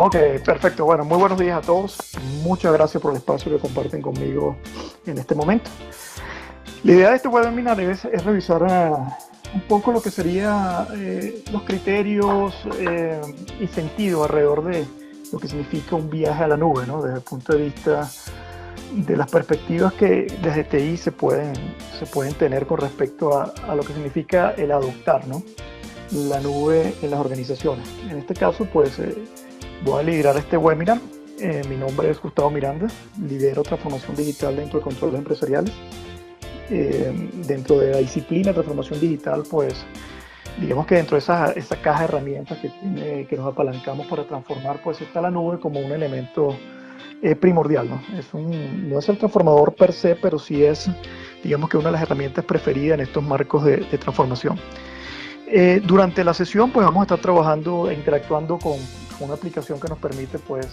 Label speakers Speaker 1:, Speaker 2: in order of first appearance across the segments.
Speaker 1: Ok, perfecto. Bueno, muy buenos días a todos. Muchas gracias por el espacio que comparten conmigo en este momento. La idea de este webinar es revisar un poco lo que serían los criterios y sentido alrededor de lo que significa un viaje a la nube, ¿no? Desde el punto de vista de las perspectivas que desde TI se pueden tener con respecto a lo que significa el adoptar, ¿no? La nube en las organizaciones. En este caso, pues voy a liderar este webinar. Mi nombre es Gustavo Miranda, lidero transformación digital dentro de controles empresariales. Dentro de la disciplina de transformación digital, pues digamos que dentro de esa caja de herramientas que nos apalancamos para transformar, pues está la nube como un elemento primordial, ¿no? No es el transformador per se, pero sí es, digamos que una de las herramientas preferidas en estos marcos de transformación. Durante la sesión, pues vamos a estar trabajando e interactuando con una aplicación que nos permite, pues,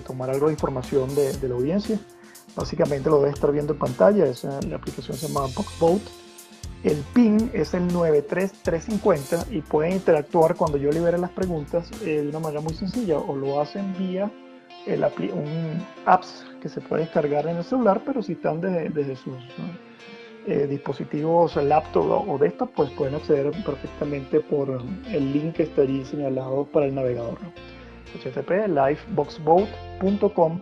Speaker 1: tomar algo de información de la audiencia. Básicamente lo debe estar viendo en pantalla. La aplicación se llama Boxboat. El PIN es el 93350 y pueden interactuar cuando yo libere las preguntas de una manera muy sencilla, o lo hacen vía un apps que se puede descargar en el celular, pero si están desde sus dispositivos laptop o desktop, pues pueden acceder perfectamente por el link que está allí señalado para el navegador, ¿no? http://liveboxboat.com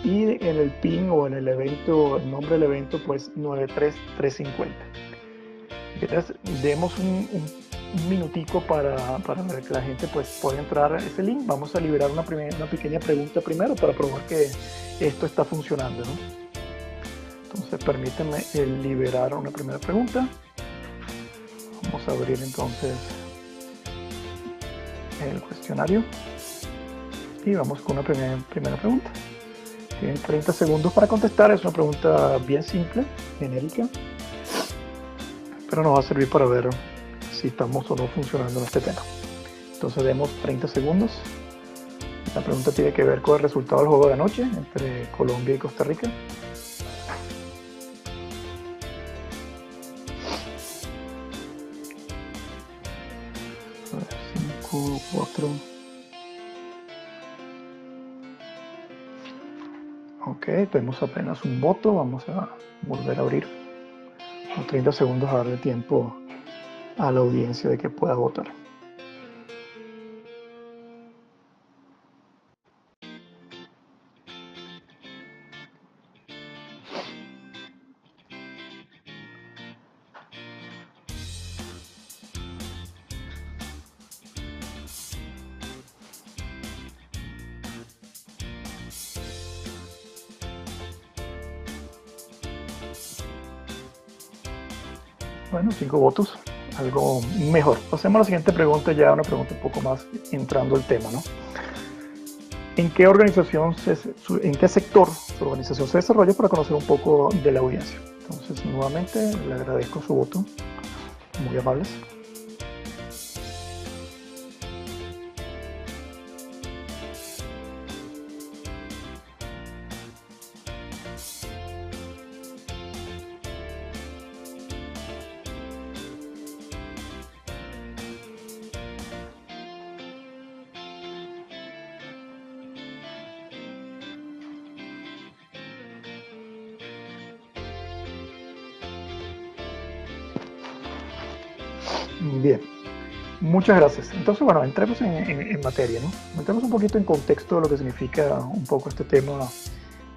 Speaker 1: y en el pin o en el evento, el nombre del evento, pues 93350. Entonces, demos un minutico para ver que la gente pues pueda entrar a ese link. Vamos a liberar una pequeña pregunta primero para probar que esto está funcionando, ¿no? Entonces permítanme liberar una primera pregunta. Vamos a abrir entonces el cuestionario y vamos con una primera pregunta. Tienen 30 segundos para contestar. Es una pregunta bien simple, genérica, pero nos va a servir para ver si estamos o no funcionando en este tema. Entonces demos 30 segundos. La pregunta tiene que ver con el resultado del juego de anoche entre Colombia y Costa Rica. 4. Ok, tenemos apenas un voto. Vamos a volver a abrir los 30 segundos a darle tiempo a la audiencia de que pueda votar. Bueno, 5 votos, algo mejor. Pasemos a la siguiente pregunta, ya una pregunta un poco más entrando al tema, ¿no? ¿En qué organización, en qué sector su organización se desarrolla, para conocer un poco de la audiencia? Entonces, nuevamente, le agradezco su voto, muy amables. Bien, muchas gracias. Entonces, bueno, entremos en materia, ¿no? Entremos un poquito en contexto de lo que significa un poco este tema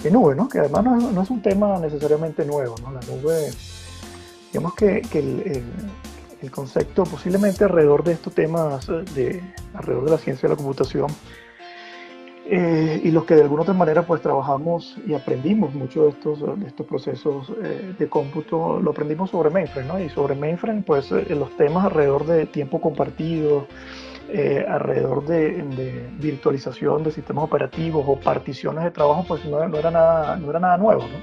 Speaker 1: de nube, ¿no? Que además no es un tema necesariamente nuevo, ¿no? La nube, digamos que el concepto posiblemente alrededor de estos temas, alrededor de la ciencia de la computación, y los que de alguna otra manera pues trabajamos y aprendimos mucho de estos procesos de cómputo, lo aprendimos sobre mainframe, ¿no? Y sobre mainframe, pues los temas alrededor de tiempo compartido, alrededor de virtualización de sistemas operativos o particiones de trabajo, pues no era nada nuevo, ¿no?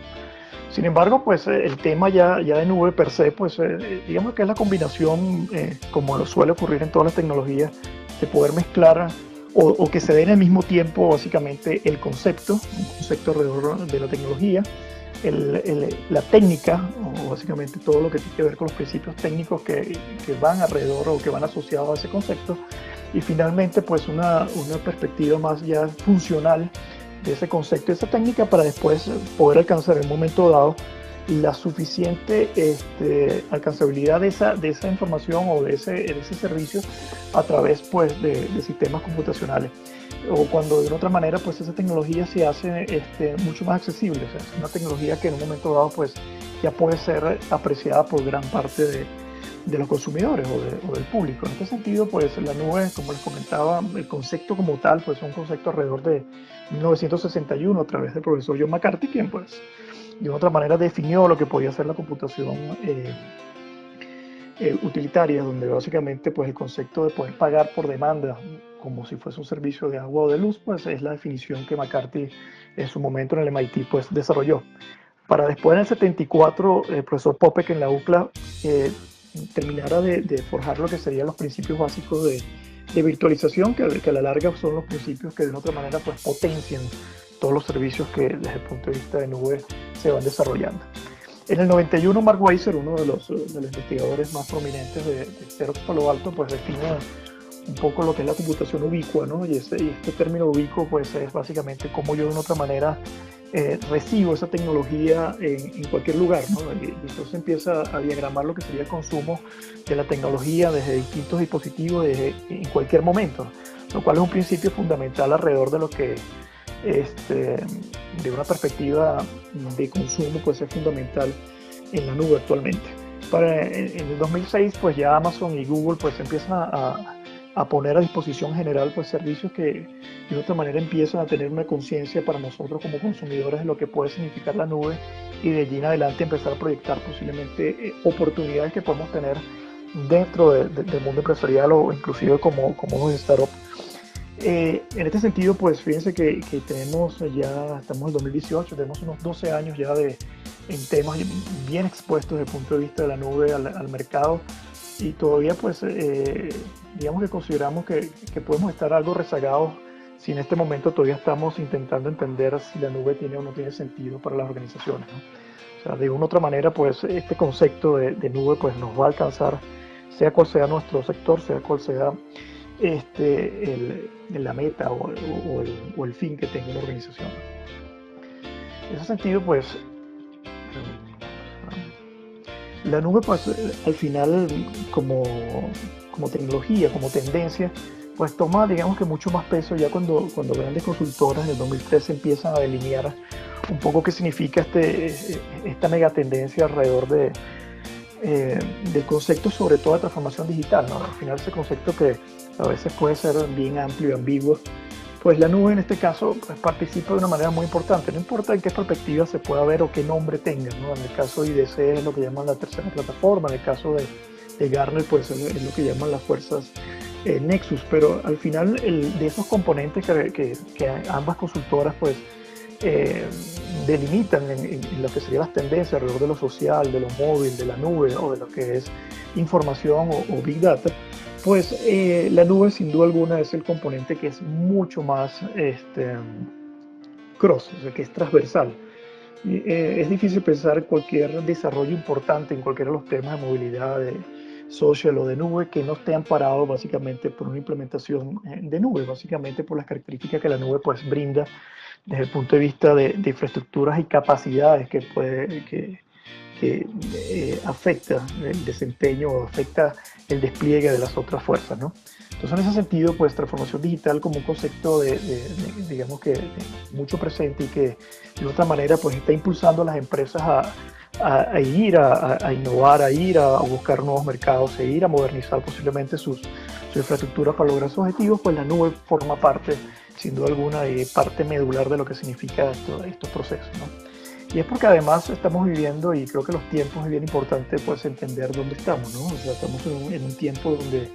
Speaker 1: Sin embargo, pues el tema ya de nube per se, pues digamos que es la combinación, como lo suele ocurrir en todas las tecnologías, de poder mezclar o que se dé en el mismo tiempo básicamente un concepto alrededor de la tecnología, la técnica, o básicamente todo lo que tiene que ver con los principios técnicos que van alrededor o que van asociados a ese concepto, y finalmente pues una perspectiva más ya funcional de ese concepto, de esa técnica, para después poder alcanzar en un momento dado la suficiente alcanzabilidad de esa información o de ese servicio a través pues de sistemas computacionales, o cuando de una otra manera pues esa tecnología se hace mucho más accesible, o sea, es una tecnología que en un momento dado pues ya puede ser apreciada por gran parte de los consumidores o del público. En este sentido, pues la nube, como les comentaba, el concepto como tal, pues es un concepto alrededor de 1961 a través del profesor John McCarthy, quien pues de otra manera definió lo que podía ser la computación utilitaria, donde básicamente pues el concepto de poder pagar por demanda como si fuese un servicio de agua o de luz, pues es la definición que McCarthy en su momento en el MIT pues desarrolló. Para después en el 74 el profesor Popek en la UCLA terminara de forjar lo que serían los principios básicos de virtualización, que a la larga son los principios que de otra manera pues potencian todos los servicios que desde el punto de vista de nube se van desarrollando. En el 91 Mark Weiser, uno de los investigadores más prominentes de Xerox Palo Alto, pues define un poco lo que es la computación ubicua, ¿no? Y este término ubicuo pues es básicamente cómo yo de una otra manera recibo esa tecnología en cualquier lugar, ¿no? Y entonces empieza a diagramar lo que sería el consumo de la tecnología desde distintos dispositivos en cualquier momento, lo cual es un principio fundamental alrededor de lo que de una perspectiva de consumo pues es fundamental en la nube actualmente. En el 2006 pues ya Amazon y Google pues empiezan a poner a disposición general pues servicios que de otra manera empiezan a tener una conciencia para nosotros como consumidores de lo que puede significar la nube, y de allí en adelante empezar a proyectar posiblemente oportunidades que podemos tener dentro del mundo empresarial o inclusive como unos startups. En este sentido, pues fíjense que tenemos ya, estamos en el 2018, tenemos unos 12 años ya en temas bien expuestos desde el punto de vista de la nube al mercado, y todavía pues digamos que consideramos que podemos estar algo rezagados si en este momento todavía estamos intentando entender si la nube tiene o no tiene sentido para las organizaciones, ¿no? O sea, de una u otra manera pues este concepto de nube pues nos va a alcanzar, sea cual sea nuestro sector, sea cual sea la meta o el fin que tenga la organización. En ese sentido, pues, la nube, pues, al final, como tecnología, como tendencia, pues toma, digamos que mucho más peso ya cuando grandes consultoras en el 2013 empiezan a delinear un poco qué significa esta mega tendencia alrededor del concepto, sobre todo de transformación digital, ¿no? Al final ese concepto que a veces puede ser bien amplio y ambiguo, pues la nube en este caso pues, participa de una manera muy importante. No importa en qué perspectiva se pueda ver o qué nombre tenga, ¿no? En el caso de IDC es lo que llaman la tercera plataforma, en el caso de Gartner pues es lo que llaman las fuerzas Nexus, pero al final de esos componentes que ambas consultoras pues delimitan en lo que serían las tendencias alrededor de lo social, de lo móvil, de la nube o de lo que es información o Big Data, pues la nube sin duda alguna es el componente que es mucho más cross, o sea, que es transversal. Es difícil pensar cualquier desarrollo importante en cualquiera de los temas de movilidad, de social o de nube, que no esté amparado básicamente por una implementación de nube, básicamente por las características que la nube pues brinda desde el punto de vista de infraestructuras y capacidades que afecta el desempeño o afecta el despliegue de las otras fuerzas, ¿no? Entonces, en ese sentido, pues transformación digital como un concepto digamos que mucho presente y que de otra manera pues está impulsando a las empresas a ir a innovar, a ir a buscar nuevos mercados, a ir a modernizar posiblemente su infraestructura para lograr sus objetivos, pues la nube forma parte, sin duda alguna, y parte medular de lo que significa estos procesos, ¿no? Y es porque además estamos viviendo, y creo que los tiempos es bien importante pues entender dónde estamos, ¿no? O sea, estamos en un tiempo donde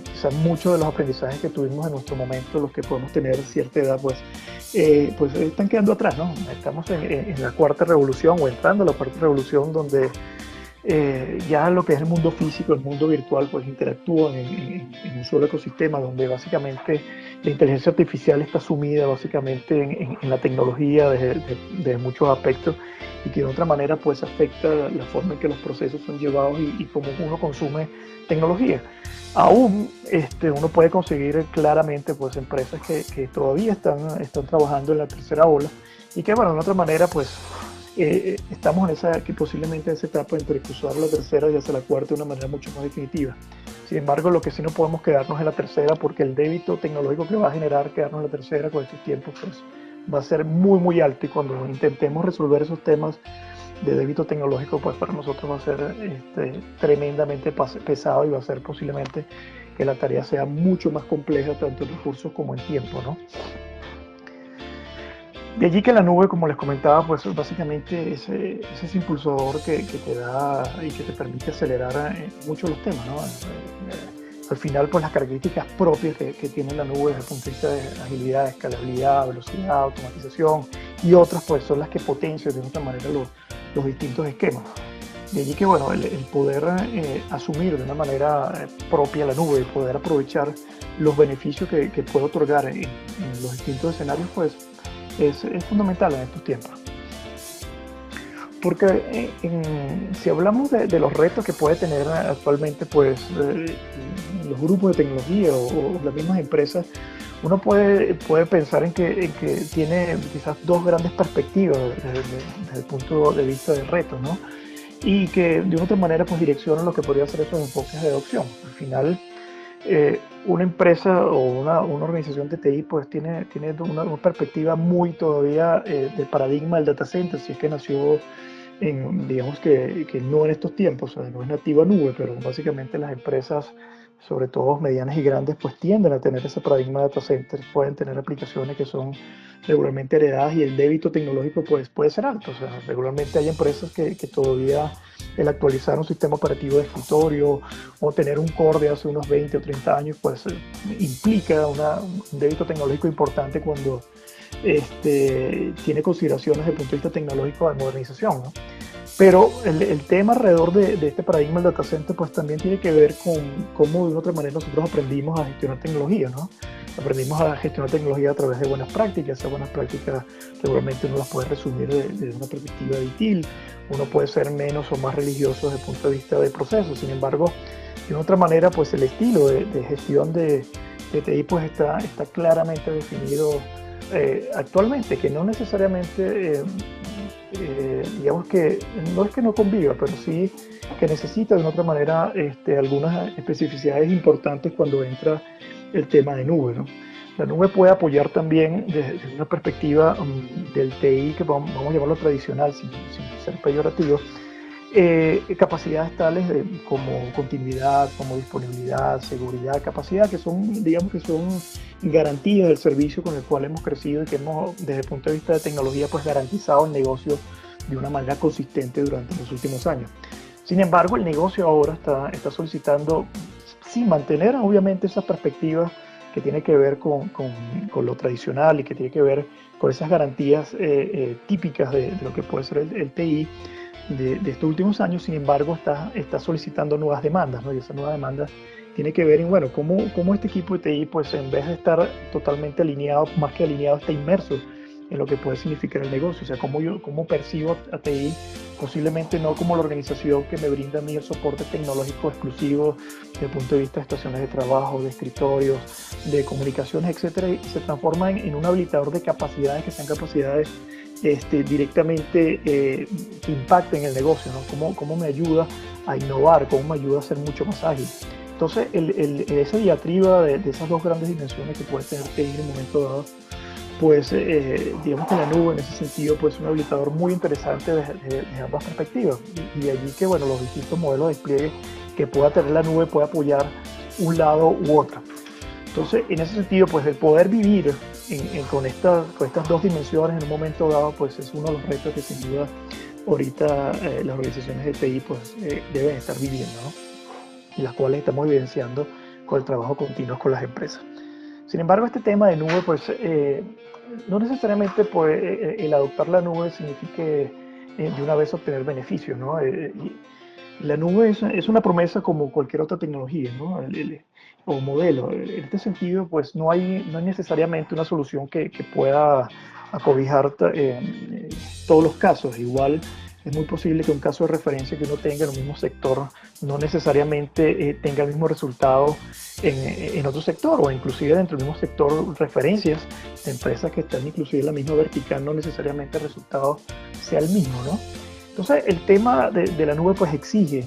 Speaker 1: quizás muchos de los aprendizajes que tuvimos en nuestro momento, los que podemos tener cierta edad, pues están quedando atrás, ¿no? Estamos en la cuarta revolución o entrando a la cuarta revolución donde Ya lo que es el mundo físico, el mundo virtual, pues interactúan en un solo ecosistema donde básicamente la inteligencia artificial está sumida básicamente en la tecnología desde muchos aspectos y que de otra manera pues afecta la forma en que los procesos son llevados y cómo uno consume tecnología. Aún uno puede conseguir claramente pues empresas que todavía están trabajando en la tercera ola y que bueno, de otra manera pues estamos en esa, que posiblemente en esa etapa entre cruzar la tercera y hacia la cuarta de una manera mucho más definitiva. Sin embargo, lo que sí no podemos quedarnos en la tercera porque el débito tecnológico que va a generar quedarnos en la tercera con estos tiempos pues, va a ser muy, muy alto y cuando intentemos resolver esos temas de débito tecnológico, pues para nosotros va a ser tremendamente pesado y va a ser posiblemente que la tarea sea mucho más compleja tanto en recursos como en tiempo, ¿no? De allí que la nube, como les comentaba, pues básicamente es ese impulsador que te da y que te permite acelerar mucho los temas, ¿no? Al final, pues las características propias que tiene la nube desde el punto de vista de agilidad, escalabilidad, velocidad, automatización y otras, pues son las que potencian de otra manera los distintos esquemas. De allí que, bueno, el poder asumir de una manera propia la nube, poder aprovechar los beneficios que puede otorgar en los distintos escenarios, pues es fundamental en estos tiempos. Porque si hablamos de los retos que puede tener actualmente pues, los grupos de tecnología o las mismas empresas, uno puede pensar en que tiene quizás dos grandes perspectivas desde el punto de vista del reto, ¿no? Y que de una otra manera pues, direccionan lo que podría ser esos enfoques de adopción. Al final, una empresa o una organización de TI pues tiene una perspectiva muy todavía del paradigma del data center, si es que nació digamos que no en estos tiempos, o sea, no es nativa nube, pero básicamente las empresas, sobre todo medianas y grandes, pues tienden a tener ese paradigma de data center, pueden tener aplicaciones que son regularmente heredadas y el débito tecnológico pues, puede ser alto. O sea, regularmente hay empresas que todavía el actualizar un sistema operativo de escritorio o tener un core de hace unos 20 o 30 años pues implica un débito tecnológico importante cuando tiene consideraciones desde el punto de vista tecnológico de modernización, ¿no? Pero el tema alrededor de este paradigma del data center pues también tiene que ver con cómo de una otra manera nosotros aprendimos a gestionar tecnología, ¿no? Aprendimos a gestionar tecnología a través de buenas prácticas. Esas buenas prácticas regularmente uno las puede resumir desde una perspectiva de ITIL, uno puede ser menos o más religioso desde el punto de vista de procesos. Sin embargo, de otra manera pues el estilo de gestión de TI pues está claramente definido actualmente, que no necesariamente digamos que no es que no conviva, pero sí que necesita de una otra manera algunas especificidades importantes cuando entra el tema de nube, ¿no? La nube puede apoyar también desde una perspectiva del TI, que vamos a llamarlo tradicional, sin ser peyorativo, capacidades tales como continuidad, como disponibilidad, seguridad, capacidad, que son, digamos que son garantías del servicio con el cual hemos crecido y que hemos, desde el punto de vista de tecnología, pues garantizado el negocio de una manera consistente durante los últimos años. Sin embargo, el negocio ahora está solicitando, sin mantener obviamente esas perspectivas que tiene que ver con lo tradicional y que tiene que ver con esas garantías típicas de lo que puede ser el TI, de estos últimos años. Sin embargo, está solicitando nuevas demandas, ¿no? Y esas nuevas demandas tiene que ver en, bueno, cómo este equipo de TI, pues en vez de estar totalmente alineado, más que alineado, está inmerso en lo que puede significar el negocio. O sea, cómo percibo a TI, posiblemente no como la organización que me brinda a mí el soporte tecnológico exclusivo desde el punto de vista de estaciones de trabajo, de escritorios, de comunicaciones, etcétera, y se transforma en un habilitador de capacidades que sean capacidades directamente que impacten el negocio, ¿no? Cómo me ayuda a innovar, cómo me ayuda a ser mucho más ágil. Entonces, esa diatriba de esas dos grandes dimensiones que puede tener TI en un momento dado, pues digamos que la nube en ese sentido pues es un habilitador muy interesante desde ambas perspectivas y de allí que bueno, los distintos modelos de despliegue que pueda tener la nube puede apoyar un lado u otro. Entonces, en ese sentido, pues el poder vivir con estas dos dimensiones en un momento dado, pues es uno de los retos que sin duda ahorita las organizaciones de TI pues deben estar viviendo, ¿no? Y las cuales estamos evidenciando con el trabajo continuo con las empresas. Sin embargo, este tema de nube, pues no necesariamente pues, el adoptar la nube signifique de una vez obtener beneficios, ¿no? La nube es una promesa como cualquier otra tecnología, ¿no? O modelo. En este sentido, pues no hay necesariamente una solución que pueda acobijar todos los casos. Igual es muy posible que un caso de referencia que uno tenga en un mismo sector no necesariamente tenga el mismo resultado en otro sector, o inclusive dentro del mismo sector referencias de empresas que están inclusive en la misma vertical, no necesariamente el resultado sea el mismo, ¿no? Entonces, el tema de la nube pues exige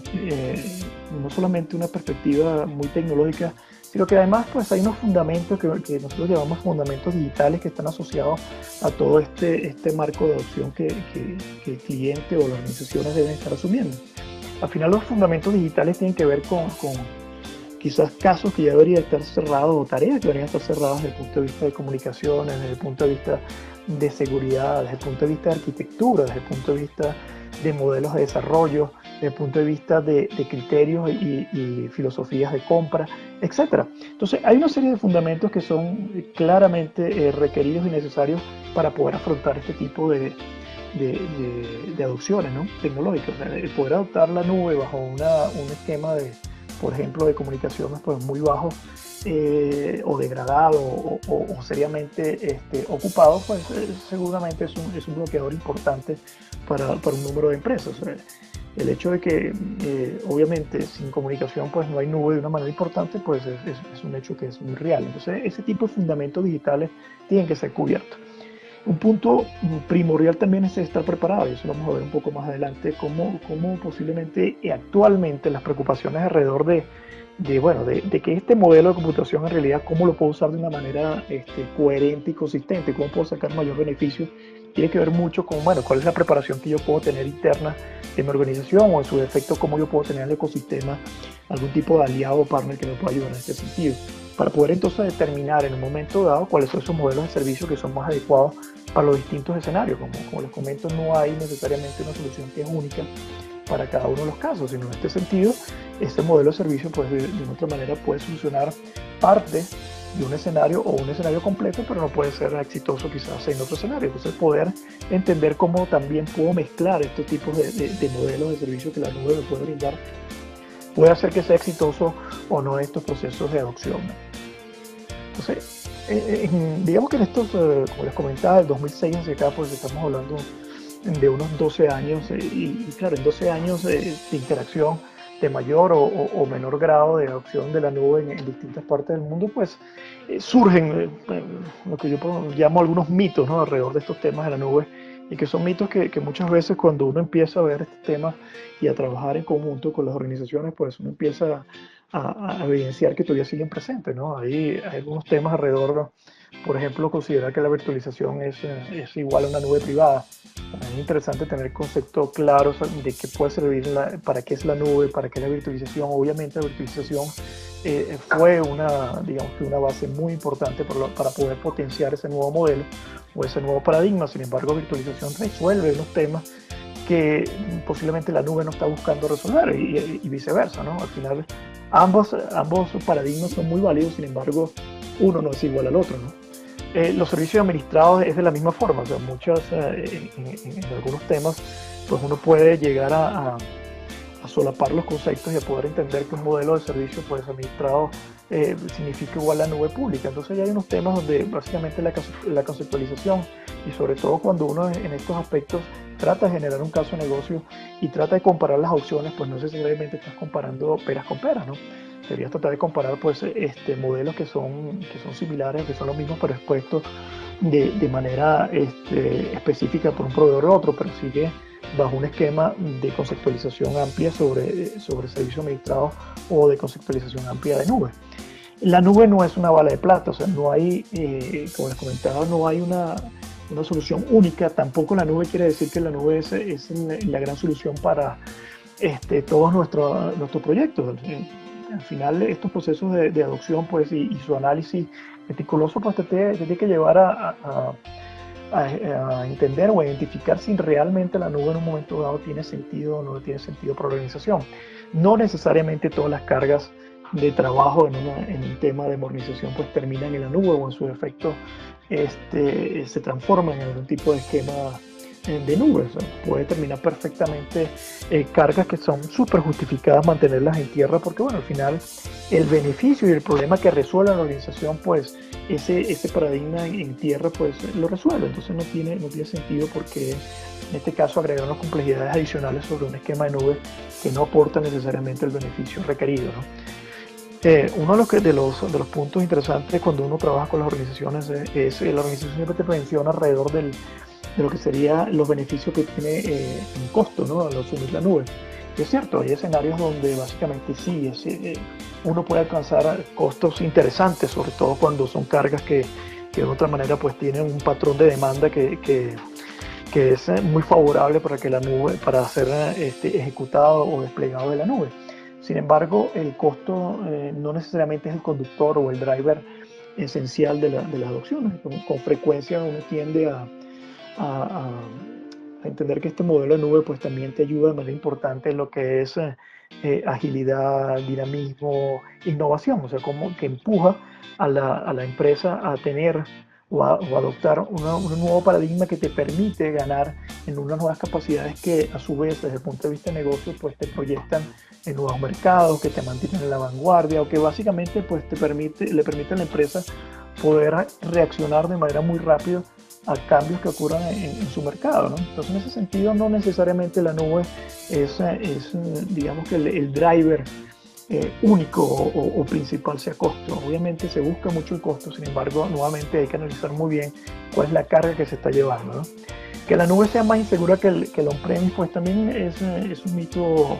Speaker 1: no solamente una perspectiva muy tecnológica, sino que además pues hay unos fundamentos que nosotros llamamos fundamentos digitales que están asociados a todo este marco de adopción que el cliente o las organizaciones deben estar asumiendo. Al final los fundamentos digitales tienen que ver con quizás casos que ya deberían estar cerrados o tareas que deberían estar cerradas desde el punto de vista de comunicaciones, desde el punto de vista de seguridad, desde el punto de vista de arquitectura, desde el punto de vista de modelos de desarrollo, desde el punto de vista de criterios y filosofías de compra, etc. Entonces, hay una serie de fundamentos que son claramente requeridos y necesarios para poder afrontar este tipo de adopciones, ¿no? Tecnológicas. O sea, el poder adoptar la nube bajo un esquema de, por ejemplo, de comunicaciones pues, muy bajo o degradado o seriamente ocupado, pues seguramente es un bloqueador importante para un número de empresas. El hecho de que obviamente sin comunicación pues no hay nube de una manera importante, pues es un hecho que es muy real. Entonces ese tipo de fundamentos digitales tienen que ser cubiertos. Un punto primordial también es estar preparado, y eso lo vamos a ver un poco más adelante, cómo posiblemente actualmente las preocupaciones alrededor de que este modelo de computación en realidad, cómo lo puedo usar de una manera coherente y consistente, cómo puedo sacar mayor beneficio, tiene que ver mucho con, bueno, cuál es la preparación que yo puedo tener interna en mi organización, o en su defecto, cómo yo puedo tener en el ecosistema algún tipo de aliado o partner que me pueda ayudar en este sentido, para poder entonces determinar en un momento dado cuáles son esos modelos de servicio que son más adecuados para los distintos escenarios. Como les comento, no hay necesariamente una solución que es única para cada uno de los casos, sino en este sentido, este modelo de servicio pues de otra manera puede solucionar parte de un escenario o un escenario completo, pero no puede ser exitoso quizás en otro escenario. Entonces poder entender cómo también puedo mezclar estos tipos de modelos de servicio que la nube me puede brindar, puede hacer que sea exitoso o no estos procesos de adopción. Entonces, digamos que en estos, como les comentaba, del 2006 hacia acá, pues estamos hablando de unos 12 años, y claro, en 12 años de interacción de mayor o menor grado de adopción de la nube en distintas partes del mundo, pues surgen lo que yo llamo algunos mitos, ¿no?, alrededor de estos temas de la nube, y que son mitos que muchas veces cuando uno empieza a ver este tema y a trabajar en conjunto con las organizaciones, pues uno empieza a evidenciar que todavía siguen presentes, ¿no? Hay algunos temas alrededor, por ejemplo, considerar que la virtualización es igual a una nube privada. Es interesante tener el concepto claro de qué puede servir, para qué es la nube, para qué es la virtualización. Obviamente la virtualización fue digamos que una base muy importante para poder potenciar ese nuevo modelo o ese nuevo paradigma. Sin embargo, virtualización resuelve unos temas que posiblemente la nube no está buscando resolver, y viceversa, ¿no? Al final ambos paradigmas son muy válidos, sin embargo uno no es igual al otro, ¿no? Los servicios administrados es de la misma forma, o sea, en algunos temas pues uno puede llegar a solapar los conceptos y a poder entender que un modelo de servicio pues administrado significa igual a la nube pública. Entonces ya hay unos temas donde básicamente la conceptualización, y sobre todo cuando uno en estos aspectos trata de generar un caso de negocio y trata de comparar las opciones, pues no necesariamente estás comparando peras con peras, ¿no? Deberías tratar de comparar pues modelos que son similares, que son los mismos, pero expuestos de manera específica por un proveedor u otro, pero sigue bajo un esquema de conceptualización amplia sobre servicios administrados, o de conceptualización amplia de nube. La nube no es una bala de plata, o sea, no hay, como les comentaba, no hay una solución única. Tampoco la nube quiere decir que la nube es la gran solución para todos nuestros proyectos. Al final, estos procesos de adopción pues, y su análisis meticuloso pues, te tiene que llevar a entender o a identificar si realmente la nube en un momento dado tiene sentido o no tiene sentido para la organización. No necesariamente todas las cargas de trabajo en un tema de modernización pues terminan en la nube, o en su defecto se transforman en algún tipo de esquema de nubes. O sea, puede terminar perfectamente cargas que son súper justificadas mantenerlas en tierra, porque bueno, al final el beneficio y el problema que resuelve la organización, pues ese paradigma en tierra pues lo resuelve. Entonces no tiene sentido porque en este caso agregar unas complejidades adicionales sobre un esquema de nubes que no aporta necesariamente el beneficio requerido, ¿no? Uno de los puntos interesantes cuando uno trabaja con las organizaciones la organización siempre te menciona alrededor de lo que serían los beneficios que tiene en costo, ¿no? Al asumir la nube. Y es cierto, hay escenarios donde básicamente sí, uno puede alcanzar costos interesantes, sobre todo cuando son cargas que de otra manera pues tienen un patrón de demanda que es muy favorable para que la nube, para ser ejecutado o desplegado de la nube. Sin embargo, el costo no necesariamente es el conductor o el driver esencial de las adopciones. Con frecuencia uno tiende a, a entender que este modelo de nube pues también te ayuda de manera importante en lo que es agilidad, dinamismo, innovación, o sea, como que empuja a la empresa a tener o adoptar un nuevo paradigma que te permite ganar en unas nuevas capacidades que a su vez desde el punto de vista de negocio pues te proyectan en nuevos mercados, que te mantienen en la vanguardia o que básicamente pues le permite a la empresa poder reaccionar de manera muy rápida a cambios que ocurran en su mercado, ¿no? Entonces, en ese sentido, no necesariamente la nube es digamos que el driver único o principal sea costo. Obviamente se busca mucho el costo, sin embargo, nuevamente hay que analizar muy bien cuál es la carga que se está llevando, ¿no? Que la nube sea más insegura que el on-premise, pues también es un mito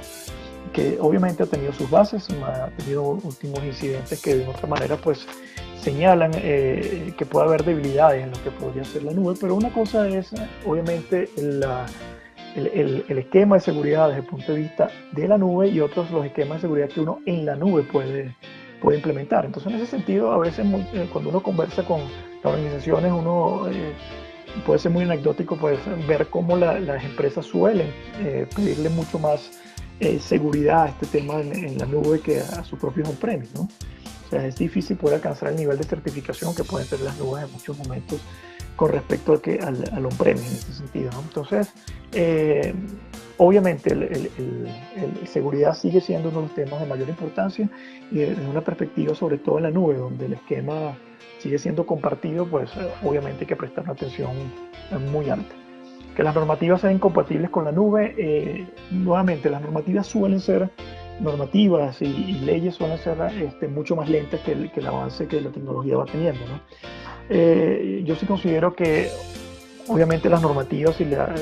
Speaker 1: que obviamente ha tenido sus bases, ha tenido últimos incidentes que de otra manera pues señalan que puede haber debilidades en lo que podría ser la nube, pero una cosa es obviamente el esquema de seguridad desde el punto de vista de la nube y otros los esquemas de seguridad que uno en la nube puede implementar. Entonces en ese sentido a veces cuando uno conversa con las organizaciones uno puede ser muy anecdótico pues, ver cómo las empresas suelen pedirle mucho más seguridad a este tema en la nube que a sus propios on-premise, ¿no? O sea, es difícil poder alcanzar el nivel de certificación que pueden tener las nubes en muchos momentos con respecto al on-premise en este sentido, ¿no? Entonces, obviamente, seguridad sigue siendo uno de los temas de mayor importancia y desde una perspectiva sobre todo en la nube, donde el esquema sigue siendo compartido, pues obviamente hay que prestar una atención muy alta. Que las normativas sean compatibles con la nube, nuevamente las normativas suelen ser normativas y leyes suelen ser mucho más lentas que el avance que la tecnología va teniendo, ¿no? Yo sí considero que obviamente las normativas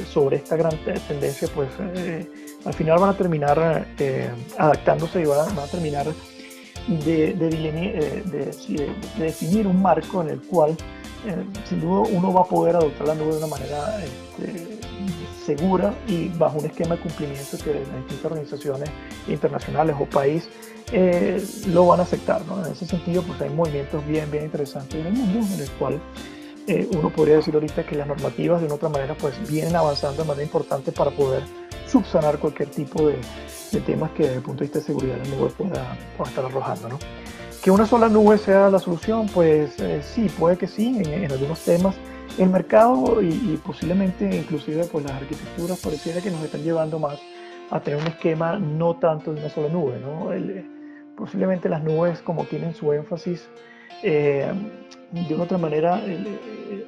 Speaker 1: sobre esta gran tendencia pues al final van a terminar adaptándose y van a terminar de definir un marco en el cual sin duda uno va a poder adoptar la nube de una manera segura y bajo un esquema de cumplimiento que las distintas organizaciones internacionales o país lo van a aceptar, ¿no? En ese sentido pues hay movimientos bien interesantes en el mundo en el cual uno podría decir ahorita que las normativas de una otra manera pues vienen avanzando de manera importante para poder subsanar cualquier tipo de temas que desde el punto de vista de seguridad la nube pueda estar arrojando, ¿no? Que una sola nube sea la solución, pues sí, puede que sí, en algunos temas. El mercado y posiblemente inclusive pues las arquitecturas pareciera que nos están llevando más a tener un esquema no tanto de una sola nube, ¿no? Posiblemente las nubes como tienen su énfasis, de una otra manera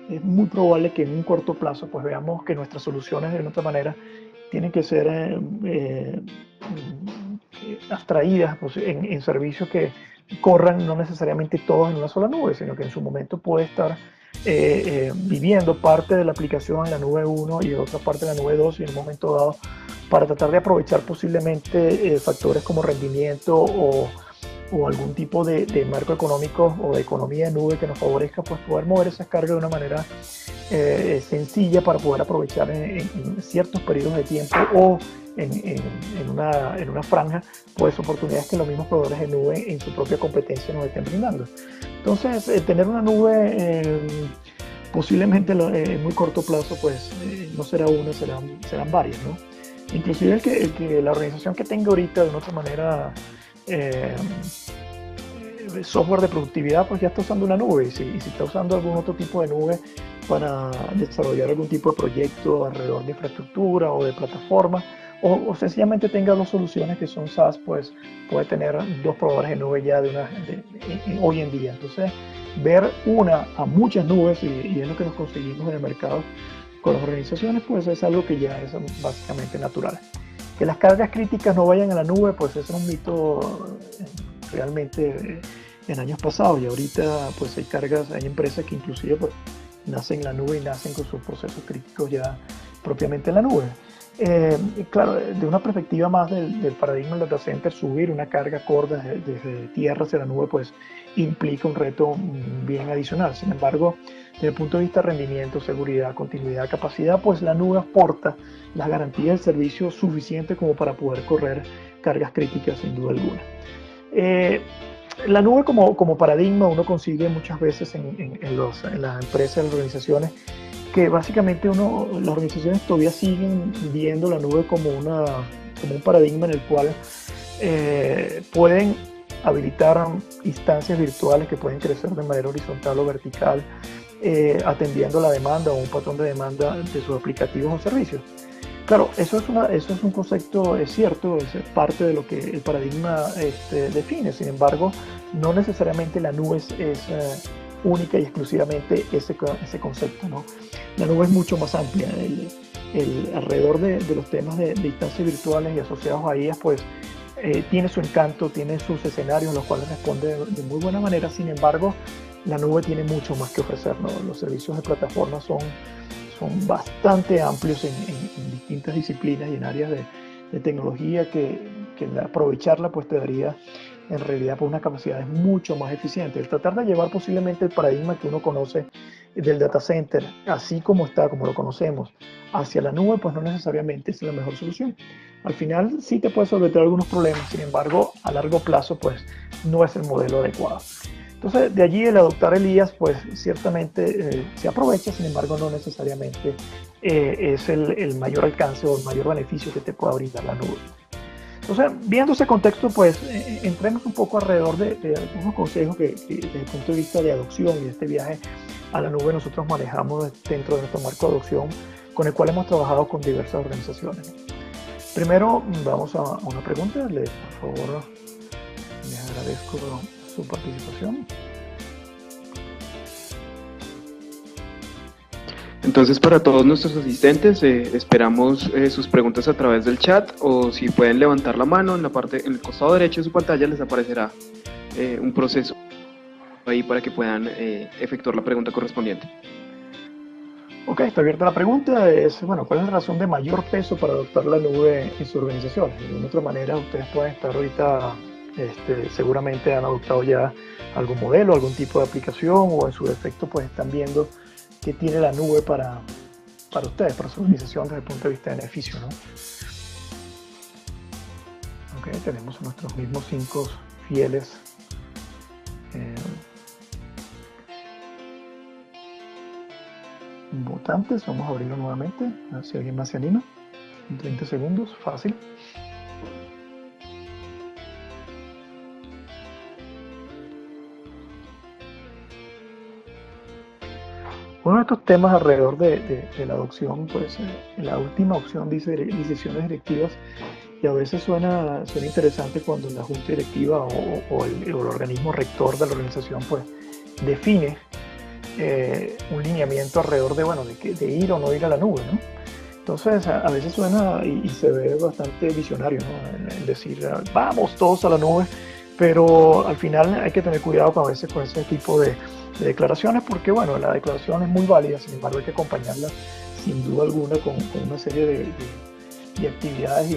Speaker 1: es muy probable que en un corto plazo pues veamos que nuestras soluciones de una otra manera tienen que ser abstraídas pues, en servicios que corran no necesariamente todos en una sola nube, sino que en su momento puede estar viviendo parte de la aplicación en la nube 1 y otra parte en la nube 2 y en un momento dado para tratar de aprovechar posiblemente factores como rendimiento o algún tipo de marco económico o de economía de nube que nos favorezca pues poder mover esas cargas de una manera sencilla para poder aprovechar en ciertos periodos de tiempo o en una franja pues oportunidades que los mismos proveedores de nube en su propia competencia nos estén brindando. Entonces tener una nube posiblemente en muy corto plazo pues no será una, serán varias, ¿no? Inclusive el que la organización que tenga ahorita de una otra manera software de productividad pues ya está usando una nube y si está usando algún otro tipo de nube para desarrollar algún tipo de proyecto alrededor de infraestructura o de plataforma, o sencillamente tenga dos soluciones que son SaaS, pues puede tener dos proveedores de nube ya hoy en día. Entonces, ver una a muchas nubes, y es lo que nos conseguimos en el mercado con las organizaciones, pues es algo que ya es básicamente natural. Que las cargas críticas no vayan a la nube, pues es un mito realmente en años pasados, y ahorita pues hay empresas que inclusive pues nacen en la nube y nacen con sus procesos críticos ya propiamente en la nube. Claro, de una perspectiva más del paradigma del data center, subir una carga corta desde tierra hacia la nube pues implica un reto bien adicional. Sin embargo, desde el punto de vista de rendimiento, seguridad, continuidad, capacidad, pues la nube aporta las garantías del servicio suficiente como para poder correr cargas críticas sin duda alguna. La nube como paradigma uno consigue muchas veces en las empresas, en las organizaciones, que básicamente las organizaciones todavía siguen viendo la nube como un paradigma en el cual pueden habilitar instancias virtuales que pueden crecer de manera horizontal o vertical, atendiendo la demanda o un patrón de demanda de sus aplicativos o servicios. Claro, eso es un concepto, es cierto, es parte de lo que el paradigma define. Sin embargo, no necesariamente la nube es única y exclusivamente ese concepto, ¿no? La nube es mucho más amplia. Alrededor de los temas de instancias virtuales y asociados a ellas, pues tiene su encanto, tiene sus escenarios, los cuales responde de muy buena manera. Sin embargo, la nube tiene mucho más que ofrecer, ¿no? Los servicios de plataforma son bastante amplios en distintas disciplinas y en áreas de tecnología que aprovecharla pues te daría en realidad por unas capacidades mucho más eficientes. El tratar de llevar posiblemente el paradigma que uno conoce del data center, así como lo conocemos, hacia la nube, pues no necesariamente es la mejor solución. Al final sí te puede solventar algunos problemas, sin embargo, a largo plazo pues no es el modelo adecuado. Entonces, de allí el adoptar el IaaS, pues ciertamente se aprovecha, sin embargo, no necesariamente es el mayor alcance o el mayor beneficio que te pueda brindar la nube. Entonces, viendo ese contexto, pues entremos un poco alrededor de algunos consejos que desde el punto de vista de adopción y de este viaje a la nube nosotros manejamos dentro de nuestro marco de adopción, con el cual hemos trabajado con diversas organizaciones. Primero, vamos a una pregunta. Por favor, les agradezco su participación.
Speaker 2: Entonces, para todos nuestros asistentes, esperamos sus preguntas a través del chat, o si pueden levantar la mano en el costado derecho de su pantalla les aparecerá un proceso ahí para que puedan efectuar la pregunta correspondiente.
Speaker 1: Ok, está abierta la pregunta. ¿Cuál es la razón de mayor peso para adoptar la nube en su organización? De alguna otra manera, ustedes pueden estar ahorita, seguramente han adoptado ya algún modelo, algún tipo de aplicación, o en su defecto, pues están viendo qué tiene la nube para ustedes, para su organización desde el punto de vista de beneficio, ¿no? Ok, tenemos a nuestros mismos 5 fieles votantes. Vamos a abrirlo nuevamente, a ver si alguien más se anima. En 30 segundos, fácil. Uno de estos temas alrededor de la adopción, pues la última opción dice decisiones directivas, y a veces suena interesante cuando la junta directiva o el organismo rector de la organización pues define un lineamiento alrededor de ir o no ir a la nube, ¿no? Entonces a veces suena y se ve bastante visionario, ¿no? En decir, vamos todos a la nube, pero al final hay que tener cuidado a veces con ese tipo de declaraciones, porque la declaración es muy válida, sin embargo hay que acompañarla sin duda alguna con una serie de actividades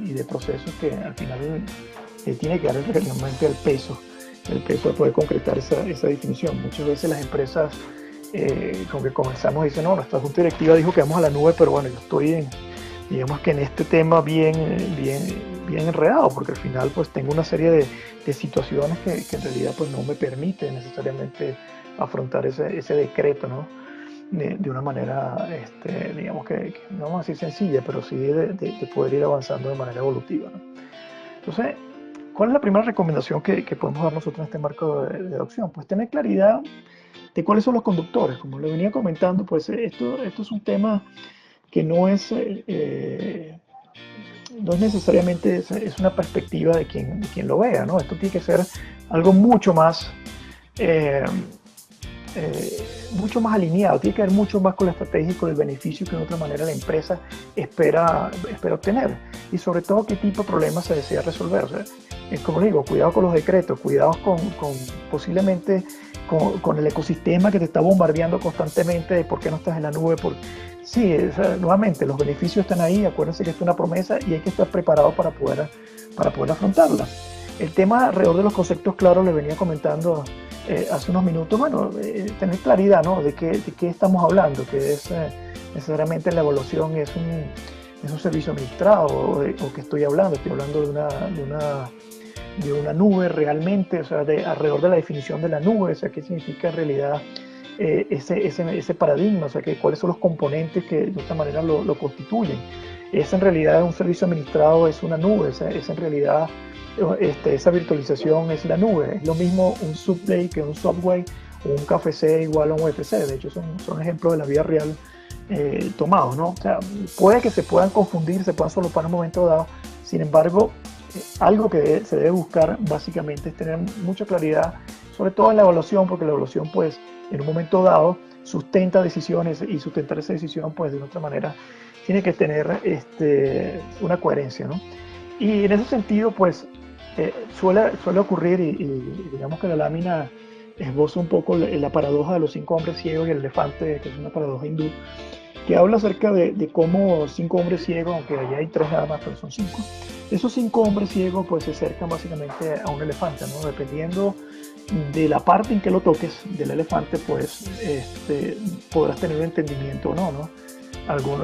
Speaker 1: y de procesos que al final tiene que dar realmente el peso de poder concretar esa definición. Muchas veces las empresas con que comenzamos dicen, no, nuestra junta directiva dijo que vamos a la nube, pero yo estoy digamos que en este tema bien enredado, porque al final pues tengo una serie de situaciones que en realidad pues no me permite necesariamente afrontar ese decreto, ¿no? De una manera, digamos que no vamos a decir sencilla, pero sí de poder ir avanzando de manera evolutiva, ¿no? Entonces, ¿cuál es la primera recomendación que podemos dar nosotros en este marco de adopción? Pues tener claridad de cuáles son los conductores. Como le venía comentando, pues esto es un tema que no es necesariamente es una perspectiva de quien lo vea, ¿no? Esto tiene que ser algo eh, mucho más alineado, tiene que ver mucho más con la estrategia y con el beneficio que de otra manera la empresa espera obtener, y sobre todo qué tipo de problemas se desea resolver. O sea, como digo, cuidado con los decretos, cuidado posiblemente con el ecosistema que te está bombardeando constantemente de por qué no estás en la nube. Sí, nuevamente, los beneficios están ahí, acuérdense que esto es una promesa y hay que estar preparado para poder afrontarla. El tema alrededor de los conceptos claros, les venía comentando hace unos minutos, bueno, tener claridad, ¿no? de qué estamos hablando, que es necesariamente la evaluación es un servicio administrado, o que estoy hablando de una nube realmente, o sea, alrededor de la definición de la nube, o sea, qué significa en realidad ese paradigma, o sea, cuáles son los componentes que de esta manera lo constituyen. Es en realidad un servicio administrado, es una nube, es en realidad esa virtualización es la nube. Es lo mismo un Subway que un Subway, o un KFC igual a un UFC. De hecho, son ejemplos de la vida real tomados, ¿no? O sea, puede que se puedan confundir, se puedan solopar en un momento dado. Sin embargo, algo que se debe buscar básicamente es tener mucha claridad, sobre todo en la evaluación, porque la evaluación, pues, en un momento dado sustenta decisiones, y sustentar esa decisión, pues, de otra manera tiene que tener una coherencia, ¿no? Y en ese sentido, pues, suele ocurrir, y digamos que la lámina esboza un poco la paradoja de los 5 hombres ciegos y el elefante, que es una paradoja hindú, que habla acerca de cómo 5 hombres ciegos, aunque allá hay 3 nada más, pero son 5, esos 5 hombres ciegos pues se acercan básicamente a un elefante, ¿no? Dependiendo de la parte en que lo toques del elefante, pues podrás tener un entendimiento o no, ¿no?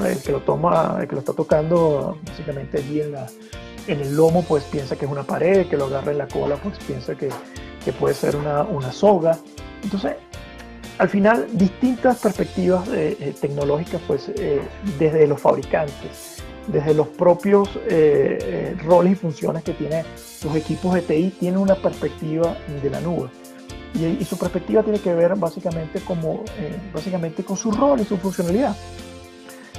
Speaker 1: El que lo está tocando básicamente allí en el lomo, pues piensa que es una pared, que lo agarra en la cola, pues piensa que puede ser una soga. Entonces, al final, distintas perspectivas tecnológicas, pues desde los fabricantes, desde los propios roles y funciones que tienen los equipos de TI, tienen una perspectiva de la nube. Y su perspectiva tiene que ver básicamente con su rol y su funcionalidad.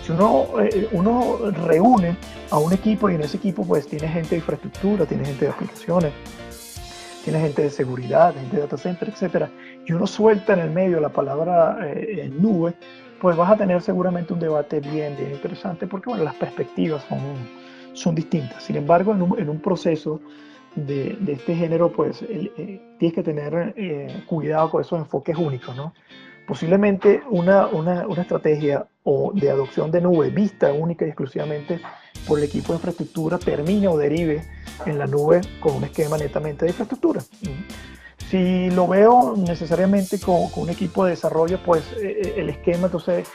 Speaker 1: Si uno reúne a un equipo, y en ese equipo pues tiene gente de infraestructura, tiene gente de aplicaciones, tiene gente de seguridad, gente de data center, etc., y uno suelta en el medio la palabra nube, pues vas a tener seguramente un debate bien interesante, porque bueno, las perspectivas son distintas. Sin embargo, en un proceso de este género, pues tienes que tener cuidado con esos enfoques únicos, ¿no? Posiblemente una estrategia de adopción de nube vista única y exclusivamente por el equipo de infraestructura termine o derive en la nube con un esquema netamente de infraestructura. Si lo veo necesariamente con un equipo de desarrollo, pues el esquema entonces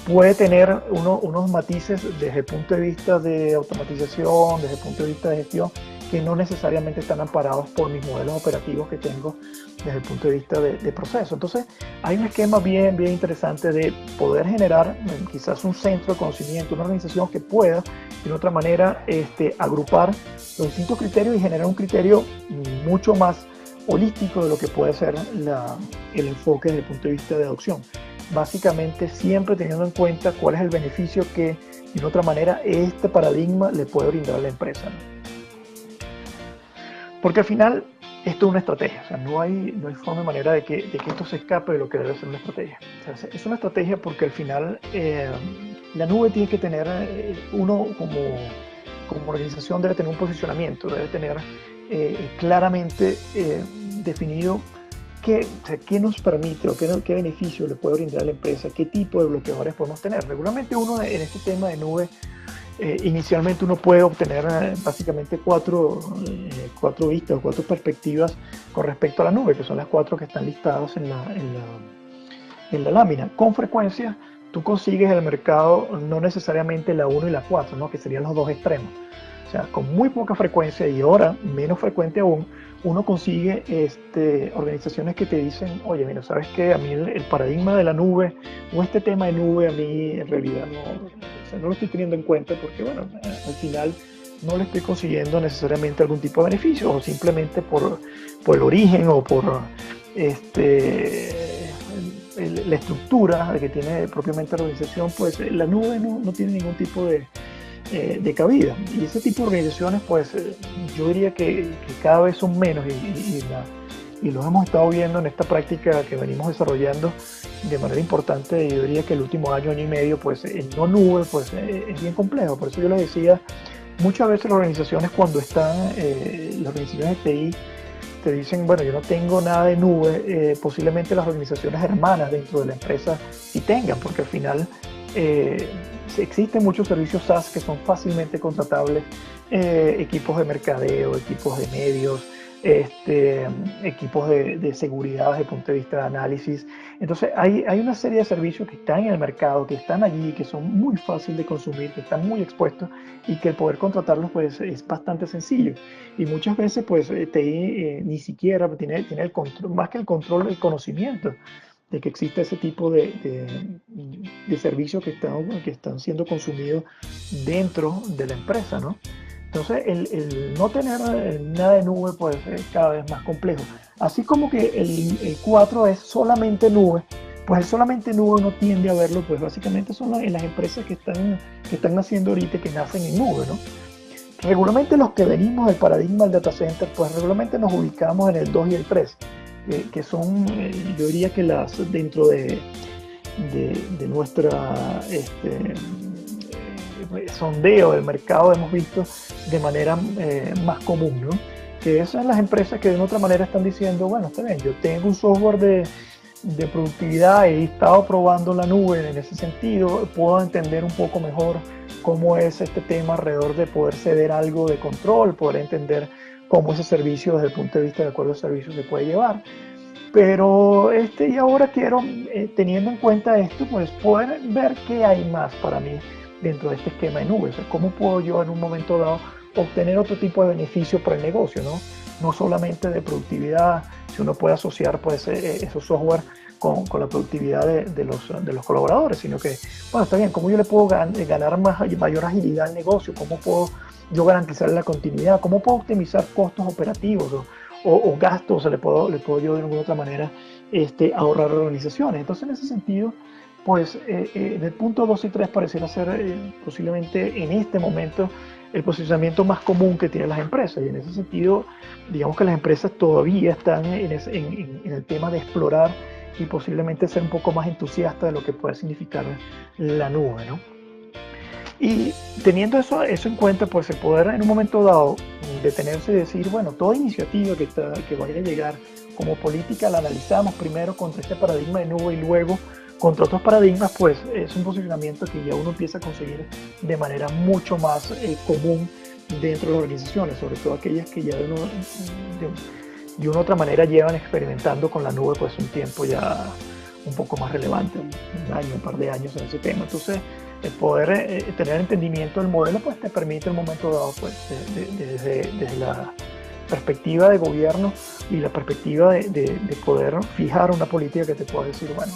Speaker 1: puede tener unos matices desde el punto de vista de automatización, desde el punto de vista de gestión, que no necesariamente están amparados por mis modelos operativos que tengo desde el punto de vista de proceso. Entonces, hay un esquema bien interesante de poder generar quizás un centro de conocimiento, una organización que pueda, de otra manera, agrupar los distintos criterios y generar un criterio mucho más holístico de lo que puede ser el enfoque desde el punto de vista de adopción. Básicamente, siempre teniendo en cuenta cuál es el beneficio que, de otra manera, este paradigma le puede brindar a la empresa, ¿no? Porque al final esto es una estrategia, o sea, no hay forma de manera de que esto se escape de lo que debe ser una estrategia. O sea, es una estrategia porque al final la nube tiene que tener, uno como organización debe tener un posicionamiento, debe tener claramente definido qué nos permite o qué beneficio le puede brindar a la empresa, qué tipo de bloqueadores podemos tener. Regularmente uno en este tema de nube, inicialmente uno puede obtener básicamente cuatro vistas o 4 perspectivas con respecto a la nube, que son las 4 que están listadas en la lámina. Con frecuencia tú consigues en el mercado no necesariamente la 1 y la 4, ¿no? Que serían los 2 extremos. O sea, con muy poca frecuencia, y ahora menos frecuente aún, uno consigue organizaciones que te dicen, oye, mira, ¿sabes qué? A mí el paradigma de la nube o este tema de nube a mí en realidad no lo estoy teniendo en cuenta, porque bueno, al final no le estoy consiguiendo necesariamente algún tipo de beneficio, o simplemente por el origen o por la estructura que tiene propiamente la organización, pues la nube no tiene ningún tipo de cabida. Y ese tipo de organizaciones, pues yo diría que cada vez son menos y los hemos estado viendo en esta práctica que venimos desarrollando de manera importante. Yo diría que el último año y medio, pues el no nube, pues es bien complejo. Por eso yo les decía, muchas veces las organizaciones cuando están, las organizaciones de TI, te dicen, bueno, yo no tengo nada de nube, posiblemente las organizaciones hermanas dentro de la empresa sí tengan, porque al final existen muchos servicios SaaS que son fácilmente contratables, equipos de mercadeo, equipos de medios, equipos de seguridad desde el punto de vista de análisis. Entonces hay una serie de servicios que están en el mercado, que están allí, que son muy fáciles de consumir, que están muy expuestos y que el poder contratarlos pues es bastante sencillo. Y muchas veces pues TI ni siquiera tiene el control, más que el control, el conocimiento de que existe ese tipo de servicios que están siendo consumidos dentro de la empresa, ¿no? Entonces, el no tener nada de nube pues es cada vez más complejo. Así como que el 4 es solamente nube, pues el solamente nube no tiende a verlo, pues básicamente son las empresas que están naciendo ahorita, que nacen en nube, ¿no? Regularmente los que venimos del paradigma del data center, pues regularmente nos ubicamos en el 2 y el 3, que son, yo diría que dentro de nuestra sondeo del mercado hemos visto de manera más común, ¿no? Que esas son las empresas que de una otra manera están diciendo, bueno, está bien, yo tengo un software de productividad, he estado probando la nube en ese sentido, puedo entender un poco mejor cómo es este tema alrededor de poder ceder algo de control, poder entender cómo ese servicio desde el punto de vista de acuerdo al servicio se puede llevar. Pero y ahora quiero, teniendo en cuenta esto, pues poder ver qué hay más para mí dentro de este esquema de nube. O sea, cómo puedo yo en un momento dado obtener otro tipo de beneficio para el negocio, ¿no? No solamente de productividad, si uno puede asociar pues esos software con la productividad de los colaboradores, sino que, bueno, está bien, ¿cómo yo le puedo ganar mayor agilidad al negocio? ¿Cómo puedo yo garantizar la continuidad? ¿Cómo puedo optimizar costos operativos o gastos? O sea, le puedo yo de alguna otra manera ahorrar a las organizaciones. Entonces, en ese sentido, pues en el punto 2 y 3 pareciera ser posiblemente en este momento el posicionamiento más común que tienen las empresas. Y en ese sentido, digamos que las empresas todavía están en el tema de explorar y posiblemente ser un poco más entusiastas de lo que puede significar la nube, ¿no? Y teniendo eso en cuenta, pues el poder en un momento dado detenerse y decir, bueno, toda iniciativa que vaya a llegar como política la analizamos primero contra este paradigma de nube y luego contra otros paradigmas, pues es un posicionamiento que ya uno empieza a conseguir de manera mucho más común dentro de las organizaciones, sobre todo aquellas que ya de una otra manera llevan experimentando con la nube pues un tiempo ya un poco más relevante, un año, un par de años en ese tema. Entonces, el poder tener entendimiento del modelo pues te permite en un momento dado pues desde la perspectiva de gobierno y la perspectiva de poder fijar una política que te pueda decir, bueno,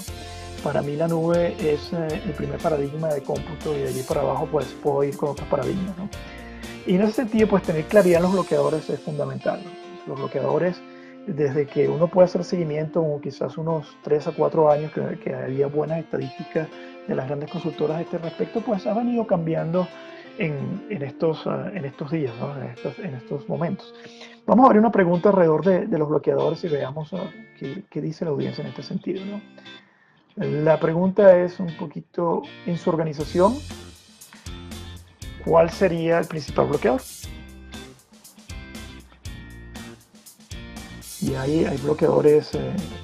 Speaker 1: para mí la nube es el primer paradigma de cómputo y de allí para abajo pues puedo ir con otros paradigmas, ¿no? Y en ese sentido pues tener claridad en los bloqueadores es fundamental, ¿no? Los bloqueadores, desde que uno puede hacer seguimiento, o quizás unos 3 a 4 años que había buenas estadísticas de las grandes consultoras a este respecto, pues ha venido cambiando en estos días, ¿no? en estos momentos. Vamos a abrir una pregunta alrededor de los bloqueadores y veamos qué dice la audiencia en este sentido, ¿no? La pregunta es un poquito, en su organización, ¿cuál sería el principal bloqueador? Y hay bloqueadores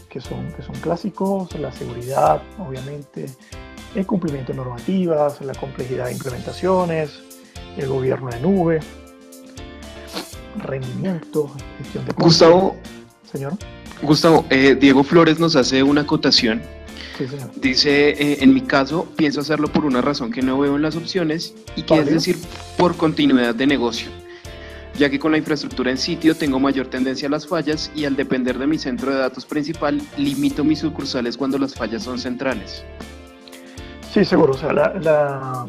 Speaker 1: que son clásicos, la seguridad, obviamente, el cumplimiento de normativas, la complejidad de implementaciones, el gobierno de nube, rendimiento, gestión de costos.
Speaker 2: Gustavo, Diego Flores nos hace una acotación.
Speaker 1: Sí, señor.
Speaker 2: Dice, en mi caso, pienso hacerlo por una razón que no veo en las opciones y que es decir, por continuidad de negocio, ya que con la infraestructura en sitio tengo mayor tendencia a las fallas y al depender de mi centro de datos principal, limito mis sucursales cuando las fallas son centrales.
Speaker 1: Sí, seguro. O sea,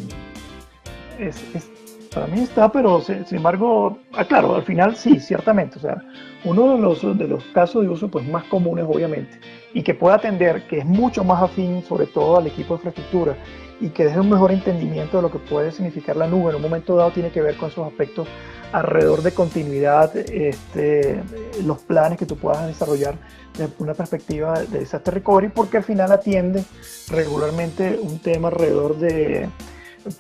Speaker 1: Para mí está, pero sin embargo, claro, al final sí, ciertamente. O sea, uno de los casos de uso pues, más comunes, obviamente, y que pueda atender, que es mucho más afín, sobre todo al equipo de infraestructura, y que deje un mejor entendimiento de lo que puede significar la nube en un momento dado, tiene que ver con esos aspectos alrededor de continuidad, los planes que tú puedas desarrollar desde una perspectiva de disaster recovery, porque al final atiende regularmente un tema alrededor de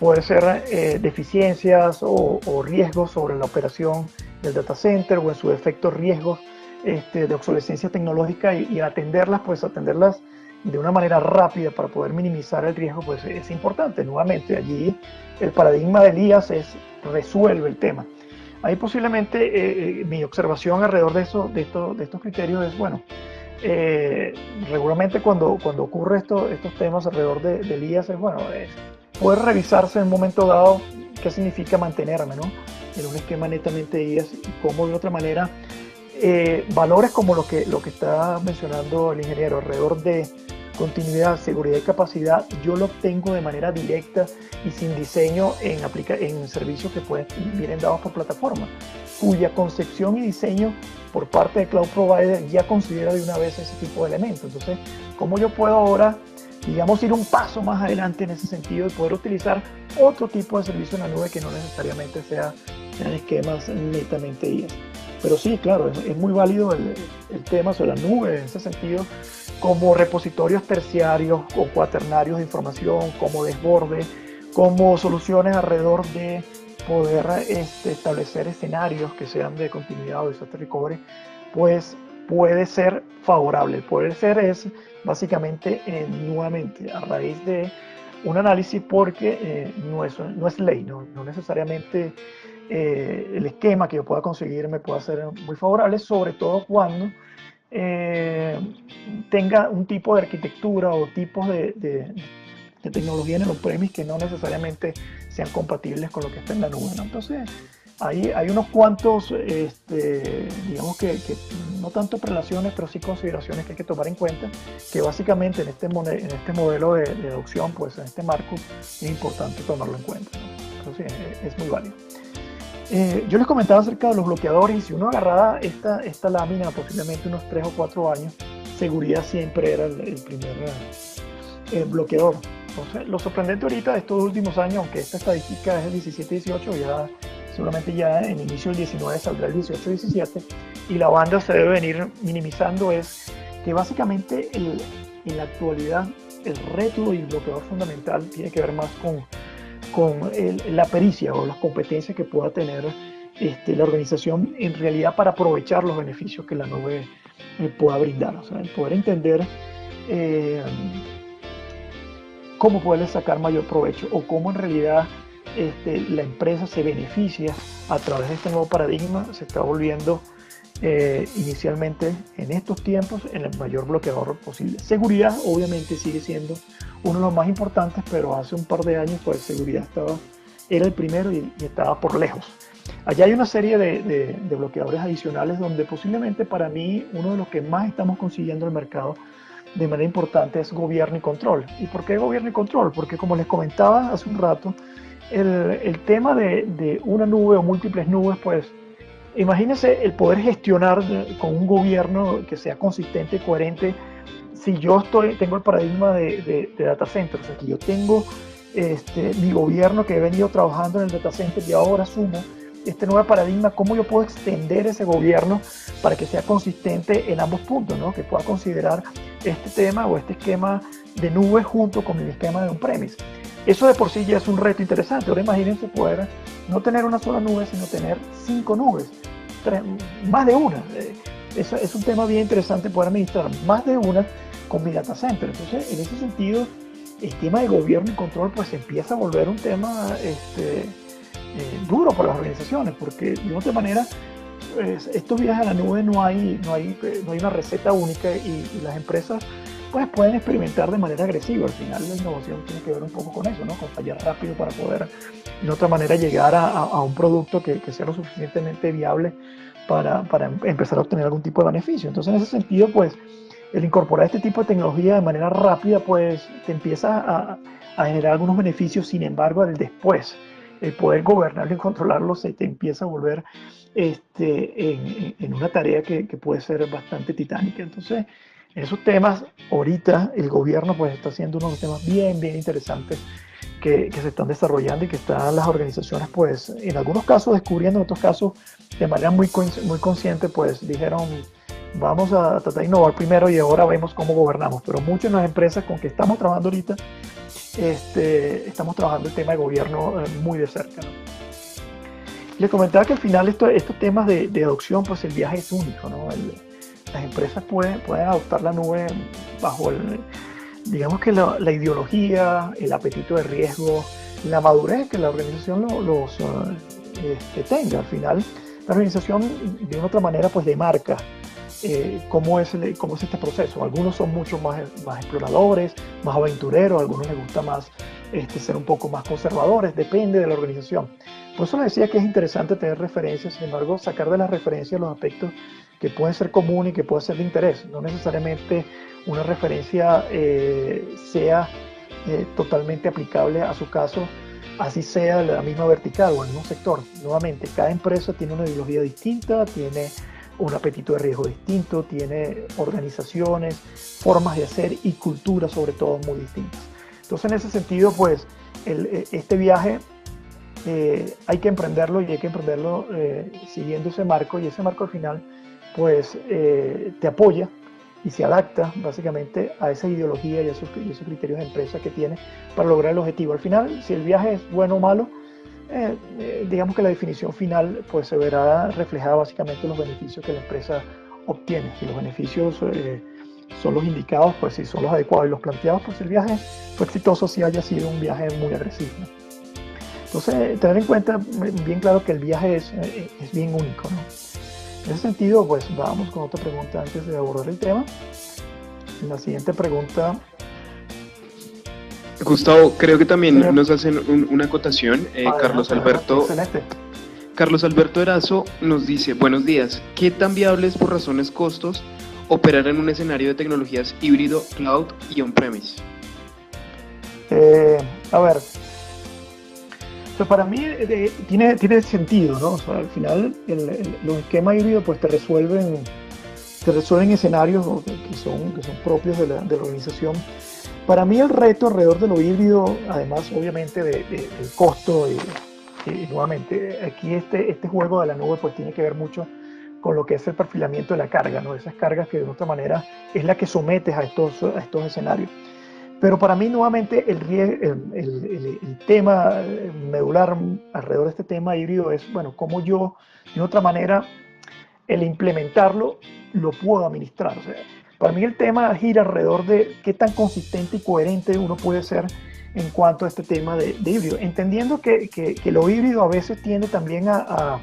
Speaker 1: puede ser deficiencias o riesgos sobre la operación del data center o en su defecto riesgos de obsolescencia tecnológica y atenderlas, pues atenderlas de una manera rápida para poder minimizar el riesgo, pues es importante. Nuevamente, allí el paradigma de Elías resuelve el tema. Ahí posiblemente mi observación alrededor de estos criterios es, bueno, regularmente cuando ocurre estos temas alrededor de Elías es, bueno, poder revisarse en un momento dado qué significa mantenerme, ¿no? En un esquema netamente IaaS y cómo de otra manera valores como lo que está mencionando el ingeniero alrededor de continuidad, seguridad y capacidad, yo lo obtengo de manera directa y sin diseño en servicios que vienen dados por plataforma, cuya concepción y diseño por parte de Cloud Provider ya considera de una vez ese tipo de elementos. Entonces, ¿cómo yo puedo ahora, digamos, ir un paso más adelante en ese sentido y poder utilizar otro tipo de servicio en la nube que no necesariamente sean esquemas netamente IaaS? Pero sí, claro, es muy válido el tema sobre la nube en ese sentido, como repositorios terciarios o cuaternarios de información, como desborde, como soluciones alrededor de poder establecer escenarios que sean de continuidad o disaster recovery, pues puede ser favorable. El poder ser es básicamente nuevamente a raíz de un análisis porque no es ley, no necesariamente el esquema que yo pueda conseguir me pueda ser muy favorable, sobre todo cuando tenga un tipo de arquitectura o tipos de tecnología en el on-premise que no necesariamente sean compatibles con lo que está en la nube, ¿no? Entonces, hay unos cuantos, digamos que no tanto prelaciones, pero sí consideraciones que hay que tomar en cuenta, que básicamente en este modelo de adopción, pues en este marco, es importante tomarlo en cuenta, ¿no? Entonces, es muy válido. Yo les comentaba acerca de los bloqueadores y si uno agarraba esta lámina posiblemente unos 3 o 4 años, seguridad siempre era el primer bloqueador. Entonces, lo sorprendente ahorita de estos últimos años, aunque esta estadística es el 17-18, ya seguramente ya en inicio del 19 saldrá el 18-17 y la banda se debe venir minimizando, es que básicamente en la actualidad el reto y el bloqueador fundamental tiene que ver más con la pericia o las competencias que pueda tener la organización en realidad para aprovechar los beneficios que la nube pueda brindar. O sea, el poder entender cómo poderle sacar mayor provecho o cómo en realidad la empresa se beneficia a través de este nuevo paradigma, se está volviendo inicialmente en estos tiempos en el mayor bloqueador posible. Seguridad obviamente sigue siendo uno de los más importantes, pero hace un par de años pues seguridad era el primero y estaba por lejos. Allá hay una serie de bloqueadores adicionales donde posiblemente para mí uno de los que más estamos consiguiendo en el mercado de manera importante es gobierno y control. ¿Y por qué gobierno y control? Porque como les comentaba hace un rato, el tema de una nube o múltiples nubes, pues imagínense el poder gestionar con un gobierno que sea consistente y coherente. Si yo tengo el paradigma de data center, o sea, que yo tengo mi gobierno que he venido trabajando en el data center y ahora asumo este nuevo paradigma, ¿cómo yo puedo extender ese gobierno para que sea consistente en ambos puntos, ¿no? Que pueda considerar este tema o este esquema de nube junto con el esquema de on-premise. Eso de por sí ya es un reto interesante. Ahora imagínense poder no tener una sola nube, sino tener 5 nubes, más de una. Eso es un tema bien interesante poder administrar más de una con mi data center. Entonces, en ese sentido, el tema de gobierno y control pues empieza a volver un tema duro para las organizaciones, porque de otra manera pues, estos viajes a la nube no hay una receta única y las empresas pues pueden experimentar de manera agresiva. Al final la innovación tiene que ver un poco con eso, ¿no? Con fallar rápido para poder de otra manera llegar a un producto que sea lo suficientemente viable para empezar a obtener algún tipo de beneficio. Entonces en ese sentido pues el incorporar este tipo de tecnología de manera rápida pues te empieza a generar algunos beneficios, sin embargo el después el poder gobernarlo y controlarlo se te empieza a volver en una tarea que puede ser bastante titánica. Entonces, esos temas, ahorita el gobierno pues está haciendo unos temas bien, bien interesantes que se están desarrollando y que están las organizaciones pues en algunos casos descubriendo, en otros casos de manera muy consciente pues dijeron vamos a tratar de innovar primero y ahora vemos cómo gobernamos. Pero muchas de las empresas con que estamos trabajando ahorita, estamos trabajando el tema de gobierno muy de cerca, ¿no? Les comentaba que al final estos temas de adopción, pues el viaje es único, ¿no? Las empresas pueden adoptar la nube bajo digamos que la ideología, el apetito de riesgo, la madurez que la organización tenga. Al final, la organización de una otra manera pues demarca cómo es este proceso. Algunos son mucho más exploradores, más aventureros, a algunos les gusta más ser un poco más conservadores, depende de la organización. Por eso les decía que es interesante tener referencias, sin embargo, sacar de las referencias los aspectos que pueden ser comunes y que pueden ser de interés. No necesariamente una referencia sea totalmente aplicable a su caso, así sea la misma vertical o en el mismo sector. Nuevamente, cada empresa tiene una ideología distinta, tiene un apetito de riesgo distinto, tiene organizaciones, formas de hacer y culturas sobre todo muy distintas. Entonces, en ese sentido, pues, este viaje hay que emprenderlo y hay que emprenderlo siguiendo ese marco, y ese marco al final pues te apoya y se adapta básicamente a esa ideología y esos criterios de empresa que tiene para lograr el objetivo. Al final, si el viaje es bueno o malo, digamos que la definición final pues se verá reflejada básicamente en los beneficios que la empresa obtiene. Si los beneficios son los indicados, pues si son los adecuados y los planteados, pues el viaje fue exitoso si haya sido un viaje muy agresivo, ¿no? Entonces, tener en cuenta bien claro que el viaje es bien único, ¿no? En ese sentido, pues vamos con otra pregunta antes de abordar el tema. La siguiente pregunta.
Speaker 2: Gustavo, creo que también nos hacen una acotación. Carlos Alberto.
Speaker 1: Excelente.
Speaker 2: Carlos Alberto Erazo nos dice, buenos días, ¿qué tan viable es por razones costos operar en un escenario de tecnologías híbrido, cloud y on-premise?
Speaker 1: A ver, pues para mí tiene sentido, ¿no? O sea, al final los esquemas híbridos pues te resuelven escenarios, ¿no? que son propios de la organización. Para mí el reto alrededor de lo híbrido, además obviamente del costo, y nuevamente aquí este juego de la nube pues tiene que ver mucho con lo que es el perfilamiento de la carga, ¿no? Esas cargas que de otra manera es la que sometes a estos escenarios. Pero para mí nuevamente el tema medular alrededor de este tema híbrido es, bueno, cómo yo de otra manera el implementarlo lo puedo administrar. O sea, para mí el tema gira alrededor de qué tan consistente y coherente uno puede ser en cuanto a este tema de híbrido, entendiendo que lo híbrido a veces tiende también a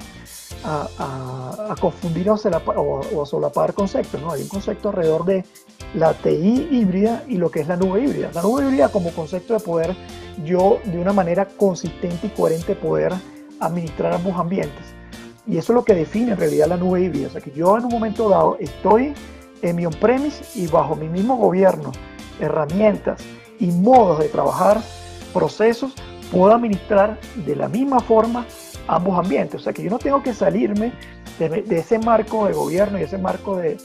Speaker 1: confundir o a solapar conceptos, ¿no? Hay un concepto alrededor de la TI híbrida y lo que es la nube híbrida. La nube híbrida como concepto de poder yo de una manera consistente y coherente poder administrar ambos ambientes. Y eso es lo que define en realidad la nube híbrida. O sea que yo en un momento dado estoy en mi on-premise y bajo mi mismo gobierno, herramientas y modos de trabajar, procesos, puedo administrar de la misma forma ambos ambientes. O sea que yo no tengo que salirme de ese marco de gobierno y ese marco de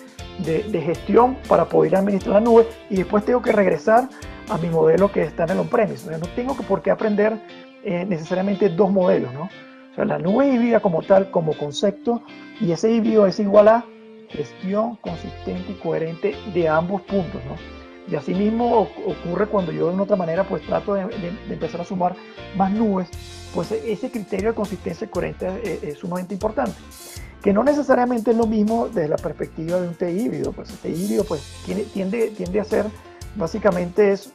Speaker 1: gestión para poder administrar la nube y después tengo que regresar a mi modelo que está en el on-premise. O sea, no tengo por qué aprender necesariamente dos modelos, ¿no? O sea, la nube híbrida como tal, como concepto, y ese híbrido es igual a gestión consistente y coherente de ambos puntos, ¿no? Y así mismo ocurre cuando yo de una otra manera pues trato de empezar a sumar más nubes, pues ese criterio de consistencia y coherencia es sumamente importante. Que no necesariamente es lo mismo desde la perspectiva de un TI híbrido, pues el TI híbrido pues tiende a ser, básicamente es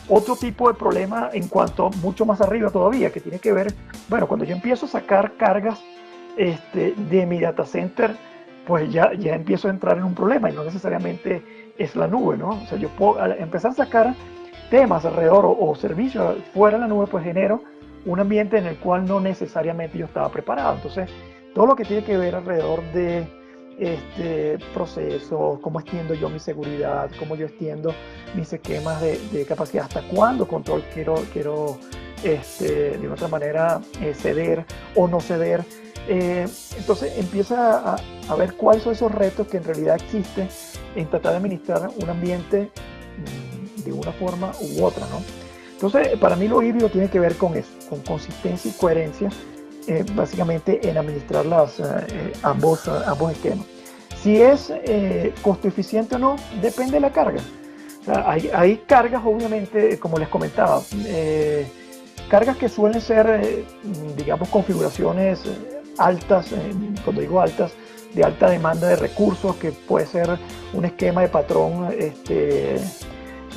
Speaker 1: otro tipo de problema en cuanto mucho más arriba todavía, que tiene que ver, bueno, cuando yo empiezo a sacar cargas de mi data center, pues ya empiezo a entrar en un problema y no necesariamente es la nube, ¿no? O sea, yo puedo empezar a sacar temas alrededor o servicios fuera de la nube, pues genero un ambiente en el cual no necesariamente yo estaba preparado. Entonces, todo lo que tiene que ver alrededor de procesos, cómo extiendo yo mi seguridad, cómo yo extiendo mis esquemas de capacidad, hasta cuándo control quiero de otra manera ceder o no ceder. Entonces empieza a ver cuáles son esos retos que en realidad existen en tratar de administrar un ambiente de una forma u otra, ¿no? Entonces, para mí lo híbrido tiene que ver con eso, con consistencia y coherencia, básicamente en administrar ambos esquemas. Si es costo eficiente o no, depende de la carga. O sea, hay cargas, obviamente, como les comentaba, cargas que suelen ser, digamos, configuraciones altas, cuando digo altas, de alta demanda de recursos, que puede ser un esquema de patrón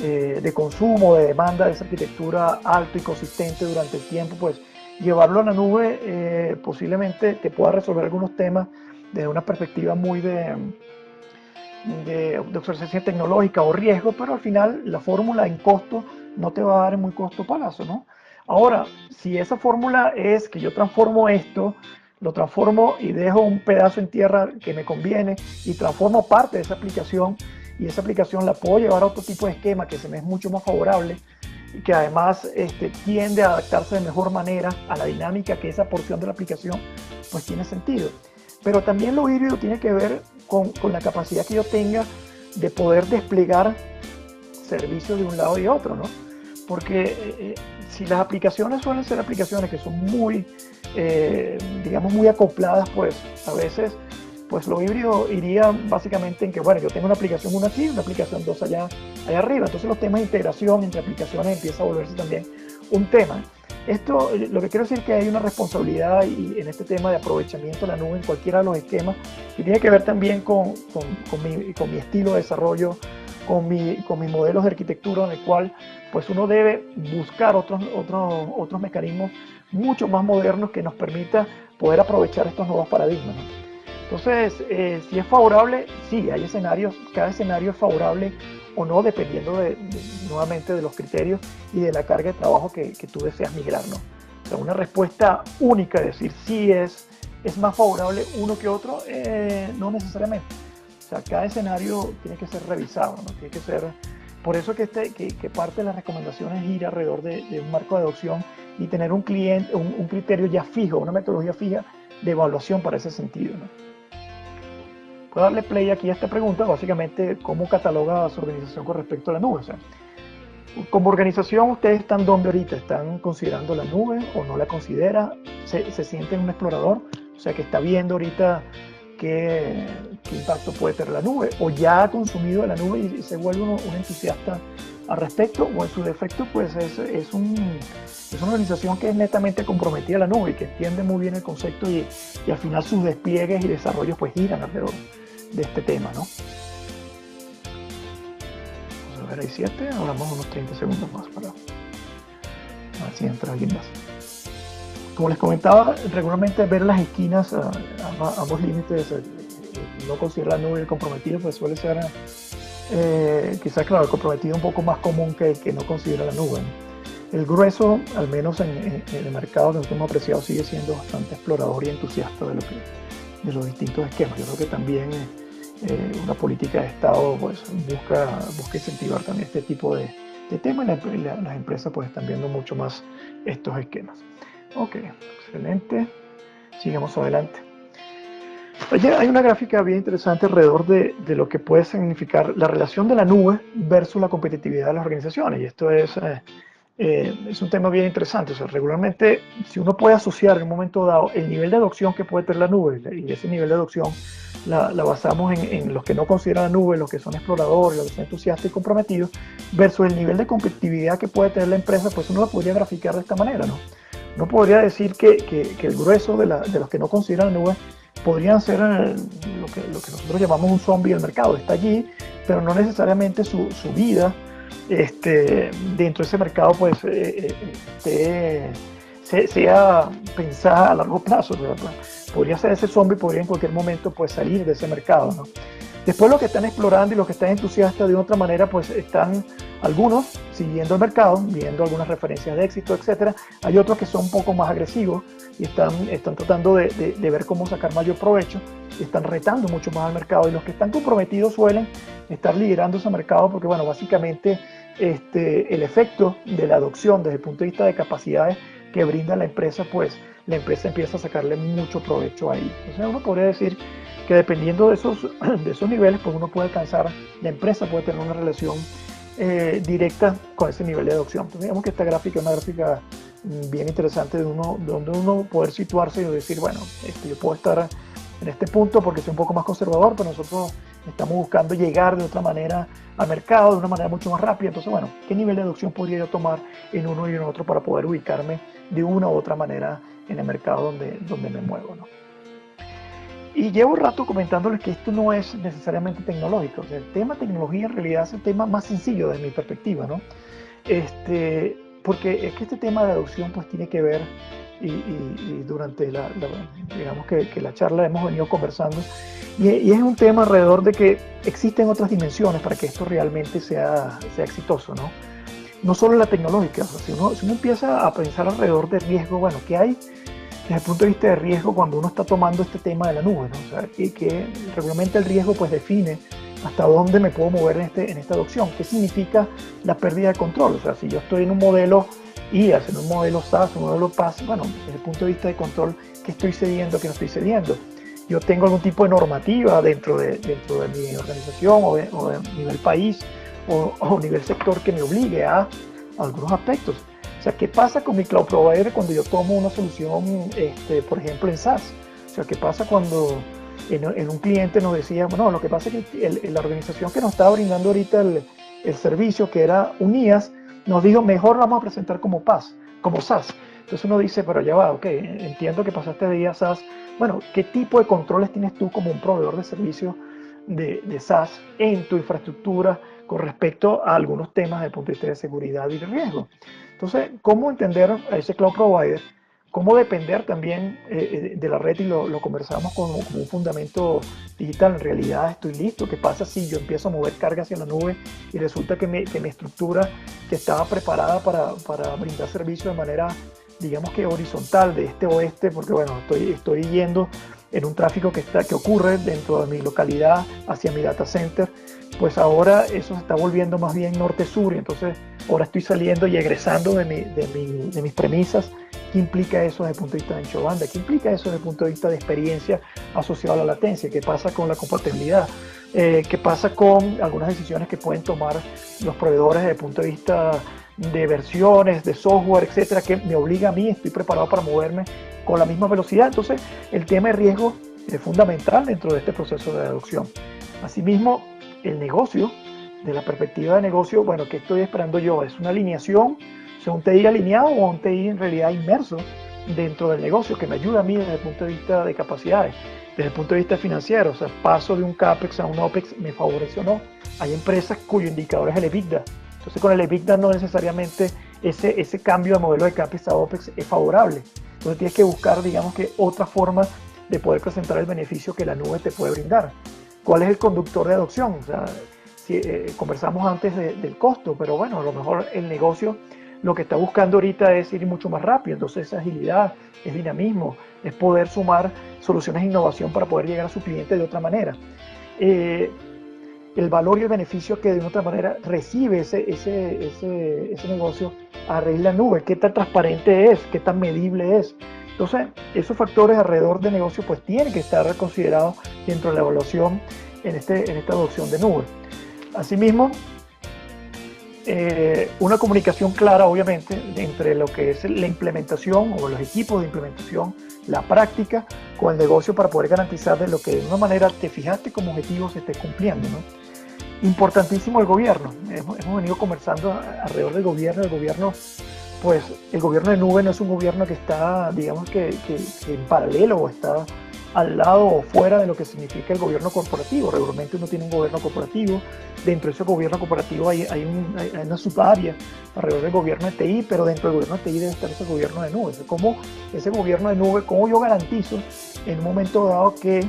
Speaker 1: de consumo, de demanda de esa arquitectura alto y consistente durante el tiempo, pues llevarlo a la nube posiblemente te pueda resolver algunos temas desde una perspectiva muy de obsolescencia tecnológica o riesgo, pero al final la fórmula en costo no te va a dar en muy corto plazo, ¿no? Ahora, si esa fórmula es que yo transformo esto, lo transformo y dejo un pedazo en tierra que me conviene y transformo parte de esa aplicación, y esa aplicación la puedo llevar a otro tipo de esquema que se me es mucho más favorable y que además tiende a adaptarse de mejor manera a la dinámica que esa porción de la aplicación, pues tiene sentido. Pero también lo híbrido tiene que ver con la capacidad que yo tenga de poder desplegar servicios de un lado y otro, ¿no? Porque si las aplicaciones suelen ser aplicaciones que son muy, digamos, muy acopladas, pues a veces pues lo híbrido iría básicamente en que, bueno, yo tengo una aplicación 1 aquí, una aplicación 2 allá arriba. Entonces los temas de integración entre aplicaciones empieza a volverse también un tema. Esto, lo que quiero decir es que hay una responsabilidad en este tema de aprovechamiento de la nube en cualquiera de los esquemas, que tiene que ver también con mi estilo de desarrollo, con mis modelos de arquitectura, en el cual pues uno debe buscar otros mecanismos mucho más modernos que nos permita poder aprovechar estos nuevos paradigmas, ¿no? Entonces, si es favorable, sí, hay escenarios, cada escenario es favorable o no, dependiendo nuevamente de los criterios y de la carga de trabajo que tú deseas migrar, ¿no? O sea, una respuesta única, decir sí es más favorable uno que otro, no necesariamente. O sea, cada escenario tiene que ser revisado, ¿no? Tiene que ser, por eso que parte de las recomendaciones gira alrededor de un marco de adopción y tener un criterio ya fijo, una metodología fija de evaluación para ese sentido, ¿no? Puedo darle play aquí a esta pregunta, básicamente, ¿cómo cataloga su organización con respecto a la nube? O sea, como organización, ¿ustedes están dónde ahorita? ¿Están considerando la nube o no la considera? ¿Se sienten un explorador? O sea, que está viendo ahorita qué impacto puede tener la nube, o ya ha consumido de la nube y se vuelve un entusiasta al respecto, o en su defecto, pues es una organización que es netamente comprometida a la nube y que entiende muy bien el concepto y al final sus despliegues y desarrollos pues giran alrededor de este tema, ¿no? Vamos a ver, hay 7, hablamos unos 30 segundos más para ver si entra alguien más. Como les comentaba, regularmente ver las esquinas, ambos límites, no considerar la nube y el comprometido, pues suele ser quizás, claro, el comprometido un poco más común que el que no considera la nube, ¿no? El grueso, al menos en el mercado que nosotros hemos apreciado, sigue siendo bastante explorador y entusiasta de los distintos esquemas. Yo creo que también una política de Estado pues, busca incentivar también este tipo de temas, y las empresas pues, están viendo mucho más estos esquemas. Ok, excelente. Sigamos adelante. Oye, hay una gráfica bien interesante alrededor de lo que puede significar la relación de la nube versus la competitividad de las organizaciones. Y esto es un tema bien interesante. O sea, regularmente, si uno puede asociar en un momento dado el nivel de adopción que puede tener la nube, y ese nivel de adopción la basamos en los que no consideran la nube, los que son exploradores, los que son entusiastas y comprometidos, versus el nivel de competitividad que puede tener la empresa, pues uno lo podría graficar de esta manera, ¿no? No podría decir que el grueso de los que no consideran la nube podrían ser lo que nosotros llamamos un zombie del mercado. Está allí, pero no necesariamente su vida dentro de ese mercado pues sea pensada a largo plazo, ¿verdad? Podría ser ese zombie, podría en cualquier momento pues salir de ese mercado, ¿no? Después los que están explorando y los que están entusiastas de otra manera, pues están algunos siguiendo el mercado, viendo algunas referencias de éxito, etcétera. Hay otros que son un poco más agresivos y están tratando de ver cómo sacar mayor provecho, y están retando mucho más al mercado. Y los que están comprometidos suelen estar liderando ese mercado porque, bueno, básicamente el efecto de la adopción desde el punto de vista de capacidades que brinda la empresa, pues la empresa empieza a sacarle mucho provecho ahí. Entonces uno podría decir que dependiendo de esos niveles, pues uno puede alcanzar, la empresa puede tener una relación directa con ese nivel de adopción. Entonces digamos que esta gráfica es una gráfica bien interesante de donde uno poder situarse y decir, bueno, yo puedo estar en este punto porque soy un poco más conservador, pero nosotros estamos buscando llegar de otra manera al mercado, de una manera mucho más rápida. Entonces, bueno, ¿qué nivel de adopción podría yo tomar en uno y en otro para poder ubicarme de una u otra manera en el mercado donde me muevo, ¿no? Y llevo rato comentándoles que esto no es necesariamente tecnológico. O sea, el tema tecnología en realidad es el tema más sencillo desde mi perspectiva, ¿no? Porque es que este tema de adopción pues tiene que ver, y durante digamos que la charla hemos venido conversando, y es un tema alrededor de que existen otras dimensiones para que esto realmente sea exitoso, ¿no? No solo la tecnológica. O sea, si uno empieza a pensar alrededor del riesgo, bueno, ¿qué hay desde el punto de vista de riesgo cuando uno está tomando este tema de la nube, ¿no? O sea, que regularmente el riesgo pues define hasta dónde me puedo mover en esta adopción. ¿Qué significa la pérdida de control? O sea, si yo estoy en un modelo IaaS, en un modelo SaaS, un modelo PaaS, bueno, desde el punto de vista de control, ¿qué estoy cediendo, qué no estoy cediendo? Yo tengo algún tipo de normativa dentro de mi organización o de nivel país o nivel sector que me obligue a algunos aspectos. O sea, ¿qué pasa con mi cloud provider cuando yo tomo una solución, por ejemplo, en SaaS? O sea, ¿qué pasa cuando en un cliente nos decía, bueno, lo que pasa es que la organización que nos estaba brindando ahorita el servicio, que era un IaaS, nos dijo, mejor lo vamos a presentar como PaaS, como SaaS. Entonces uno dice, pero ya va, ok, entiendo que pasaste de IaaS a SaaS. Bueno, ¿qué tipo de controles tienes tú como un proveedor de servicios de SaaS en tu infraestructura con respecto a algunos temas desde el punto de vista de seguridad y de riesgo? Entonces, ¿cómo entender a ese cloud provider? ¿Cómo depender también de la red? Y lo conversamos como un fundamento digital. En realidad estoy listo. ¿Qué pasa si yo empiezo a mover carga hacia la nube y resulta que mi estructura, que estaba preparada para brindar servicio de manera, digamos que horizontal, de este a oeste, porque bueno, estoy yendo en un tráfico que ocurre dentro de mi localidad hacia mi data center, pues ahora eso se está volviendo más bien norte-sur, y entonces ahora estoy saliendo y egresando de mis premisas. ¿Qué implica eso desde el punto de vista de ancho banda? ¿Qué implica eso desde el punto de vista de experiencia asociada a la latencia? ¿Qué pasa con la compatibilidad? ¿Qué pasa con algunas decisiones que pueden tomar los proveedores desde el punto de vista de versiones, de software, etcétera, que me obliga a mí, estoy preparado para moverme con la misma velocidad? Entonces, el tema de riesgo es fundamental dentro de este proceso de adopción. Asimismo, el negocio, de la perspectiva de negocio, bueno, ¿qué estoy esperando yo? ¿Es una alineación, o sea, un TI alineado o un TI en realidad inmerso dentro del negocio que me ayuda a mí desde el punto de vista de capacidades? Desde el punto de vista financiero, o sea, paso de un CAPEX a un OPEX, ¿me favorece o no? Hay empresas cuyo indicador es el EBITDA. Entonces, con el EBITDA no necesariamente ese cambio de modelo de CAPEX a OPEX es favorable. Entonces, tienes que buscar, digamos que, otra forma de poder presentar el beneficio que la nube te puede brindar. ¿Cuál es el conductor de adopción? O sea, conversamos antes del costo, pero bueno, a lo mejor el negocio lo que está buscando ahorita es ir mucho más rápido. Entonces, es agilidad, es dinamismo, es poder sumar soluciones de innovación para poder llegar a su cliente de otra manera. El valor y el beneficio que de otra manera recibe ese negocio a raíz de la nube, qué tan transparente es, qué tan medible es. Entonces, esos factores alrededor de negocio pues tienen que estar considerados dentro de la evaluación en esta adopción de nube. Asimismo, una comunicación clara, obviamente, entre lo que es la implementación o los equipos de implementación, la práctica con el negocio para poder garantizar de lo que de una manera te fijaste como objetivo se esté cumpliendo, ¿no? Importantísimo el gobierno. Hemos venido conversando alrededor del gobierno. El gobierno, pues el gobierno de nube no es un gobierno que está, digamos que en paralelo o está al lado o fuera de lo que significa el gobierno corporativo. Regularmente uno tiene un gobierno corporativo. Dentro de ese gobierno corporativo hay una subárea alrededor del gobierno de TI, pero dentro del gobierno de TI debe estar ese gobierno de nube. ¿Cómo ese gobierno de nube, cómo yo garantizo en un momento dado que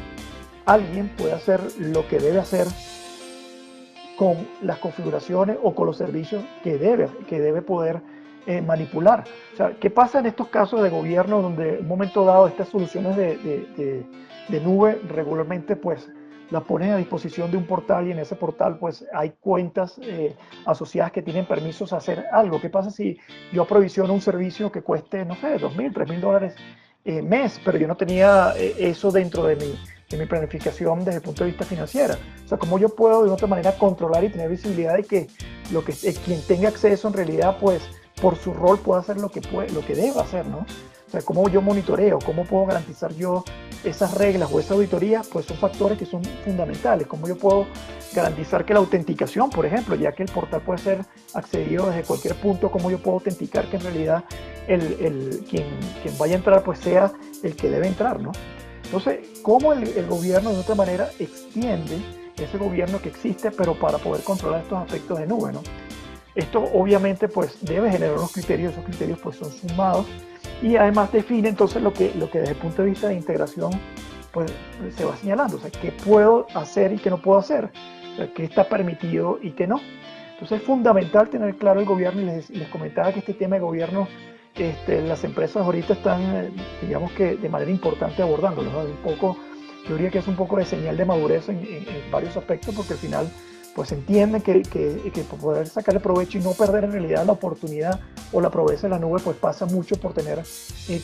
Speaker 1: alguien pueda hacer lo que debe hacer con las configuraciones o con los servicios que debe poder manipular? O sea, ¿qué pasa en estos casos de gobierno donde en un momento dado estas soluciones de nube regularmente pues la pones a disposición de un portal y en ese portal pues hay cuentas asociadas que tienen permisos a hacer algo. ¿Qué pasa si yo aprovisiono un servicio que cueste, no sé, $2,000, $3,000 mes, pero yo no tenía eso dentro de mi planificación desde el punto de vista financiero? O sea, ¿cómo yo puedo de otra manera controlar y tener visibilidad de que quien tenga acceso en realidad, pues por su rol pueda hacer lo que deba hacer, ¿no? O sea, ¿cómo yo monitoreo? ¿Cómo puedo garantizar yo esas reglas o esa auditoría? Pues son factores que son fundamentales. ¿Cómo yo puedo garantizar que la autenticación, por ejemplo, ya que el portal puede ser accedido desde cualquier punto, cómo yo puedo autenticar que en realidad quien vaya a entrar pues sea el que debe entrar, ¿no? Entonces, ¿cómo el gobierno de otra manera extiende ese gobierno que existe, pero para poder controlar estos aspectos de nube, ¿no? Esto obviamente pues debe generar unos criterios, esos criterios pues son sumados y además define entonces lo que desde el punto de vista de integración pues se va señalando, o sea, qué puedo hacer y qué no puedo hacer, o sea, qué está permitido y qué no. Entonces es fundamental tener claro el gobierno y les comentaba que este tema de gobierno, las empresas ahorita están, digamos que de manera importante abordándolo, ¿no? Yo diría que es un poco de señal de madurez en varios aspectos porque al final pues entienden que poder sacar el provecho y no perder en realidad la oportunidad o la pobreza de la nube, pues pasa mucho por tener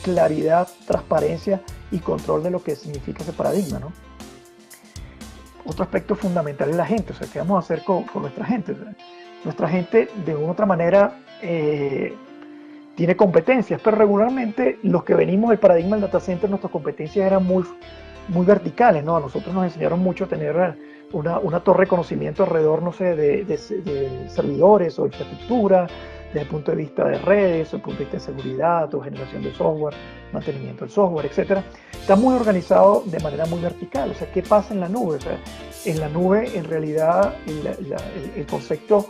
Speaker 1: claridad, transparencia y control de lo que significa ese paradigma, ¿no? Otro aspecto fundamental es la gente, o sea, ¿qué vamos a hacer con nuestra gente? O sea, nuestra gente de una u otra manera tiene competencias, pero regularmente los que venimos del paradigma del data center, nuestras competencias eran muy verticales, ¿no? A nosotros nos enseñaron mucho a tener una torre de conocimiento alrededor, no sé, de servidores o infraestructura, desde el punto de vista de redes, desde el punto de vista de seguridad o generación de software, mantenimiento del software, etc. Está muy organizado de manera muy vertical. O sea, ¿qué pasa en la nube? O sea, en la nube, en realidad, el concepto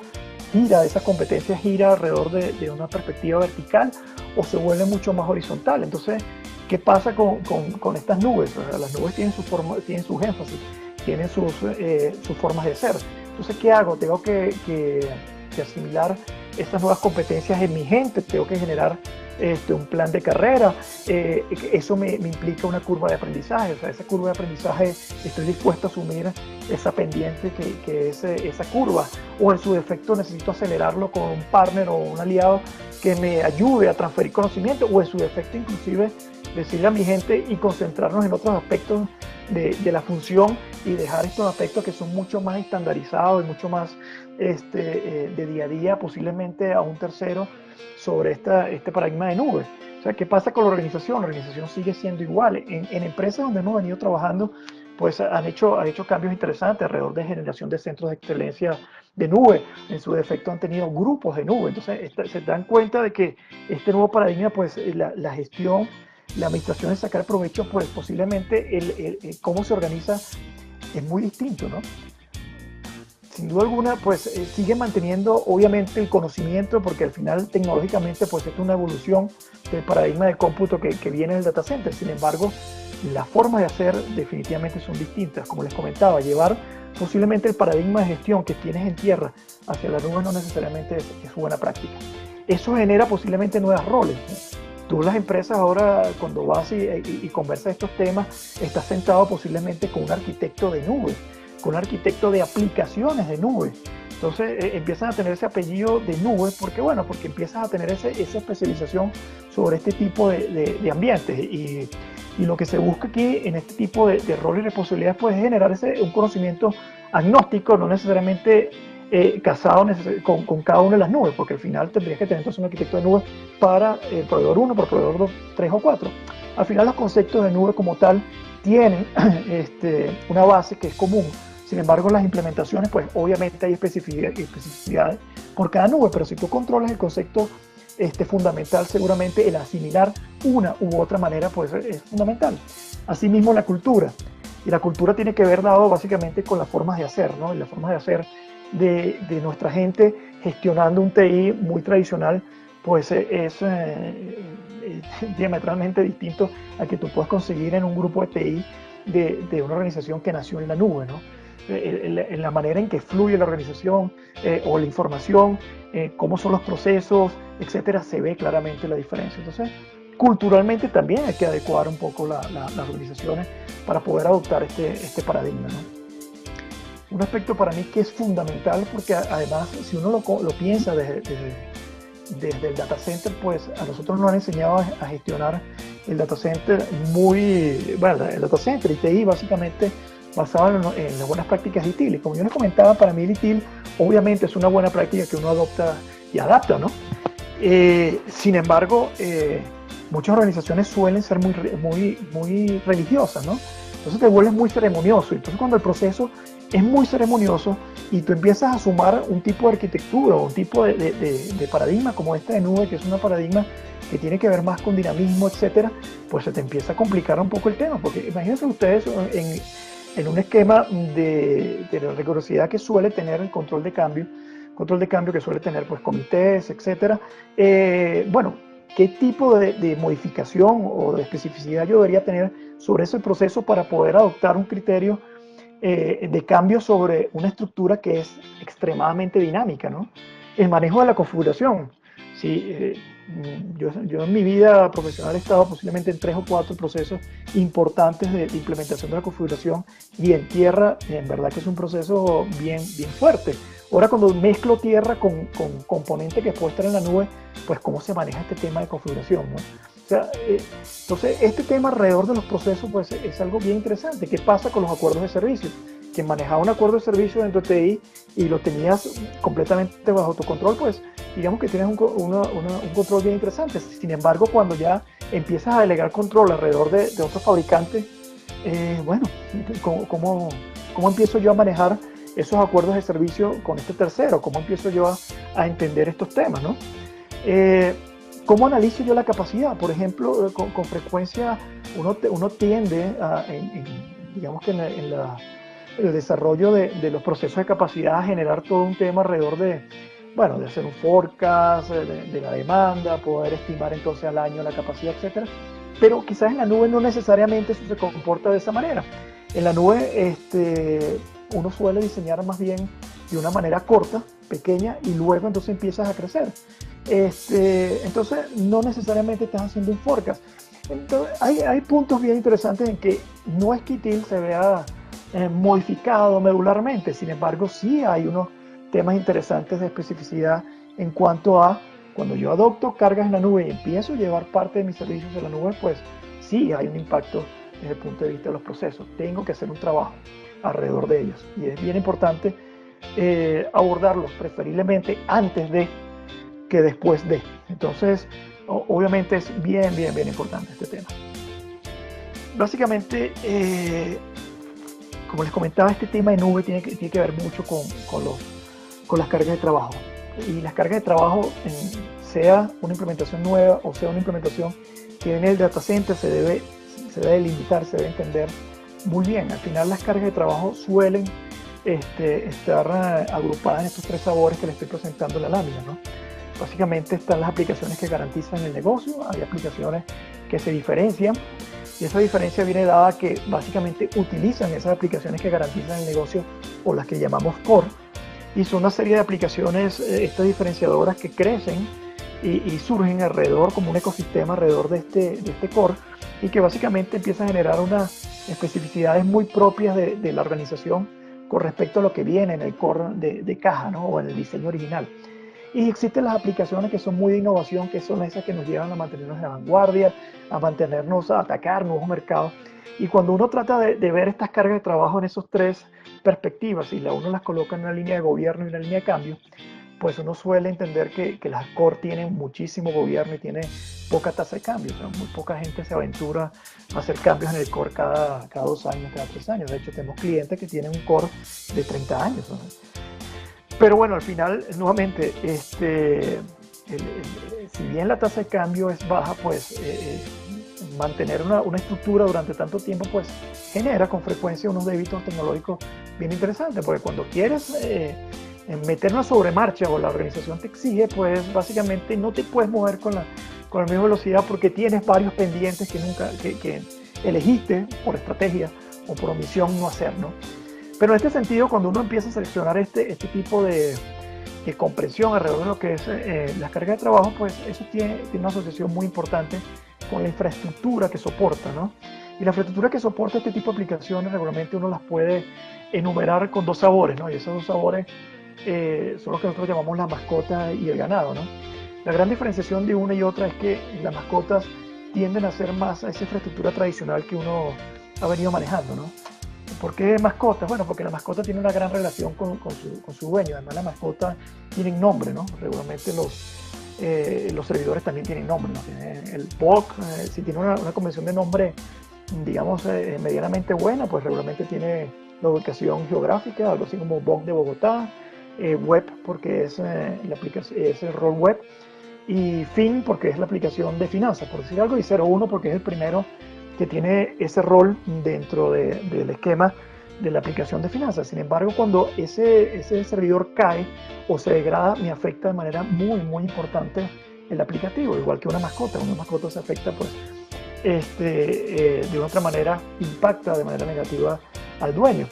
Speaker 1: gira, esas competencias gira alrededor de una perspectiva vertical o se vuelve mucho más horizontal. Entonces, ¿qué pasa con estas nubes? O sea, las nubes tienen sus énfasis, tienen sus formas de ser. Entonces, ¿qué hago? Tengo que asimilar estas nuevas competencias en mi gente, tengo que generar un plan de carrera. Eso me implica una curva de aprendizaje. O sea, esa curva de aprendizaje, estoy dispuesto a asumir esa pendiente que es esa curva, o en su defecto necesito acelerarlo con un partner o un aliado que me ayude a transferir conocimiento, o en su defecto inclusive decirle a mi gente y concentrarnos en otros aspectos de la función y dejar estos aspectos que son mucho más estandarizados y mucho más de día a día, posiblemente a un tercero, sobre este paradigma de nube. O sea, ¿qué pasa con la organización? La organización sigue siendo igual. En empresas donde hemos venido trabajando, pues han hecho cambios interesantes alrededor de generación de centros de excelencia de nube. En su defecto han tenido grupos de nube. Entonces se dan cuenta de que este nuevo paradigma, pues la gestión, la administración de sacar provecho, pues posiblemente cómo se organiza es muy distinto, ¿no? Sin duda alguna, pues sigue manteniendo obviamente el conocimiento, porque al final tecnológicamente pues es una evolución del paradigma del cómputo que viene del data center. Sin embargo, las formas de hacer definitivamente son distintas. Como les comentaba, llevar posiblemente el paradigma de gestión que tienes en tierra hacia la nube no necesariamente es buena práctica. Eso genera posiblemente nuevos roles, ¿no? Tú, las empresas ahora, cuando vas y conversas estos temas, estás sentado posiblemente con un arquitecto de nube, con un arquitecto de aplicaciones de nube. Entonces empiezan a tener ese apellido de nube porque empiezas a tener esa especialización sobre este tipo de ambientes. Y lo que se busca aquí en este tipo de roles y responsabilidades, pues, es generar un conocimiento agnóstico, no necesariamente casado con cada una de las nubes, porque al final tendrías que tener entonces un arquitecto de nube para el proveedor 1, para el proveedor 2, 3 o 4. Al final los conceptos de nube como tal tienen una base que es común. Sin embargo, las implementaciones, pues obviamente hay especificidades por cada nube, pero si tú controlas el concepto fundamental, seguramente el asimilar una u otra manera pues es fundamental. Asimismo, la cultura. Y la cultura tiene que ver dado básicamente con las formas de hacer, ¿no? Y las formas de hacer de nuestra gente gestionando un TI muy tradicional, pues es diametralmente distinto a que tú puedas conseguir en un grupo de TI de una organización que nació en la nube, ¿no? En la manera en que fluye la organización o la información, cómo son los procesos, etcétera, se ve claramente la diferencia. Entonces, culturalmente también hay que adecuar un poco las organizaciones para poder adoptar este paradigma, ¿no? un aspecto para mí que es fundamental, porque además, si uno lo piensa desde el data center, pues a nosotros nos han enseñado a gestionar el data center bueno, el data center y TI básicamente basado en las buenas prácticas de ITIL. Y como yo les comentaba, para mí el ITIL obviamente es una buena práctica que uno adopta y adapta, ¿no? Sin embargo, muchas organizaciones suelen ser muy religiosas, ¿no? Entonces te vuelves muy ceremonioso. Entonces cuando el proceso es muy ceremonioso y tú empiezas a sumar un tipo de arquitectura o un tipo de paradigma como esta de nube, que es una paradigma que tiene que ver más con dinamismo, etcétera, pues se te empieza a complicar un poco el tema. Porque imagínense ustedes en un esquema de la rigurosidad que suele tener el control de cambio que suele tener pues comités, etcétera. Bueno, ¿qué tipo de modificación o de especificidad yo debería tener sobre ese proceso para poder adoptar un criterio de cambio sobre una estructura que es extremadamente dinámica, ¿no? El manejo de la configuración. Sí, yo en mi vida profesional he estado posiblemente en 3 o 4 procesos importantes de implementación de la configuración, y en tierra en verdad que es un proceso bien fuerte. Ahora cuando mezclo tierra con componente que puede estar en la nube, pues cómo se maneja este tema de configuración, ¿no? O sea, entonces este tema alrededor de los procesos pues es algo bien interesante. ¿Qué pasa con los acuerdos de servicio? Quien manejaba un acuerdo de servicio dentro de TI y lo tenías completamente bajo tu control, pues digamos que tienes un control bien interesante. Sin embargo, cuando ya empiezas a delegar control alrededor de otros fabricantes, bueno, ¿cómo empiezo yo a manejar esos acuerdos de servicio con este tercero? ¿Cómo empiezo yo a entender estos temas, ¿no? ¿Cómo analizo yo la capacidad? Por ejemplo, con frecuencia uno tiende a, digamos que en el desarrollo de los procesos de capacidad a generar todo un tema alrededor de hacer un forecast de la demanda, poder estimar entonces al año la capacidad, etcétera. Pero quizás en la nube no necesariamente eso se comporta de esa manera. En la nube uno suele diseñar más bien de una manera corta, pequeña, y luego entonces empiezas a crecer. Entonces no necesariamente estás haciendo un forecast. Entonces, hay puntos bien interesantes en que no es que ITIL se vea modificado medularmente, sin embargo sí hay unos temas interesantes de especificidad en cuanto a cuando yo adopto cargas en la nube y empiezo a llevar parte de mis servicios en la nube, pues sí hay un impacto desde el punto de vista de los procesos. Tengo que hacer un trabajo alrededor de ellos y es bien importante abordarlos preferiblemente antes de que después de. Entonces, obviamente es bien importante este tema. Básicamente, como les comentaba, este tema de nube tiene que ver mucho con las cargas de trabajo. Y las cargas de trabajo, sea una implementación nueva o sea una implementación que viene del data center, se debe delimitar, se debe entender muy bien. Al final las cargas de trabajo suelen estar agrupadas en estos 3 sabores que les estoy presentando en la lámina, ¿no? Básicamente están las aplicaciones que garantizan el negocio, hay aplicaciones que se diferencian, y esa diferencia viene dada que básicamente utilizan esas aplicaciones que garantizan el negocio, o las que llamamos core, y son una serie de aplicaciones, estas diferenciadoras, que crecen y surgen alrededor, como un ecosistema alrededor de este core, y que básicamente empieza a generar unas especificidades muy propias de la organización con respecto a lo que viene en el core de caja, ¿no? O en el diseño original. Y existen las aplicaciones que son muy de innovación, que son esas que nos llevan a mantenernos de vanguardia, a atacar nuevos mercados. Y cuando uno trata de ver estas cargas de trabajo en esas 3 perspectivas, y uno las coloca en una línea de gobierno y una línea de cambio, pues uno suele entender que las core tienen muchísimo gobierno y tiene poca tasa de cambio. O sea, muy poca gente se aventura a hacer cambios en el core cada 2 años, cada 3 años. De hecho, tenemos clientes que tienen un core de 30 años, ¿no? Pero bueno, al final, nuevamente, si bien la tasa de cambio es baja, pues mantener una estructura durante tanto tiempo, pues genera con frecuencia unos débitos tecnológicos bien interesantes, porque cuando quieres meter una sobremarcha o la organización te exige, pues básicamente no te puedes mover con la misma velocidad, porque tienes varios pendientes que elegiste por estrategia o por omisión no hacer, ¿no? Pero en este sentido, cuando uno empieza a seleccionar este tipo de comprensión alrededor de lo que es las cargas de trabajo, pues eso tiene una asociación muy importante con la infraestructura que soporta, ¿no? Y la infraestructura que soporta este tipo de aplicaciones regularmente uno las puede enumerar con dos sabores, ¿no? Y esos dos sabores son los que nosotros llamamos la mascota y el ganado, ¿no? La gran diferenciación de una y otra es que las mascotas tienden a ser más a esa infraestructura tradicional que uno ha venido manejando, ¿no? ¿Por qué mascotas? Bueno, porque la mascota tiene una gran relación con su dueño. Además, la mascota tienen nombre, ¿no? Regularmente los servidores también tienen nombre, ¿no? Tiene el POC, si tiene una convención de nombre, digamos, medianamente buena, pues regularmente tiene la ubicación geográfica, algo así como BOC de Bogotá, web porque es, la aplicación, es el rol web, y fin porque es la aplicación de finanzas, por decir algo, y 01 porque es el primero que tiene ese rol dentro del esquema de la aplicación de finanzas. Sin embargo, cuando ese servidor cae o se degrada, me afecta de manera muy importante el aplicativo, igual que una mascota. Una mascota se afecta, pues, de otra manera, impacta de manera negativa al dueño.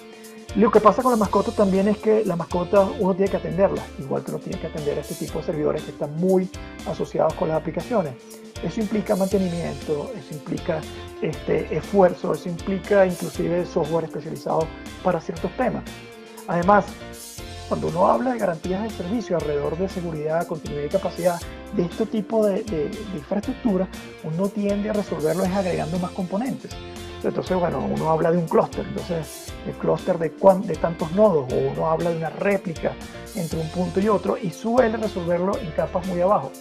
Speaker 1: Lo que pasa con las mascotas también es que las mascotas uno tiene que atenderlas, igual que uno tiene que atender a este tipo de servidores que están muy asociados con las aplicaciones. Eso implica mantenimiento, eso implica esfuerzo, eso implica inclusive software especializado para ciertos temas. Además, cuando uno habla de garantías de servicio alrededor de seguridad, continuidad y capacidad de este tipo de infraestructura, uno tiende a resolverlo es agregando más componentes. Entonces, bueno, uno habla de un clúster, entonces el clúster de tantos nodos, o uno habla de una réplica entre un punto y otro, y suele resolverlo en capas muy abajo.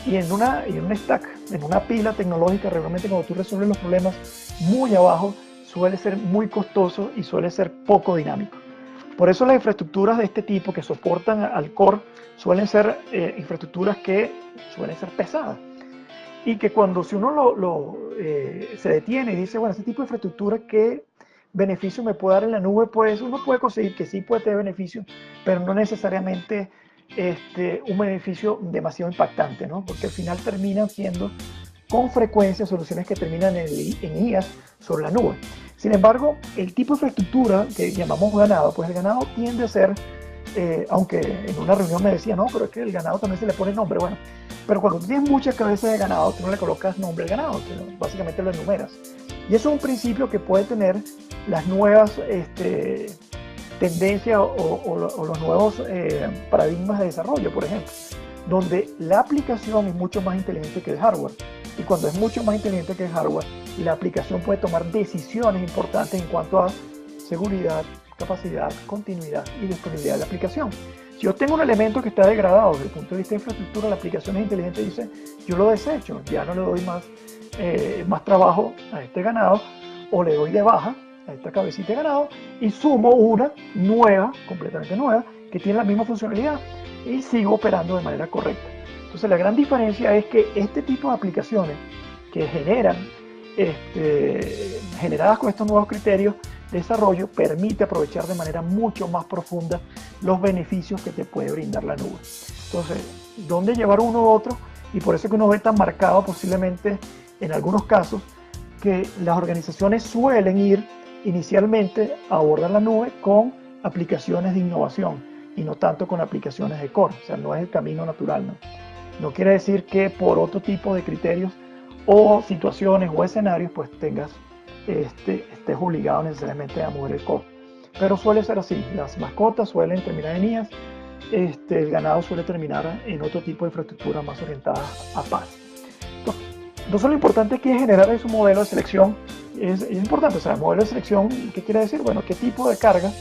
Speaker 1: Y en un stack, en una pila tecnológica, realmente cuando tú resuelves los problemas muy abajo, suele ser muy costoso y suele ser poco dinámico. Por eso las infraestructuras de este tipo que soportan al core suelen ser infraestructuras que suelen ser pesadas. Y que cuando si uno se detiene y dice, bueno, este tipo de infraestructura, ¿qué beneficio me puede dar en la nube? Pues uno puede conseguir que sí puede tener beneficio, pero no necesariamente un beneficio demasiado impactante, ¿no? Porque al final terminan siendo con frecuencia soluciones que terminan en IaaS sobre la nube. Sin embargo, el tipo de infraestructura que llamamos ganado, pues el ganado tiende a ser, aunque en una reunión me decía, no, pero es que el ganado también se le pone nombre, bueno, pero cuando tú tienes muchas cabezas de ganado, tú no le colocas nombre al ganado, básicamente lo enumeras. Y eso es un principio que puede tener las nuevas tendencias o los nuevos paradigmas de desarrollo, por ejemplo, donde la aplicación es mucho más inteligente que el hardware. Y cuando es mucho más inteligente que el hardware, la aplicación puede tomar decisiones importantes en cuanto a seguridad, capacidad, continuidad y disponibilidad de la aplicación. Si yo tengo un elemento que está degradado desde el punto de vista de infraestructura, la aplicación es inteligente y dice, yo lo desecho, ya no le doy más trabajo a este ganado, o le doy de baja a esta cabecita de ganado y sumo una nueva, completamente nueva, que tiene la misma funcionalidad y sigo operando de manera correcta. Entonces la gran diferencia es que este tipo de aplicaciones que generadas con estos nuevos criterios de desarrollo, permite aprovechar de manera mucho más profunda los beneficios que te puede brindar la nube. Entonces, ¿dónde llevar uno u otro? Y por eso que uno ve tan marcado posiblemente en algunos casos que las organizaciones suelen ir inicialmente a abordar la nube con aplicaciones de innovación y no tanto con aplicaciones de core. O sea, no es el camino natural, ¿no? No quiere decir que por otro tipo de criterios o situaciones o escenarios pues estés obligado necesariamente a mover el core. Pero suele ser así, las mascotas suelen terminar en IaaS, el ganado suele terminar en otro tipo de infraestructura más orientada a paz. Entonces lo importante aquí es generar ese modelo de selección, es importante, o sea, el modelo de selección, ¿qué quiere decir? Bueno, qué tipo de carga,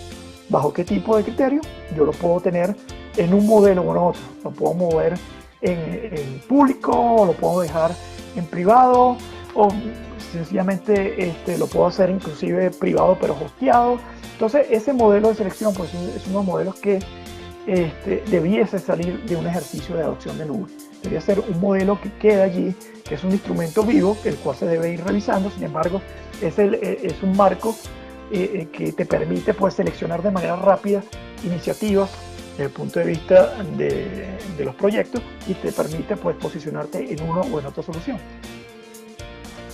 Speaker 1: bajo qué tipo de criterio, yo lo puedo tener en un modelo o en otro, lo puedo mover en público, o lo puedo dejar en privado, o sencillamente lo puedo hacer inclusive privado pero hosteado. Entonces ese modelo de selección pues es uno de los modelos que debiese salir de un ejercicio de adopción de nube. Debería ser un modelo que queda allí, que es un instrumento vivo, el cual se debe ir revisando. Sin embargo, es un marco que te permite pues seleccionar de manera rápida iniciativas desde el punto de vista de los proyectos y te permite pues posicionarte en uno o en otra solución.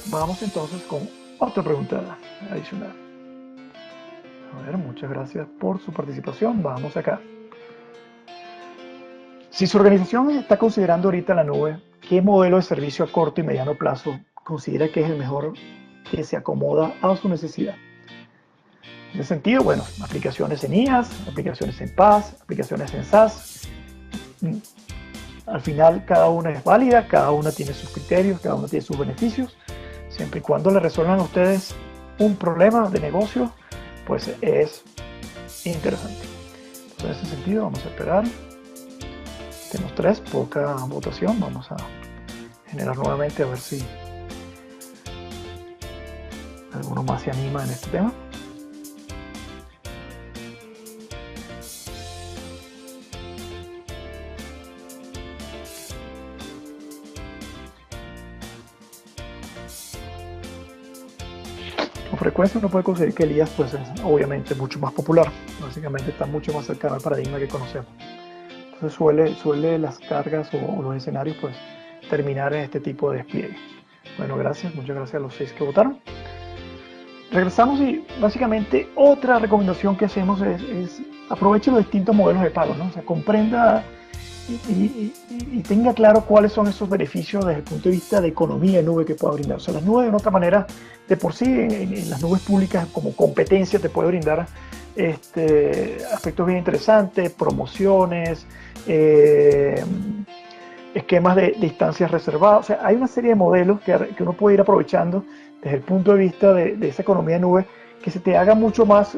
Speaker 1: Vamos entonces con otra pregunta adicional. A ver, muchas gracias por su participación. Vamos acá. Si su organización está considerando ahorita la nube, ¿qué modelo de servicio a corto y mediano plazo considera que es el mejor que se acomoda a su necesidad. En ese sentido, bueno, aplicaciones en IaaS, aplicaciones en PaaS, aplicaciones en SaaS. Al final cada una es válida, cada una tiene sus criterios, cada una tiene sus beneficios. Siempre y cuando le resuelvan a ustedes un problema de negocio, pues es interesante. Entonces, en ese sentido, vamos a esperar. Tenemos 3, poca votación. Vamos a generar nuevamente a ver si alguno más se anima en este tema. Con frecuencia uno puede conseguir que el IaaS pues, es obviamente mucho más popular. Básicamente está mucho más cercano al paradigma que conocemos. Entonces suele las cargas o los escenarios pues, terminar en este tipo de despliegue. Bueno, gracias, muchas gracias a los 6 que votaron. Regresamos y básicamente otra recomendación que hacemos es aproveche los distintos modelos de pago, ¿no? O sea, comprenda y tenga claro cuáles son esos beneficios desde el punto de vista de economía de nube que pueda brindar. O sea, las nubes de otra manera, de por sí, en las nubes públicas como competencia te puede brindar aspectos bien interesantes, promociones, esquemas de instancias reservadas. O sea, hay una serie de modelos que uno puede ir aprovechando desde el punto de vista de esa economía de nube que se te haga mucho más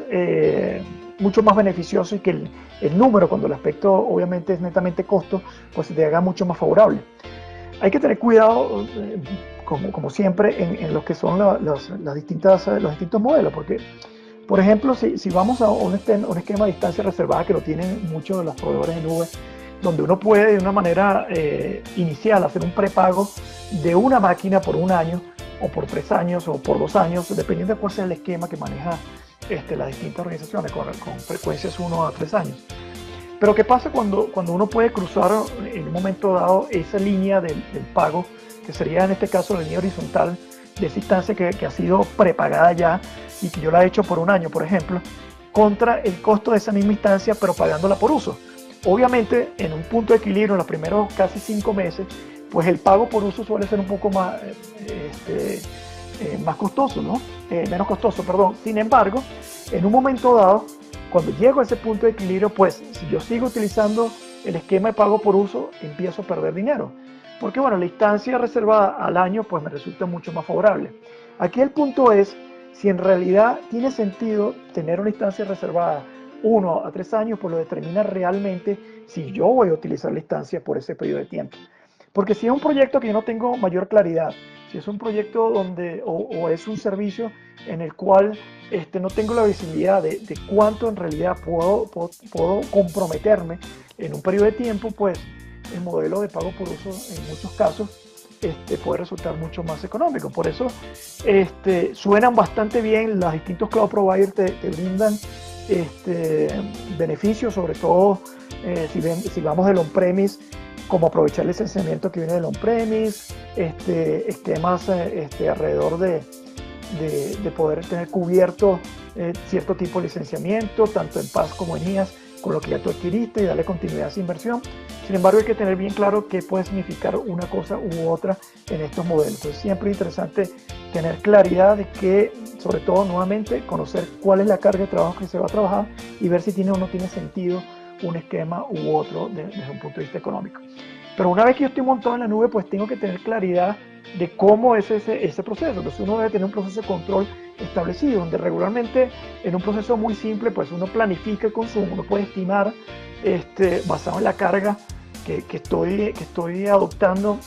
Speaker 1: beneficioso y que el número, cuando el aspecto obviamente es netamente costo, pues se te haga mucho más favorable. Hay que tener cuidado, como siempre, en lo que son los distintos modelos, porque, por ejemplo, si vamos a un esquema de instancia reservada que lo tienen muchos de los proveedores de nube, donde uno puede de una manera inicial hacer un prepago de una máquina por un año, o por 3 años, o por 2 años, dependiendo de cuál sea el esquema que maneja las distintas organizaciones, con frecuencias 1 a 3 años. Pero ¿qué pasa cuando uno puede cruzar en un momento dado esa línea del pago, que sería en este caso la línea horizontal de esa instancia que ha sido prepagada ya y que yo la he hecho por un año, por ejemplo, contra el costo de esa misma instancia, pero pagándola por uso? Obviamente, en un punto de equilibrio, en los primeros casi 5 meses, pues el pago por uso suele ser un poco más costoso, ¿no? Menos costoso, perdón. Sin embargo, en un momento dado, cuando llego a ese punto de equilibrio, pues si yo sigo utilizando el esquema de pago por uso, empiezo a perder dinero. Porque bueno, la instancia reservada al año pues me resulta mucho más favorable. Aquí el punto es si en realidad tiene sentido tener una instancia reservada 1 a 3 años, pues lo determina realmente si yo voy a utilizar la instancia por ese periodo de tiempo. Porque si es un proyecto que yo no tengo mayor claridad, si es un proyecto donde, o es un servicio en el cual no tengo la visibilidad de cuánto en realidad puedo comprometerme en un periodo de tiempo, pues el modelo de pago por uso en muchos casos puede resultar mucho más económico. Por eso suenan bastante bien, los distintos cloud providers te brindan beneficios, sobre todo si vamos del on-premise, como aprovechar el licenciamiento que viene del on-premise, esquemas alrededor de poder tener cubierto cierto tipo de licenciamiento, tanto en PaaS como en IaaS, con lo que ya tú adquiriste y darle continuidad a esa inversión. Sin embargo, hay que tener bien claro qué puede significar una cosa u otra en estos modelos. Entonces, siempre es interesante tener claridad de que, sobre todo, nuevamente, conocer cuál es la carga de trabajo que se va a trabajar y ver si tiene o no tiene sentido un esquema u otro desde un punto de vista económico. Pero una vez que yo estoy montado en la nube, pues tengo que tener claridad de cómo es ese proceso. Entonces uno debe tener un proceso de control establecido, donde regularmente en un proceso muy simple, pues uno planifica el consumo, uno puede estimar basado en la carga que estoy adoptando,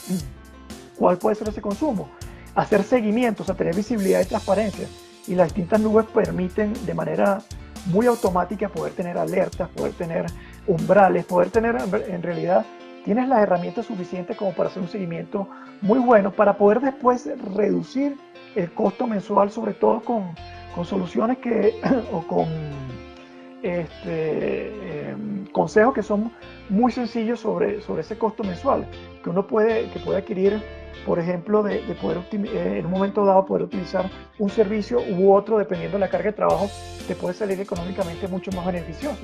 Speaker 1: cuál puede ser ese consumo. Hacer seguimientos, o sea, tener visibilidad y transparencia. Y las distintas nubes permiten de manera muy automática poder tener alertas, poder tener umbrales, poder tener, en realidad, tienes las herramientas suficientes como para hacer un seguimiento muy bueno, para poder después reducir el costo mensual, sobre todo con soluciones o con consejos que son muy sencillos sobre ese costo mensual, que uno puede adquirir, por ejemplo, de poder en un momento dado poder utilizar un servicio u otro, dependiendo de la carga de trabajo, te puede salir económicamente mucho más beneficioso.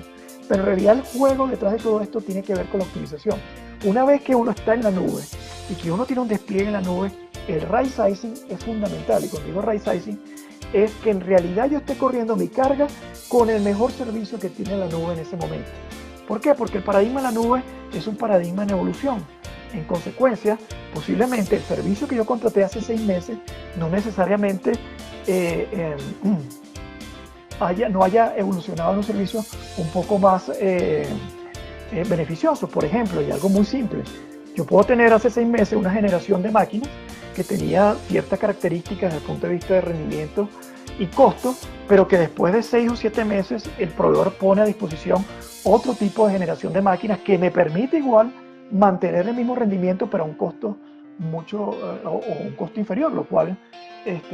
Speaker 1: Pero en realidad el juego detrás de todo esto tiene que ver con la optimización. Una vez que uno está en la nube y que uno tiene un despliegue en la nube, el right sizing es fundamental. Y cuando digo right sizing, es que en realidad yo esté corriendo mi carga con el mejor servicio que tiene la nube en ese momento. ¿Por qué? Porque el paradigma de la nube es un paradigma en evolución. En consecuencia, posiblemente el servicio que yo contraté hace 6 meses no necesariamente no haya evolucionado en un servicio un poco más beneficioso. Por ejemplo, y algo muy simple, yo puedo tener hace 6 meses una generación de máquinas que tenía ciertas características desde el punto de vista de rendimiento y costo, pero que después de 6 o 7 meses el proveedor pone a disposición otro tipo de generación de máquinas que me permite igual mantener el mismo rendimiento, pero a un costo o un costo inferior, lo cual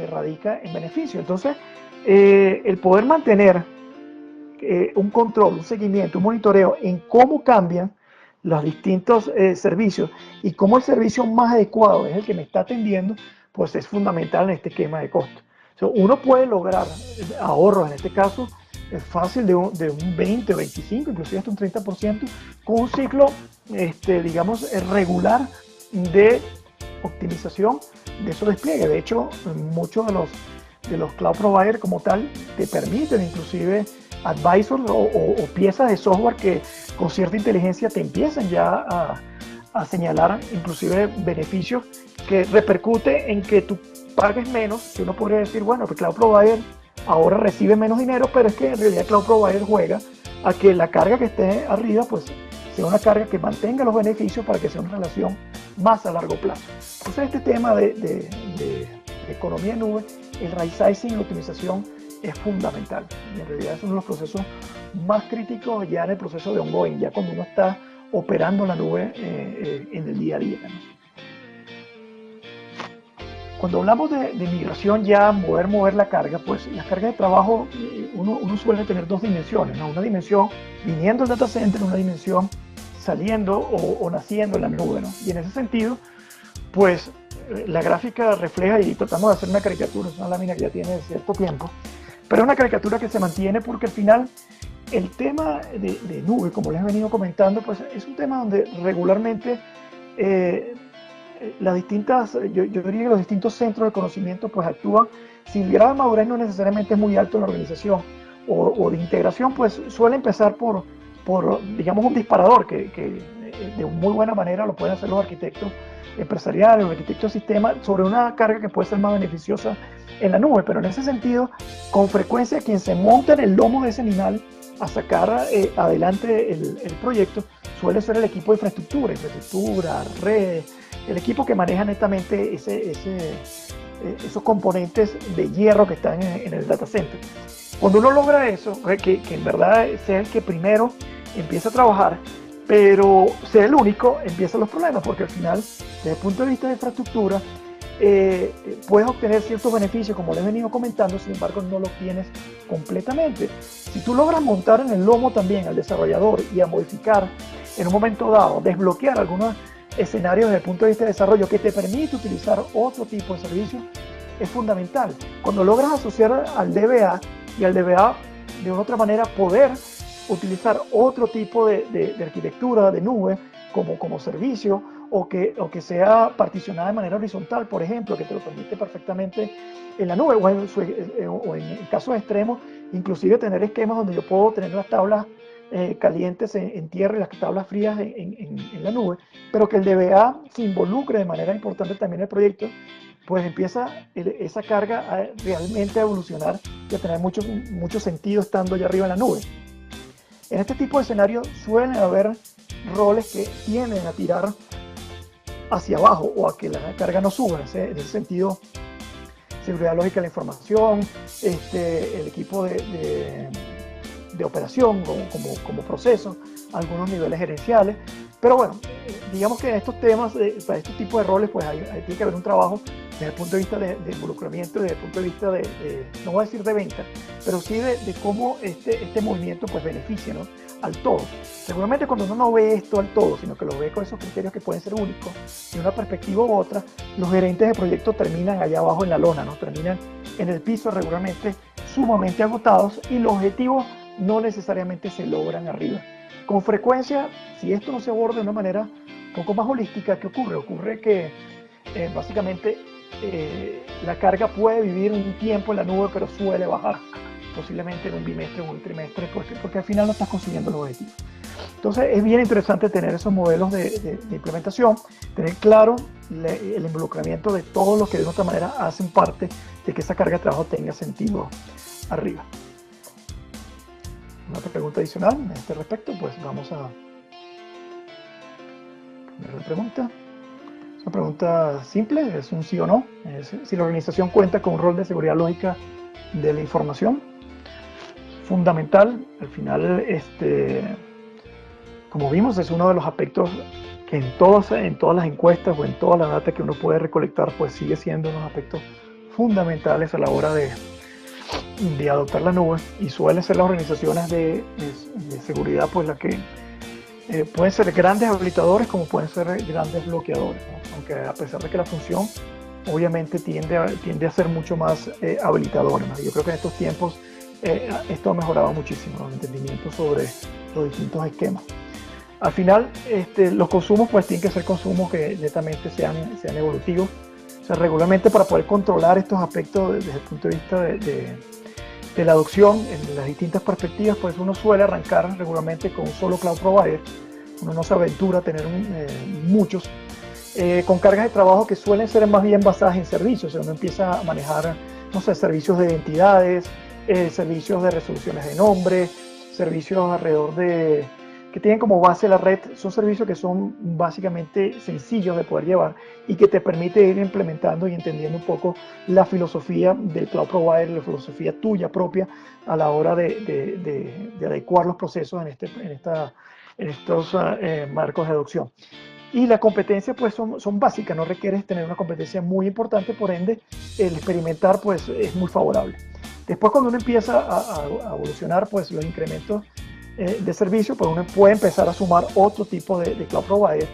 Speaker 1: radica en beneficio. Entonces, el poder mantener un control, un seguimiento, un monitoreo en cómo cambian los distintos servicios y cómo el servicio más adecuado es el que me está atendiendo, pues es fundamental en este esquema de costo. Uno puede lograr ahorros, en este caso, es fácil de un 20, 25, inclusive hasta un 30%, con un ciclo, digamos, regular de optimización de esos despliegues. De hecho, muchos de los cloud providers como tal te permiten inclusive advisors o piezas de software que con cierta inteligencia te empiezan ya a señalar inclusive beneficios que repercute en que tú pagues menos, que uno podría decir, bueno, el cloud provider ahora recibe menos dinero, pero es que en realidad el cloud provider juega a que la carga que esté arriba pues sea una carga que mantenga los beneficios para que sea una relación más a largo plazo. Entonces este tema de economía en nube, el right sizing y la optimización es fundamental. Y en realidad es uno de los procesos más críticos ya en el proceso de ongoing, ya cuando uno está operando la nube en el día a día, ¿no? Cuando hablamos de migración ya, mover la carga, pues la carga de trabajo uno suele tener dos dimensiones, ¿no? Una dimensión viniendo del data center, una dimensión saliendo o naciendo en la nube, ¿no? Y en ese sentido, pues la gráfica refleja, y tratamos de hacer una caricatura, es una lámina que ya tiene cierto tiempo, pero es una caricatura que se mantiene porque al final el tema de nube, como les he venido comentando, pues es un tema donde regularmente las distintas, yo diría que los distintos centros de conocimiento pues actúan, si el grado de madurez no necesariamente es muy alto en la organización o de integración, pues suele empezar por digamos un disparador que de muy buena manera lo pueden hacer los arquitectos empresariales, los arquitectos de sistemas sobre una carga que puede ser más beneficiosa en la nube, pero en ese sentido con frecuencia quien se monta en el lomo de ese animal a sacar adelante el proyecto suele ser el equipo de infraestructura, red, el equipo que maneja netamente esos componentes de hierro que están en el data center. Cuando uno logra eso, que en verdad sea el que primero empieza a trabajar, pero sea el único, empiezan los problemas, porque al final, desde el punto de vista de infraestructura, puedes obtener ciertos beneficios, como les he venido comentando, sin embargo no los tienes completamente. Si tú logras montar en el lomo también al desarrollador y a modificar en un momento dado, desbloquear algunos escenarios desde el punto de vista de desarrollo que te permite utilizar otro tipo de servicios, es fundamental. Cuando logras asociar al DBA y al DBA de una otra manera poder utilizar otro tipo de arquitectura de nube como servicio o que sea particionada de manera horizontal, por ejemplo, que te lo permite perfectamente en la nube o en casos extremos, inclusive tener esquemas donde yo puedo tener las tablas calientes en tierra y las tablas frías en la nube, pero que el DBA se involucre de manera importante también en el proyecto, pues empieza esa carga a realmente a evolucionar y a tener mucho sentido estando allá arriba en la nube. En este tipo de escenarios suelen haber roles que tienden a tirar hacia abajo o a que la carga no suba. En ese sentido, seguridad lógica de la información, el equipo de operación como proceso, algunos niveles gerenciales. Pero bueno, digamos que en estos temas, para este tipo de roles, pues tiene que haber un trabajo desde el punto de vista de involucramiento, desde el punto de vista no voy a decir de venta, pero sí de cómo este movimiento pues beneficia, ¿no?, al todo. Seguramente cuando uno no ve esto al todo, sino que lo ve con esos criterios que pueden ser únicos, de una perspectiva u otra, los gerentes de proyecto terminan allá abajo en la lona, ¿no?, terminan en el piso regularmente sumamente agotados y los objetivos no necesariamente se logran arriba. Con frecuencia, si esto no se aborda de una manera un poco más holística, ¿qué ocurre? Ocurre que básicamente la carga puede vivir un tiempo en la nube, pero suele bajar, posiblemente en un bimestre o un trimestre, porque al final no estás consiguiendo los objetivos. Entonces es bien interesante tener esos modelos de implementación, tener claro el involucramiento de todos los que de otra manera hacen parte de que esa carga de trabajo tenga sentido arriba. Una pregunta adicional en este respecto, pues vamos a poner la pregunta. Es una pregunta simple, es un sí o no. Es si la organización cuenta con un rol de seguridad lógica de la información. Fundamental, al final, como vimos, es uno de los aspectos que en todas las encuestas o en toda la data que uno puede recolectar, pues sigue siendo unos aspectos fundamentales a la hora de adoptar la nube, y suelen ser las organizaciones de seguridad pues las que pueden ser grandes habilitadores como pueden ser grandes bloqueadores, ¿no? Aunque a pesar de que la función obviamente tiende a ser mucho más habilitadora, ¿no? Yo creo que en estos tiempos esto ha mejorado muchísimo el entendimiento sobre los distintos esquemas. Al final, los consumos pues tienen que ser consumos que netamente sean evolutivos. O sea, regularmente para poder controlar estos aspectos desde el punto de vista de la adopción en las distintas perspectivas, pues uno suele arrancar regularmente con un solo cloud provider. Uno no se aventura a tener muchos, con cargas de trabajo que suelen ser más bien basadas en servicios. O sea, uno empieza a manejar, no sé, servicios de identidades, servicios de resoluciones de nombre, servicios alrededor que tienen como base la red. Son servicios que son básicamente sencillos de poder llevar y que te permite ir implementando y entendiendo un poco la filosofía del cloud provider, la filosofía tuya propia a la hora de adecuar los procesos en estos marcos de adopción. Y las competencias pues son básicas, no requieres tener una competencia muy importante, por ende el experimentar pues es muy favorable. Después, cuando uno empieza a evolucionar pues los incrementos de servicio, pues uno puede empezar a sumar otro tipo de cloud provider.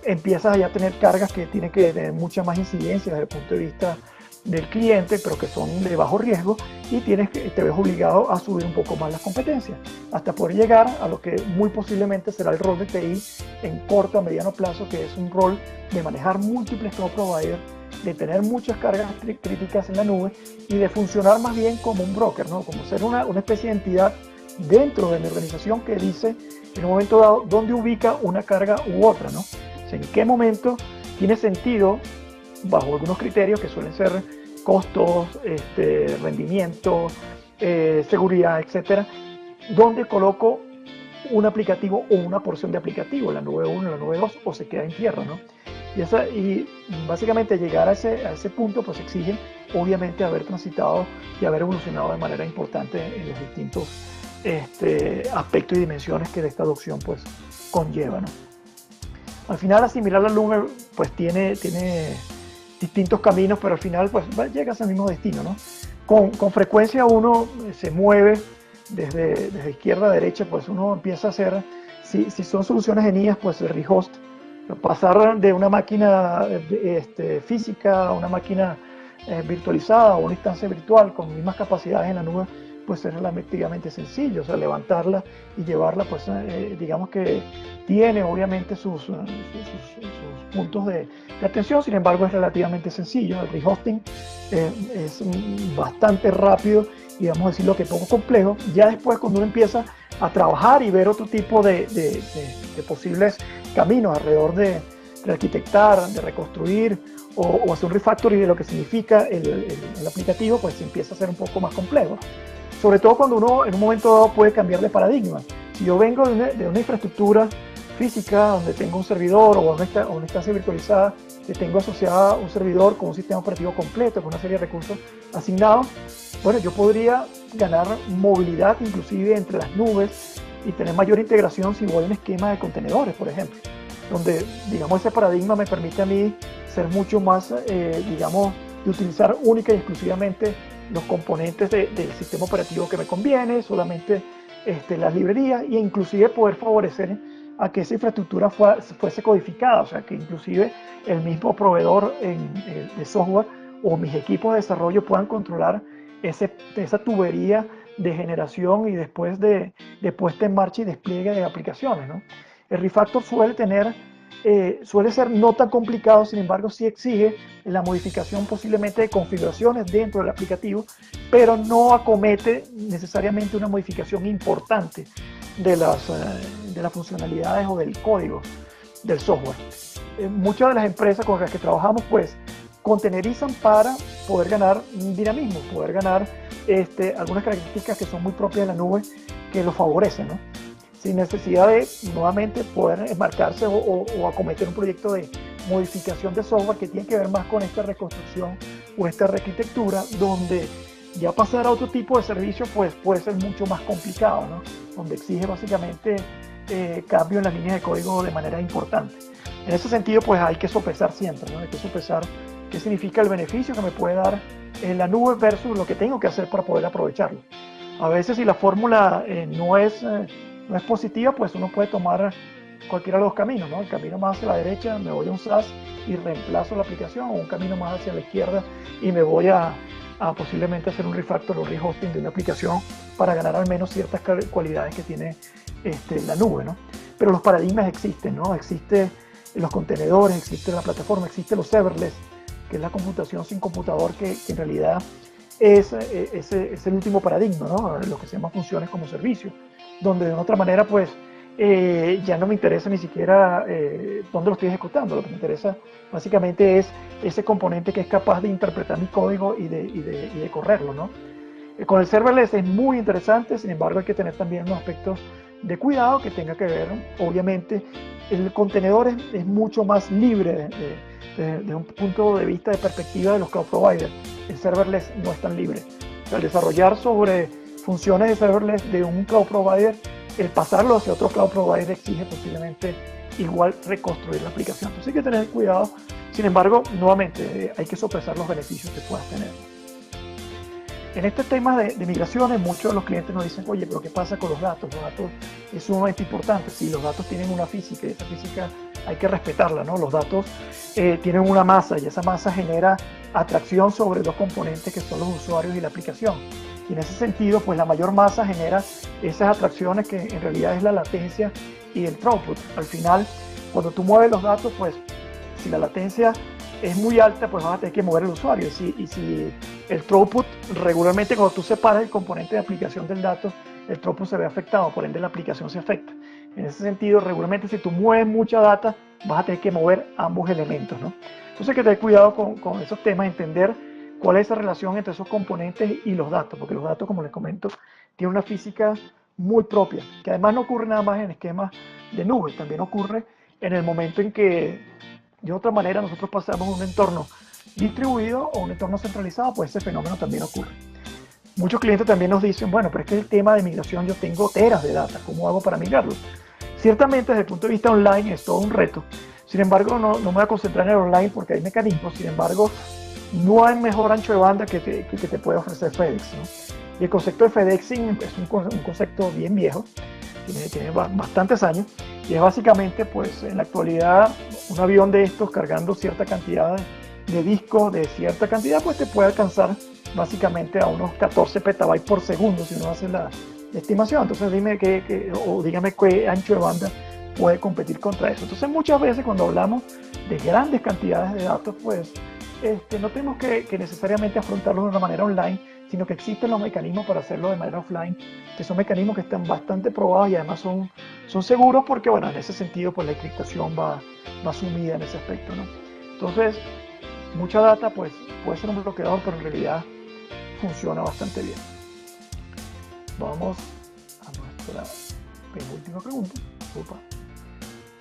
Speaker 1: Empiezas ya a tener cargas que tienen que tener mucha más incidencia desde el punto de vista del cliente, pero que son de bajo riesgo, y te ves obligado a subir un poco más las competencias, hasta poder llegar a lo que muy posiblemente será el rol de TI en corto a mediano plazo, que es un rol de manejar múltiples cloud providers, de tener muchas cargas críticas en la nube y de funcionar más bien como un broker, ¿no? Como ser una especie de entidad dentro de mi organización que dice en un momento dado dónde ubica una carga u otra, ¿no? O sea, en qué momento tiene sentido, bajo algunos criterios que suelen ser costos, rendimiento, seguridad, etcétera, dónde coloco un aplicativo o una porción de aplicativo, la nube 1, la nube 2, o se queda en tierra, ¿no? Y básicamente llegar a ese punto pues exige obviamente haber transitado y haber evolucionado de manera importante en los distintos aspectos y dimensiones que esta adopción pues conlleva, ¿no? Al final, asimilar la nube pues tiene distintos caminos, pero al final pues llegas al mismo destino, ¿no? Con frecuencia uno se mueve desde izquierda a derecha, pues uno empieza a hacer, si son soluciones en IaaS, pues el rehost, pasar de una máquina física a una máquina virtualizada o una instancia virtual con mismas capacidades en la nube, pues es relativamente sencillo. O sea, levantarla y llevarla, pues digamos que tiene obviamente sus puntos de atención, sin embargo es relativamente sencillo. El rehosting es bastante rápido y vamos a decirlo que poco complejo. Ya después, cuando uno empieza a trabajar y ver otro tipo de posibles caminos alrededor de arquitectar, de reconstruir o hacer un refactoring de lo que significa el aplicativo, pues se empieza a ser un poco más complejo. Sobre todo cuando uno en un momento dado puede cambiar de paradigma. Si yo vengo de una infraestructura física donde tengo un servidor o una instancia virtualizada que tengo asociada a un servidor con un sistema operativo completo, con una serie de recursos asignados, bueno, yo podría ganar movilidad inclusive entre las nubes y tener mayor integración si voy a un esquema de contenedores, por ejemplo, donde, digamos, ese paradigma me permite a mí ser mucho más, digamos, de utilizar única y exclusivamente los componentes del sistema operativo que me conviene, solamente las librerías, e inclusive poder favorecer a que esa infraestructura fuese codificada, o sea, que inclusive el mismo proveedor de software o mis equipos de desarrollo puedan controlar esa tubería de generación y después de puesta en marcha y despliegue de aplicaciones, ¿no? El refactor suele tener suele ser no tan complicado, sin embargo sí exige la modificación posiblemente de configuraciones dentro del aplicativo, pero no acomete necesariamente una modificación importante de las funcionalidades o del código del software. Muchas de las empresas con las que trabajamos pues containerizan para poder ganar dinamismo, poder ganar algunas características que son muy propias de la nube que lo favorecen, ¿no? Sin necesidad de nuevamente poder enmarcarse o acometer un proyecto de modificación de software que tiene que ver más con esta reconstrucción o esta rearquitectura, donde ya pasar a otro tipo de servicio pues puede ser mucho más complicado, ¿no? Donde exige básicamente cambio en las líneas de código de manera importante. En ese sentido pues hay que sopesar siempre, ¿no? Hay que sopesar qué significa el beneficio que me puede dar en la nube versus lo que tengo que hacer para poder aprovecharlo. A veces si la fórmula no es positiva, pues uno puede tomar cualquiera de los caminos, ¿no? El camino más hacia la derecha, me voy a un SaaS y reemplazo la aplicación, o un camino más hacia la izquierda y me voy a posiblemente hacer un refactor o rehosting de una aplicación para ganar al menos ciertas cualidades que tiene la nube, ¿no? Pero los paradigmas existen, ¿no? Existen los contenedores, existe la plataforma, existe los serverless, que es la computación sin computador, que en realidad es el último paradigma, ¿no? Lo que se llama funciones como servicio, donde de otra manera pues ya no me interesa ni siquiera dónde lo estoy ejecutando. Lo que me interesa básicamente es ese componente que es capaz de interpretar mi código y de correrlo, ¿no? Con el serverless es muy interesante, sin embargo hay que tener también unos aspectos de cuidado que tenga que ver, obviamente, el contenedor es mucho más libre desde un punto de vista de perspectiva de los cloud providers. El serverless no es tan libre. O sea, al desarrollar sobre funciones de serverless de un cloud provider, el pasarlo hacia otro cloud provider exige posiblemente igual reconstruir la aplicación. Entonces hay que tener cuidado. Sin embargo, nuevamente hay que sopesar los beneficios que puedas tener. En este tema de migraciones, muchos de los clientes nos dicen, oye, pero ¿qué pasa con los datos? Los datos es sumamente importante. Sí, los datos tienen una física y esa física hay que respetarla, ¿no? Los datos tienen una masa y esa masa genera atracción sobre dos componentes que son los usuarios y la aplicación. Y en ese sentido, pues la mayor masa genera esas atracciones que en realidad es la latencia y el throughput. Al final, cuando tú mueves los datos, pues si la latencia es muy alta, pues vas a tener que mover el usuario. Y si el throughput, regularmente cuando tú separas el componente de aplicación del dato, el throughput se ve afectado, por ende la aplicación se afecta. En ese sentido, regularmente si tú mueves mucha data, vas a tener que mover ambos elementos, ¿no? Entonces hay que tener cuidado con esos temas, entender cuál es esa relación entre esos componentes y los datos, porque los datos, como les comento, tienen una física muy propia, que además no ocurre nada más en esquemas de nube, también ocurre en el momento en que de otra manera nosotros pasamos a un entorno distribuido o un entorno centralizado, pues ese fenómeno también ocurre. Muchos clientes también nos dicen, bueno, pero es que el tema de migración, yo tengo teras de data, ¿cómo hago para migrarlos? Ciertamente desde el punto de vista online es todo un reto, sin embargo no me voy a concentrar en el online porque hay mecanismos, sin embargo no hay mejor ancho de banda que te puede ofrecer FedEx, ¿no? Y el concepto de FedExing es un concepto bien viejo, tiene bastantes años, y es básicamente, pues en la actualidad, un avión de estos cargando cierta cantidad de discos de cierta cantidad, pues te puede alcanzar básicamente a unos 14 petabytes por segundo si uno hace la estimación. Entonces dime dígame qué ancho de banda puede competir contra eso. Entonces muchas veces cuando hablamos de grandes cantidades de datos, pues no tenemos que necesariamente afrontarlo de una manera online, sino que existen los mecanismos para hacerlo de manera offline, que son mecanismos que están bastante probados y además son seguros porque, bueno, en ese sentido, pues la encriptación va sumida en ese aspecto, ¿no? Entonces, mucha data, pues, puede ser un bloqueador, pero en realidad funciona bastante bien. Vamos a nuestra penúltima pregunta. Opa,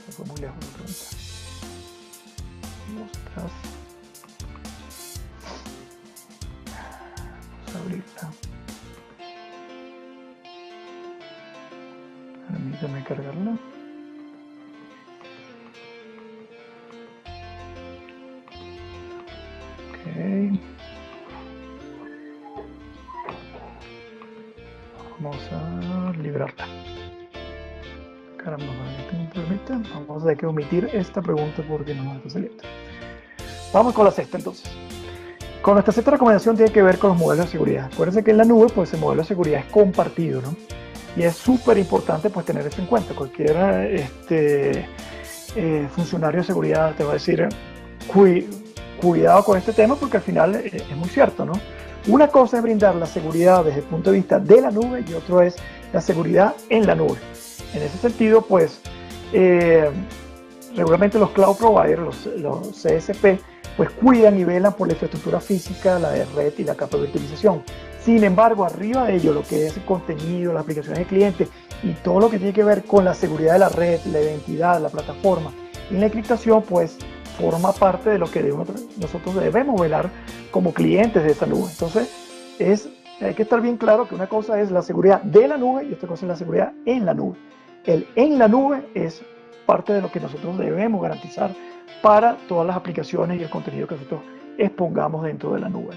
Speaker 1: se fue muy lejos la pregunta. Vamos a abrirla. Permítame cargarla. Ok. Vamos a librarla. Caramba, vamos a tener que omitir esta pregunta porque no está saliendo. Vamos con la sexta entonces. Con nuestra sexta recomendación tiene que ver con los modelos de seguridad. Acuérdense que en la nube, pues el modelo de seguridad es compartido, ¿no? Y es súper importante pues tener eso en cuenta. Cualquier funcionario de seguridad te va a decir, cuidado con este tema porque al final es muy cierto, ¿no? Una cosa es brindar la seguridad desde el punto de vista de la nube y otro es la seguridad en la nube. En ese sentido, pues, regularmente los cloud providers, los CSP, pues cuidan y velan por la infraestructura física, la de red y la capa de virtualización. Sin embargo, arriba de ello, lo que es el contenido, las aplicaciones del cliente y todo lo que tiene que ver con la seguridad de la red, la identidad, la plataforma y la encriptación, pues forma parte de lo que nosotros debemos velar como clientes de esa nube. Entonces, hay que estar bien claro que una cosa es la seguridad de la nube y otra cosa es la seguridad en la nube. El en la nube es parte de lo que nosotros debemos garantizar para todas las aplicaciones y el contenido que nosotros expongamos dentro de la nube.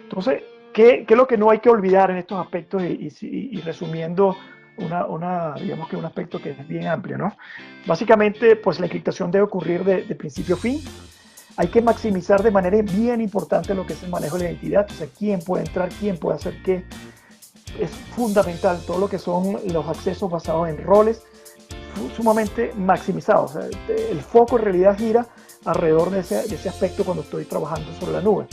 Speaker 1: Entonces, ¿qué es lo que no hay que olvidar en estos aspectos? Y resumiendo, digamos que un aspecto que es bien amplio, ¿no? Básicamente, pues la encriptación debe ocurrir de principio a fin. Hay que maximizar de manera bien importante lo que es el manejo de la identidad, o sea, quién puede entrar, quién puede hacer qué. Es fundamental todo lo que son los accesos basados en roles, sumamente maximizados. O sea, el foco en realidad gira alrededor de ese aspecto cuando estoy trabajando sobre la nube.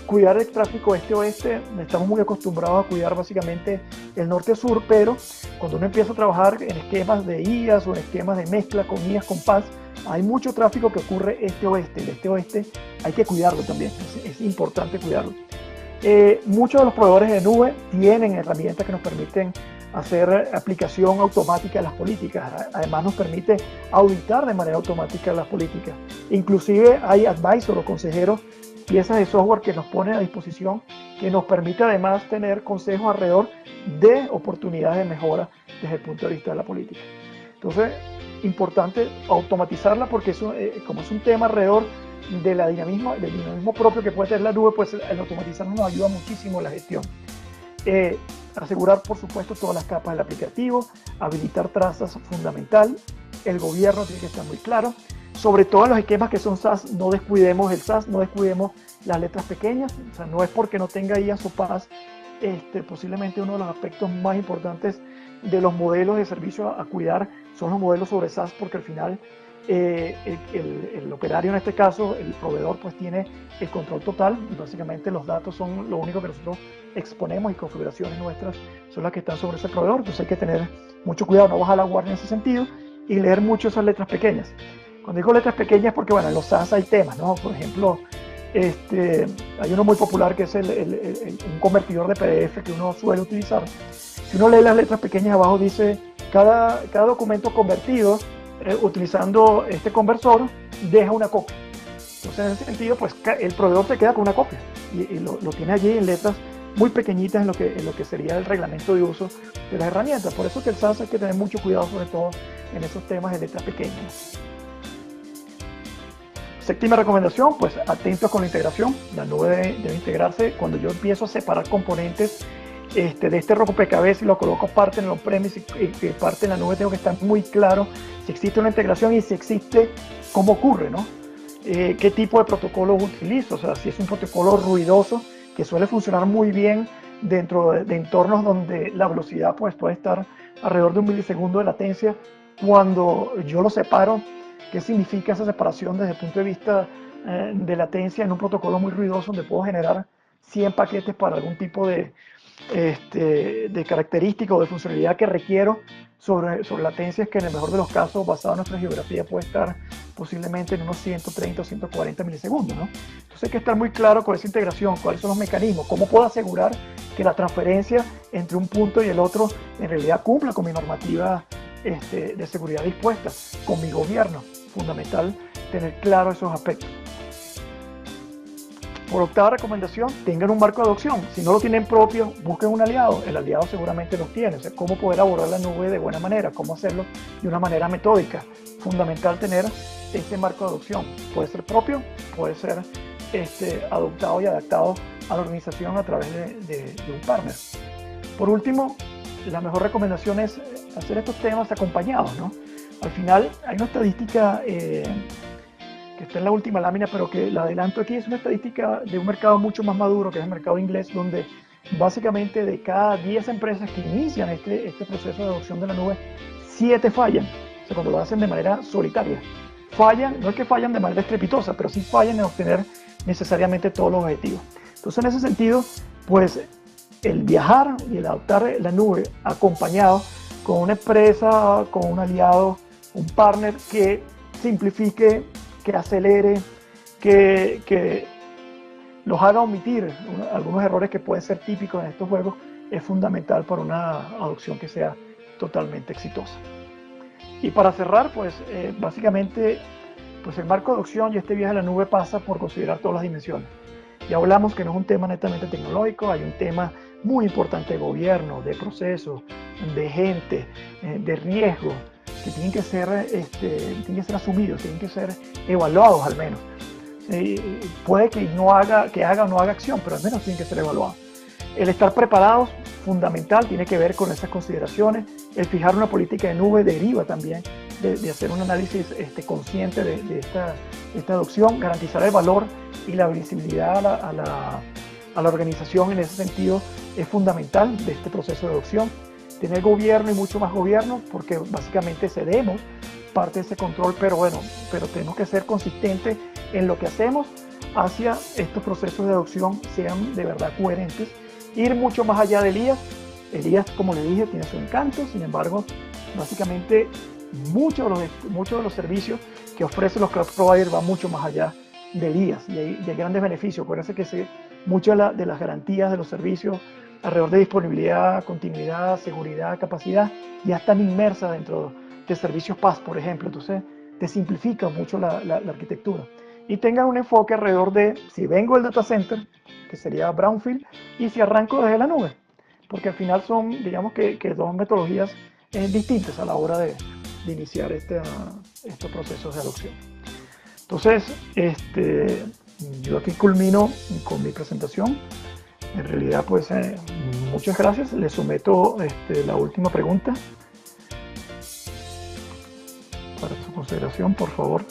Speaker 1: Cuidar el tráfico este-oeste, estamos muy acostumbrados a cuidar básicamente el norte-sur, pero cuando uno empieza a trabajar en esquemas de IaaS o en esquemas de mezcla con IaaS, con PaaS, hay mucho tráfico que ocurre este-oeste. El este-oeste hay que cuidarlo también, es importante cuidarlo. Muchos de los proveedores de nube tienen herramientas que nos permiten hacer aplicación automática de las políticas. Además nos permite auditar de manera automática las políticas. Inclusive hay advisor o consejeros, piezas de software que nos ponen a disposición, que nos permite además tener consejos alrededor de oportunidades de mejora desde el punto de vista de la política. Entonces, importante automatizarla porque como es un tema alrededor del dinamismo propio que puede tener la nube, pues el automatizarlo nos ayuda muchísimo en la gestión. Asegurar, por supuesto, todas las capas del aplicativo, habilitar trazas fundamental, el gobierno tiene que estar muy claro. Sobre todo en los esquemas que son SaaS, no descuidemos el SaaS, no descuidemos las letras pequeñas, o sea, no es porque no tenga IaaS o PaaS, posiblemente uno de los aspectos más importantes de los modelos de servicio a cuidar son los modelos sobre SaaS, porque al final el operario, en este caso, el proveedor, pues tiene el control total y básicamente los datos son lo único que nosotros exponemos y configuraciones nuestras son las que están sobre ese proveedor. Entonces hay que tener mucho cuidado, no bajar la guardia en ese sentido y leer mucho esas letras pequeñas. Cuando digo letras pequeñas, porque bueno, en los SaaS hay temas, ¿no? Por ejemplo, hay uno muy popular que es un convertidor de PDF que uno suele utilizar. Si uno lee las letras pequeñas abajo dice cada documento convertido utilizando este conversor deja una copia. Entonces en ese sentido, pues el proveedor se queda con una copia y lo tiene allí en letras muy pequeñitas en lo que sería el reglamento de uso de las herramientas. Por eso que el SaaS hay que tener mucho cuidado, sobre todo en esos temas de letras pequeñas. Séptima recomendación, pues atentos con la integración. La nube debe integrarse. Cuando yo empiezo a separar componentes de este rompecabezas y lo coloco parte en el on-premise y parte en la nube, tengo que estar muy claro si existe una integración y si existe, cómo ocurre, ¿no? ¿Qué tipo de protocolo utilizo? O sea, si es un protocolo ruidoso que suele funcionar muy bien dentro de entornos donde la velocidad pues, puede estar alrededor de 1 milisegundo de latencia, cuando yo lo separo, ¿qué significa esa separación desde el punto de vista de latencia en un protocolo muy ruidoso donde puedo generar 100 paquetes para algún tipo de característica o de funcionalidad que requiero sobre latencias que en el mejor de los casos, basado en nuestra geografía, puede estar posiblemente en unos 130 o 140 milisegundos, ¿no? Entonces hay que estar muy claro con esa integración, cuáles son los mecanismos, cómo puedo asegurar que la transferencia entre un punto y el otro en realidad cumpla con mi normativa de seguridad dispuesta, con mi gobierno. Fundamental tener claro esos aspectos. Por octava recomendación, tengan un marco de adopción. Si no lo tienen propio, busquen un aliado. El aliado seguramente los tiene. O sea, cómo poder abordar la nube de buena manera, cómo hacerlo de una manera metódica. Fundamental tener ese marco de adopción. Puede ser propio, puede ser adoptado y adaptado a la organización a través de un partner. Por último, la mejor recomendación es hacer estos temas acompañados, ¿no? Al final hay una estadística que está en la última lámina, pero que la adelanto aquí, es una estadística de un mercado mucho más maduro, que es el mercado inglés, donde básicamente de cada 10 empresas que inician este proceso de adopción de la nube, 7 fallan. o sea, cuando lo hacen de manera solitaria. Fallan, no es que fallan de manera estrepitosa, pero sí fallan en obtener necesariamente todos los objetivos. Entonces, en ese sentido, pues el viajar y el adoptar la nube acompañado con una empresa, con un aliado, un partner que simplifique, que acelere, que los haga omitir algunos errores que pueden ser típicos en estos juegos, es fundamental para una adopción que sea totalmente exitosa. Y para cerrar, pues básicamente pues el marco de adopción y este viaje a la nube pasa por considerar todas las dimensiones. Ya hablamos que no es un tema netamente tecnológico, hay un tema muy importante de gobierno, de procesos, de gente, de riesgo, que tienen que ser asumidos, tienen que ser evaluados al menos. Puede que haga o no haga acción, pero al menos tienen que ser evaluados. El estar preparados, fundamental, tiene que ver con esas consideraciones. El fijar una política de nube deriva también de hacer un análisis consciente de esta adopción, garantizar el valor y la visibilidad a la organización en ese sentido es fundamental de este proceso de adopción. Tener gobierno y mucho más gobierno, porque básicamente cedemos parte de ese control, pero tenemos que ser consistentes en lo que hacemos hacia estos procesos de adopción sean de verdad coherentes. Ir mucho más allá de Elías. Elías, como le dije, tiene su encanto, sin embargo, básicamente muchos de los servicios que ofrecen los cloud providers van mucho más allá de Elías y hay grandes beneficios. Parece que muchas de las garantías de los servicios alrededor de disponibilidad, continuidad, seguridad, capacidad, ya están inmersas dentro de servicios PaaS, por ejemplo. Entonces, te simplifica mucho la arquitectura. Y tengan un enfoque alrededor de si vengo del data center, que sería Brownfield, y si arranco desde la nube, porque al final son, digamos que dos metodologías distintas a la hora de iniciar estos procesos de adopción. Entonces, yo aquí culmino con mi presentación. En realidad, pues, muchas gracias. Les someto la última pregunta para su consideración, por favor.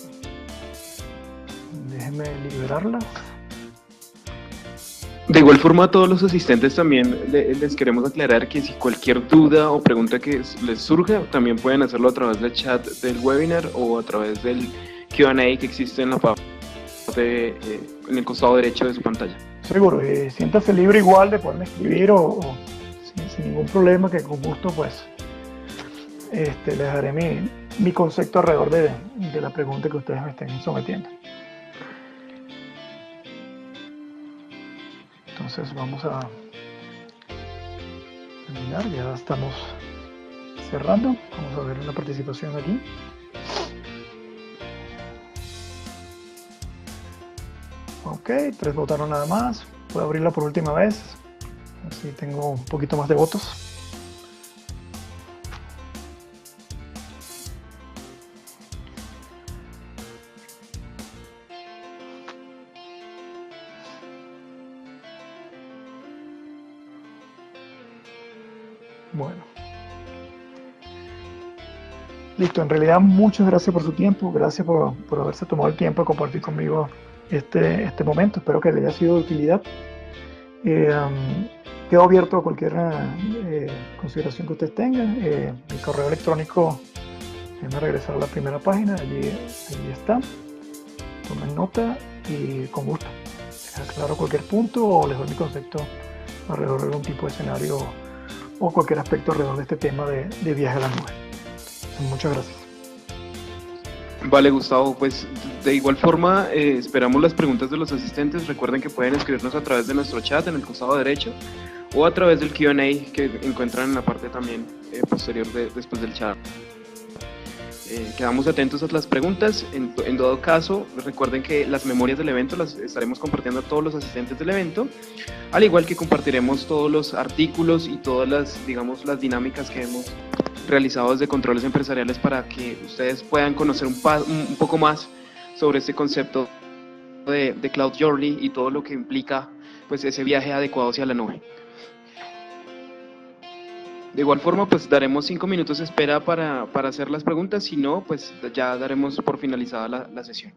Speaker 1: Déjenme liberarla.
Speaker 2: De igual forma, a todos los asistentes también les queremos aclarar que si cualquier duda o pregunta que les surja, también pueden hacerlo a través del chat del webinar o a través del Q&A que existe en la parte en el costado derecho de su pantalla.
Speaker 1: Seguro, siéntase libre igual de poderme escribir o sin ningún problema, que con gusto pues les daré mi concepto alrededor de la pregunta que ustedes me estén sometiendo. Entonces vamos a terminar, ya estamos cerrando. Vamos a ver la participación aquí. Ok, 3 votaron nada más. Puedo abrirla por última vez, así tengo un poquito más de votos. Bueno, listo. En realidad, muchas gracias por su tiempo, gracias por haberse tomado el tiempo de compartir conmigo este momento. Espero que les haya sido de utilidad. Quedo abierto a cualquier consideración que ustedes tengan. Mi correo electrónico, déjenme regresar a la primera página, allí está. Tomen nota y con gusto les aclaro cualquier punto o les doy mi concepto alrededor de algún tipo de escenario o cualquier aspecto alrededor de este tema de viaje a la nube. Muchas gracias.
Speaker 2: Vale, Gustavo, pues de igual forma esperamos las preguntas de los asistentes. Recuerden que pueden escribirnos a través de nuestro chat en el costado derecho o a través del Q&A que encuentran en la parte también posterior después del chat. Quedamos atentos a las preguntas. En todo caso, recuerden que las memorias del evento las estaremos compartiendo a todos los asistentes del evento, al igual que compartiremos todos los artículos y todas las, digamos, las dinámicas que hemos realizado desde Controles Empresariales para que ustedes puedan conocer un poco más sobre este concepto de Cloud Journey y todo lo que implica pues ese viaje adecuado hacia la nube. De igual forma, pues daremos 5 minutos de espera para hacer las preguntas, si no, pues ya daremos por finalizada la sesión.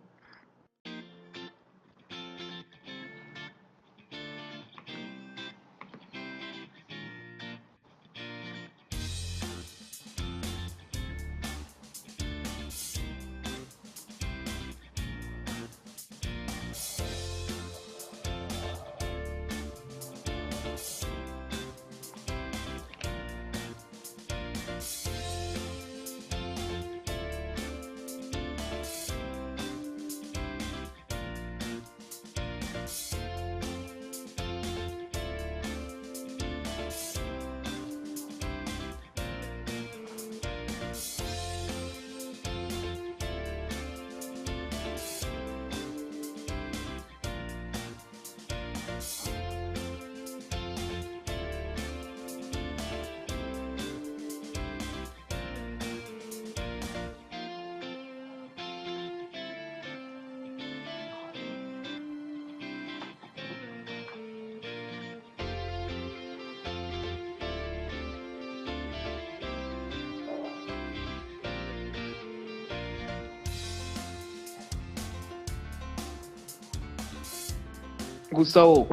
Speaker 2: Gustavo,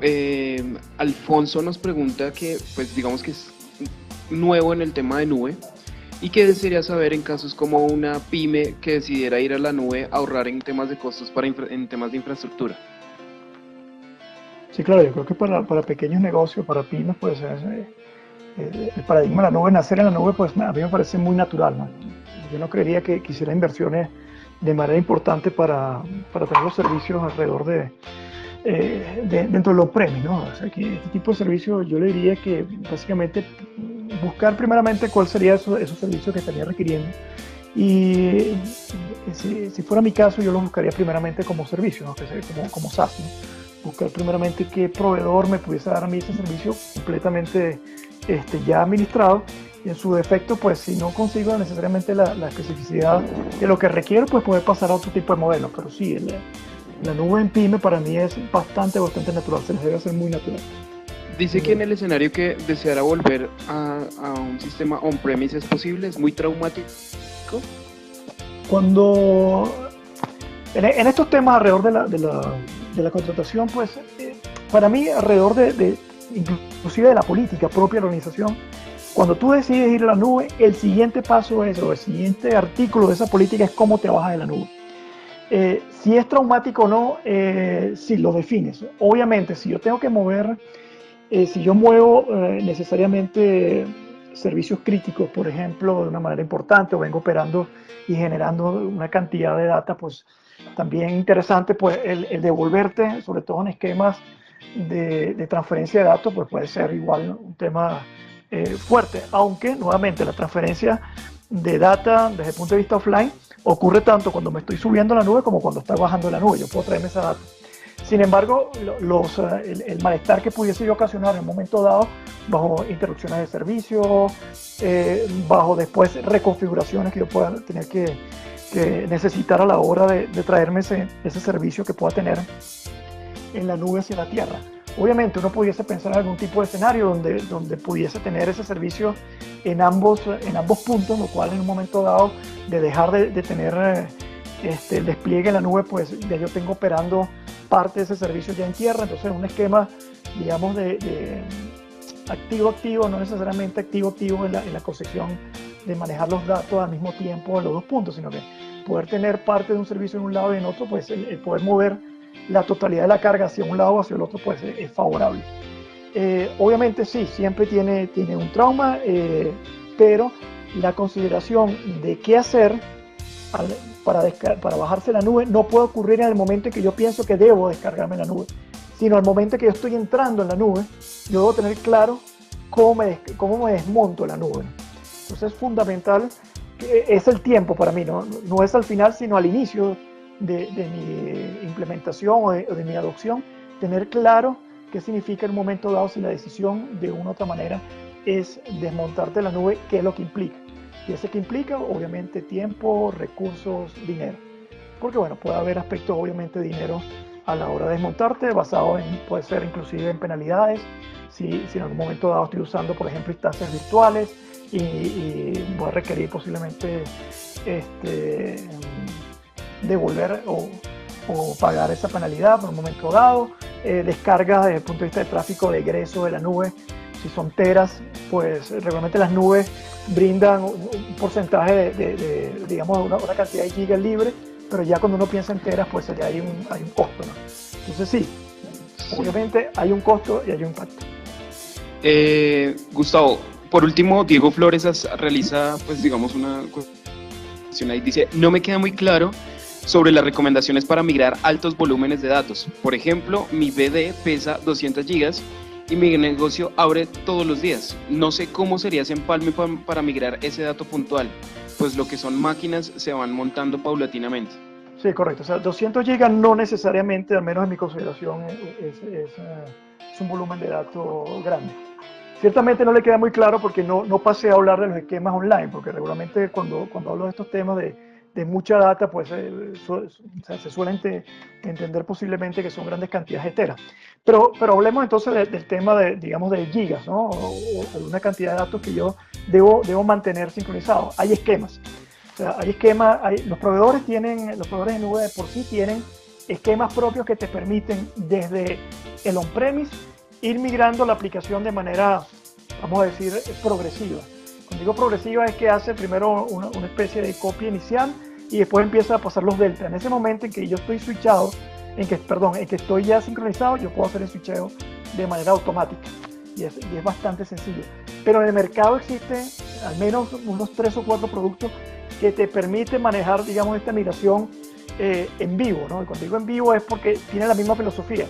Speaker 2: Alfonso nos pregunta que, pues digamos que es nuevo en el tema de nube y que desearía saber en casos como una pyme que decidiera ir a la nube, ahorrar en temas de costos en temas de infraestructura.
Speaker 1: Sí, claro, yo creo que para pequeños negocios, para pymes, pues el paradigma de la nube, nacer en la nube, pues a mí me parece muy natural, ¿no? Yo no creería que quisiera inversiones de manera importante para tener los servicios alrededor dentro de los premios, ¿no? O sea, que este tipo de servicios yo le diría que básicamente buscar primeramente cuál sería esos servicios que estaría requiriendo y si fuera mi caso yo los buscaría primeramente como servicio, ¿no? Que sea como SaaS, ¿no? Buscar primeramente qué proveedor me pudiese dar a mí ese servicio completamente ya administrado y en su defecto pues si no consigo necesariamente la especificidad de lo que requiero pues poder pasar a otro tipo de modelo, pero sí, la nube en PyME para mí es bastante natural, se les debe hacer muy natural.
Speaker 2: Dice que en el escenario que deseara volver a un sistema on-premise es posible, es muy traumático.
Speaker 1: Cuando en estos temas alrededor de la contratación, pues para mí alrededor inclusive de la política propia de la organización, cuando tú decides ir a la nube, el siguiente paso es, o el siguiente artículo de esa política es cómo te bajas de la nube. Si es traumático o no, si lo defines. Obviamente, si yo tengo que mover, si yo muevo necesariamente servicios críticos, por ejemplo, de una manera importante, o vengo operando y generando una cantidad de data, pues también interesante, pues el devolverte, sobre todo en esquemas de transferencia de datos, pues puede ser igual un tema fuerte, aunque nuevamente la transferencia de data desde el punto de vista offline ocurre tanto cuando me estoy subiendo a la nube como cuando estoy bajando de la nube, yo puedo traerme esa data. Sin embargo, el malestar que pudiese yo ocasionar en un momento dado, bajo interrupciones de servicio, bajo después reconfiguraciones que yo pueda tener que necesitar a la hora de traerme ese servicio que pueda tener en la nube hacia la tierra. Obviamente uno pudiese pensar en algún tipo de escenario donde pudiese tener ese servicio en ambos puntos, lo cual en un momento dado de dejar de tener el despliegue en la nube, pues ya yo tengo operando parte de ese servicio ya en tierra, entonces un esquema, digamos, de activo-activo, no necesariamente activo-activo en la concepción de manejar los datos al mismo tiempo en los dos puntos, sino que poder tener parte de un servicio en un lado y en otro, pues el poder mover la totalidad de la carga hacia un lado o hacia el otro, pues es favorable. Obviamente sí, siempre tiene un trauma, pero la consideración de qué hacer para bajarse la nube no puede ocurrir en el momento en que yo pienso que debo descargarme la nube, sino al momento que yo estoy entrando en la nube, yo debo tener claro cómo me desmonto la nube. Entonces es fundamental, es el tiempo para mí, no es al final, sino al inicio de mi implementación o de mi adopción, tener claro qué significa en un momento dado si la decisión de una u otra manera es desmontarte la nube, qué es lo que implica. Y ese que implica, obviamente, tiempo, recursos, dinero. Porque, bueno, puede haber aspectos, obviamente, de dinero a la hora de desmontarte, basado puede ser inclusive en penalidades, si en algún momento dado estoy usando, por ejemplo, instancias virtuales y voy a requerir posiblemente devolver o pagar esa penalidad por un momento dado, descargas desde el punto de vista de tráfico de egreso de la nube, si son teras, pues regularmente las nubes brindan un porcentaje digamos, una cantidad de gigas libre, pero ya cuando uno piensa en teras, pues allá hay un costo, ¿no? Entonces sí, obviamente hay un costo y hay un impacto.
Speaker 2: Gustavo, por último, Diego Flores realiza, pues digamos, una cuestión ahí, dice, no me queda muy claro sobre las recomendaciones para migrar altos volúmenes de datos. Por ejemplo, mi BD pesa 200 gigas y mi negocio abre todos los días. No sé cómo sería ese empalme para migrar ese dato puntual, pues lo que son máquinas se van montando paulatinamente.
Speaker 1: Sí, correcto. O sea, 200 gigas no necesariamente, al menos en mi consideración, es un volumen de datos grande. Ciertamente no le queda muy claro porque no pasé a hablar de los esquemas online, porque regularmente cuando hablo de estos temas de mucha data, pues se suelen entender posiblemente que son grandes cantidades de teras. Pero hablemos entonces del tema digamos, de gigas, ¿no? O de una cantidad de datos que yo debo mantener sincronizados. Hay esquemas. O sea, hay esquemas, los proveedores de nube de por sí tienen esquemas propios que te permiten desde el on-premise ir migrando la aplicación de manera, vamos a decir, progresiva. Cuando digo progresiva es que hace primero una especie de copia inicial y después empieza a pasar los delta. En ese momento en que yo estoy switchado, en que estoy ya sincronizado, yo puedo hacer el switcheo de manera automática y es bastante sencillo. Pero en el mercado existen al menos unos 3 o 4 productos que te permiten manejar, digamos, esta migración en vivo, ¿no? Y cuando digo en vivo es porque tiene la misma filosofía.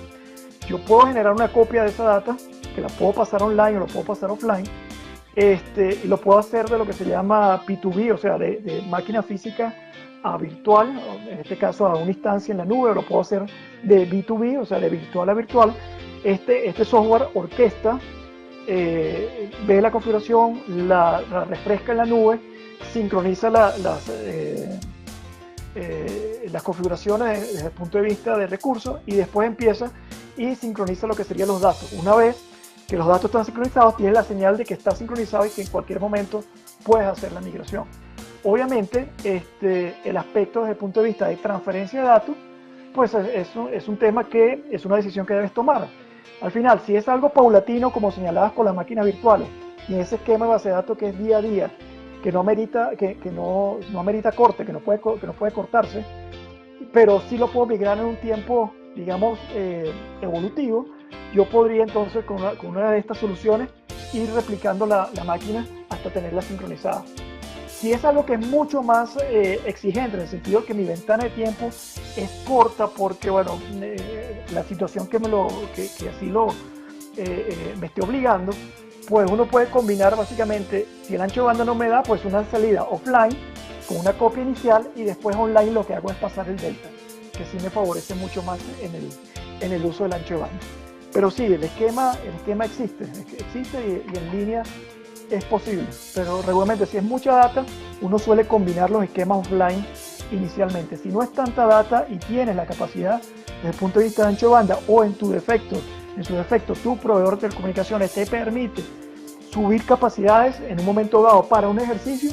Speaker 1: Yo puedo generar una copia de esa data, que la puedo pasar online o lo puedo pasar offline, y lo puedo hacer de lo que se llama P2B, o sea, de máquina física a virtual, en este caso a una instancia en la nube, o lo puedo hacer de B2B, o sea, de virtual a virtual. Este software orquesta, ve la configuración, la refresca en la nube, sincroniza las configuraciones desde el punto de vista de recursos y después empieza y sincroniza lo que serían los datos. Una vez que los datos están sincronizados, tiene la señal de que está sincronizado y que en cualquier momento puedes hacer la migración. Obviamente, el aspecto desde el punto de vista de transferencia de datos, pues es un tema que es una decisión que debes tomar. Al final, si es algo paulatino, como señalabas con las máquinas virtuales, y ese esquema de base de datos que es día a día, que no amerita corte, que no puede cortarse, pero sí lo puedo migrar en un tiempo, digamos, evolutivo, yo podría entonces con una de estas soluciones ir replicando la máquina hasta tenerla sincronizada. Si es algo que es mucho más exigente, en el sentido que mi ventana de tiempo es corta porque, bueno, la situación que así me esté obligando, pues uno puede combinar básicamente, si el ancho de banda no me da, pues una salida offline con una copia inicial y después online lo que hago es pasar el delta, que sí me favorece mucho más en el uso del ancho de banda. Pero sí, el esquema existe y en línea es posible, pero regularmente si es mucha data, uno suele combinar los esquemas offline inicialmente. Si no es tanta data y tienes la capacidad desde el punto de vista de ancho de banda o en su defecto tu proveedor de telecomunicaciones te permite subir capacidades en un momento dado para un ejercicio,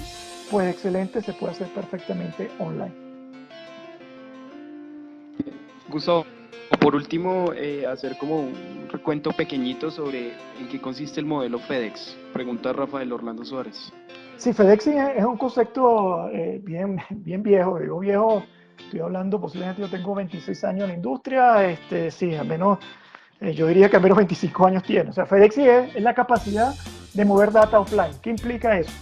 Speaker 1: pues excelente, se puede hacer perfectamente online.
Speaker 2: Gustavo, por último, hacer como un recuento pequeñito sobre en qué consiste el modelo FedEx. Pregunta Rafael Orlando Suárez.
Speaker 1: Sí, FedExing es un concepto bien viejo. Digo viejo, estoy hablando, posiblemente yo tengo 26 años en la industria, sí, al menos, yo diría que al menos 25 años tiene. O sea, FedExing es la capacidad de mover data offline. ¿Qué implica eso?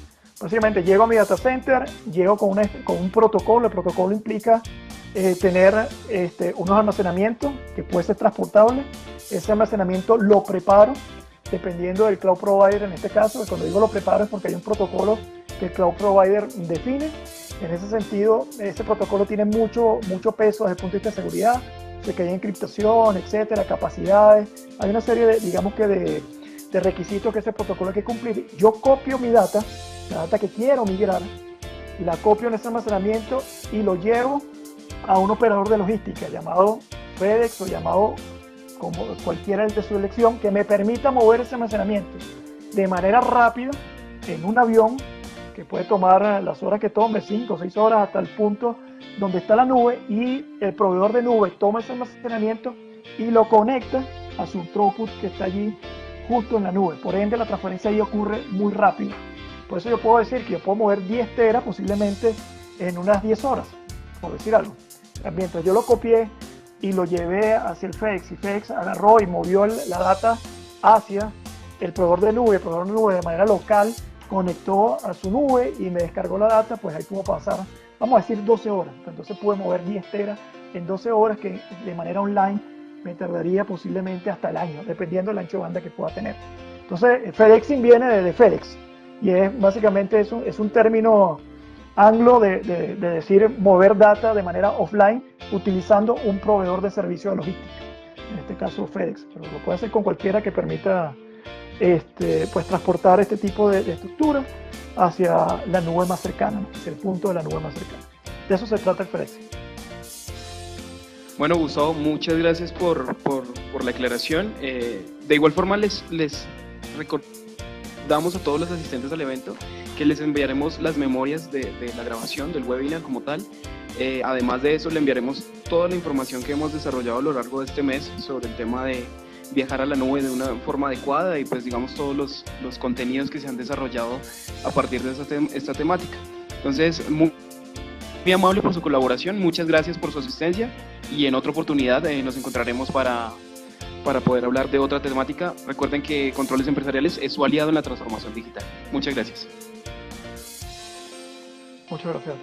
Speaker 1: Básicamente llego a mi data center, llego con un protocolo. El protocolo implica tener unos almacenamientos que puede ser transportable. Ese almacenamiento lo preparo dependiendo del cloud provider en este caso. Cuando digo lo preparo es porque hay un protocolo que el cloud provider define. En ese sentido, ese protocolo tiene mucho peso desde el punto de vista de seguridad, de que hay encriptación, etcétera, capacidades. Hay una serie de requisitos que ese protocolo hay que cumplir. Yo copio mi data, la data que quiero migrar, la copio en ese almacenamiento y lo llevo a un operador de logística llamado FedEx o llamado como cualquiera de su elección, que me permita mover ese almacenamiento de manera rápida en un avión que puede tomar las horas que tome, 5 o 6 horas, hasta el punto donde está la nube, y el proveedor de nube toma ese almacenamiento y lo conecta a su throughput que está allí justo en la nube. Por ende, la transferencia ahí ocurre muy rápido. Por eso yo puedo decir que yo puedo mover 10 teras posiblemente en unas 10 horas, por decir algo. Mientras yo lo copié y lo llevé hacia el FedEx, y FedEx agarró y movió la data hacia el proveedor de nube. El proveedor de nube de manera local conectó a su nube y me descargó la data, pues ahí pudo pasar, vamos a decir, 12 horas. Entonces pude mover 10 teras en 12 horas, que de manera online me tardaría posiblemente hasta el año, dependiendo del ancho de banda que pueda tener. Entonces, FedExing viene de FedEx y básicamente es un término anglo de decir mover data de manera offline utilizando un proveedor de servicio de logística, en este caso FedEx, pero lo puede hacer con cualquiera que permita pues transportar este tipo de estructuras hacia la nube más cercana, ¿no? Hacia el punto de la nube más cercana. De eso se trata el FedEx.
Speaker 2: Bueno, Gustavo, muchas gracias por la aclaración. De igual forma, les recordamos a todos los asistentes al evento que les enviaremos las memorias de la grabación del webinar como tal. Además de eso, le enviaremos toda la información que hemos desarrollado a lo largo de este mes sobre el tema de viajar a la nube de una forma adecuada y pues digamos todos los contenidos que se han desarrollado a partir de esta temática. Entonces, muy amable por su colaboración, muchas gracias por su asistencia y en otra oportunidad nos encontraremos para poder hablar de otra temática. Recuerden que Controles Empresariales es su aliado en la transformación digital. Muchas gracias.
Speaker 1: Muchas gracias.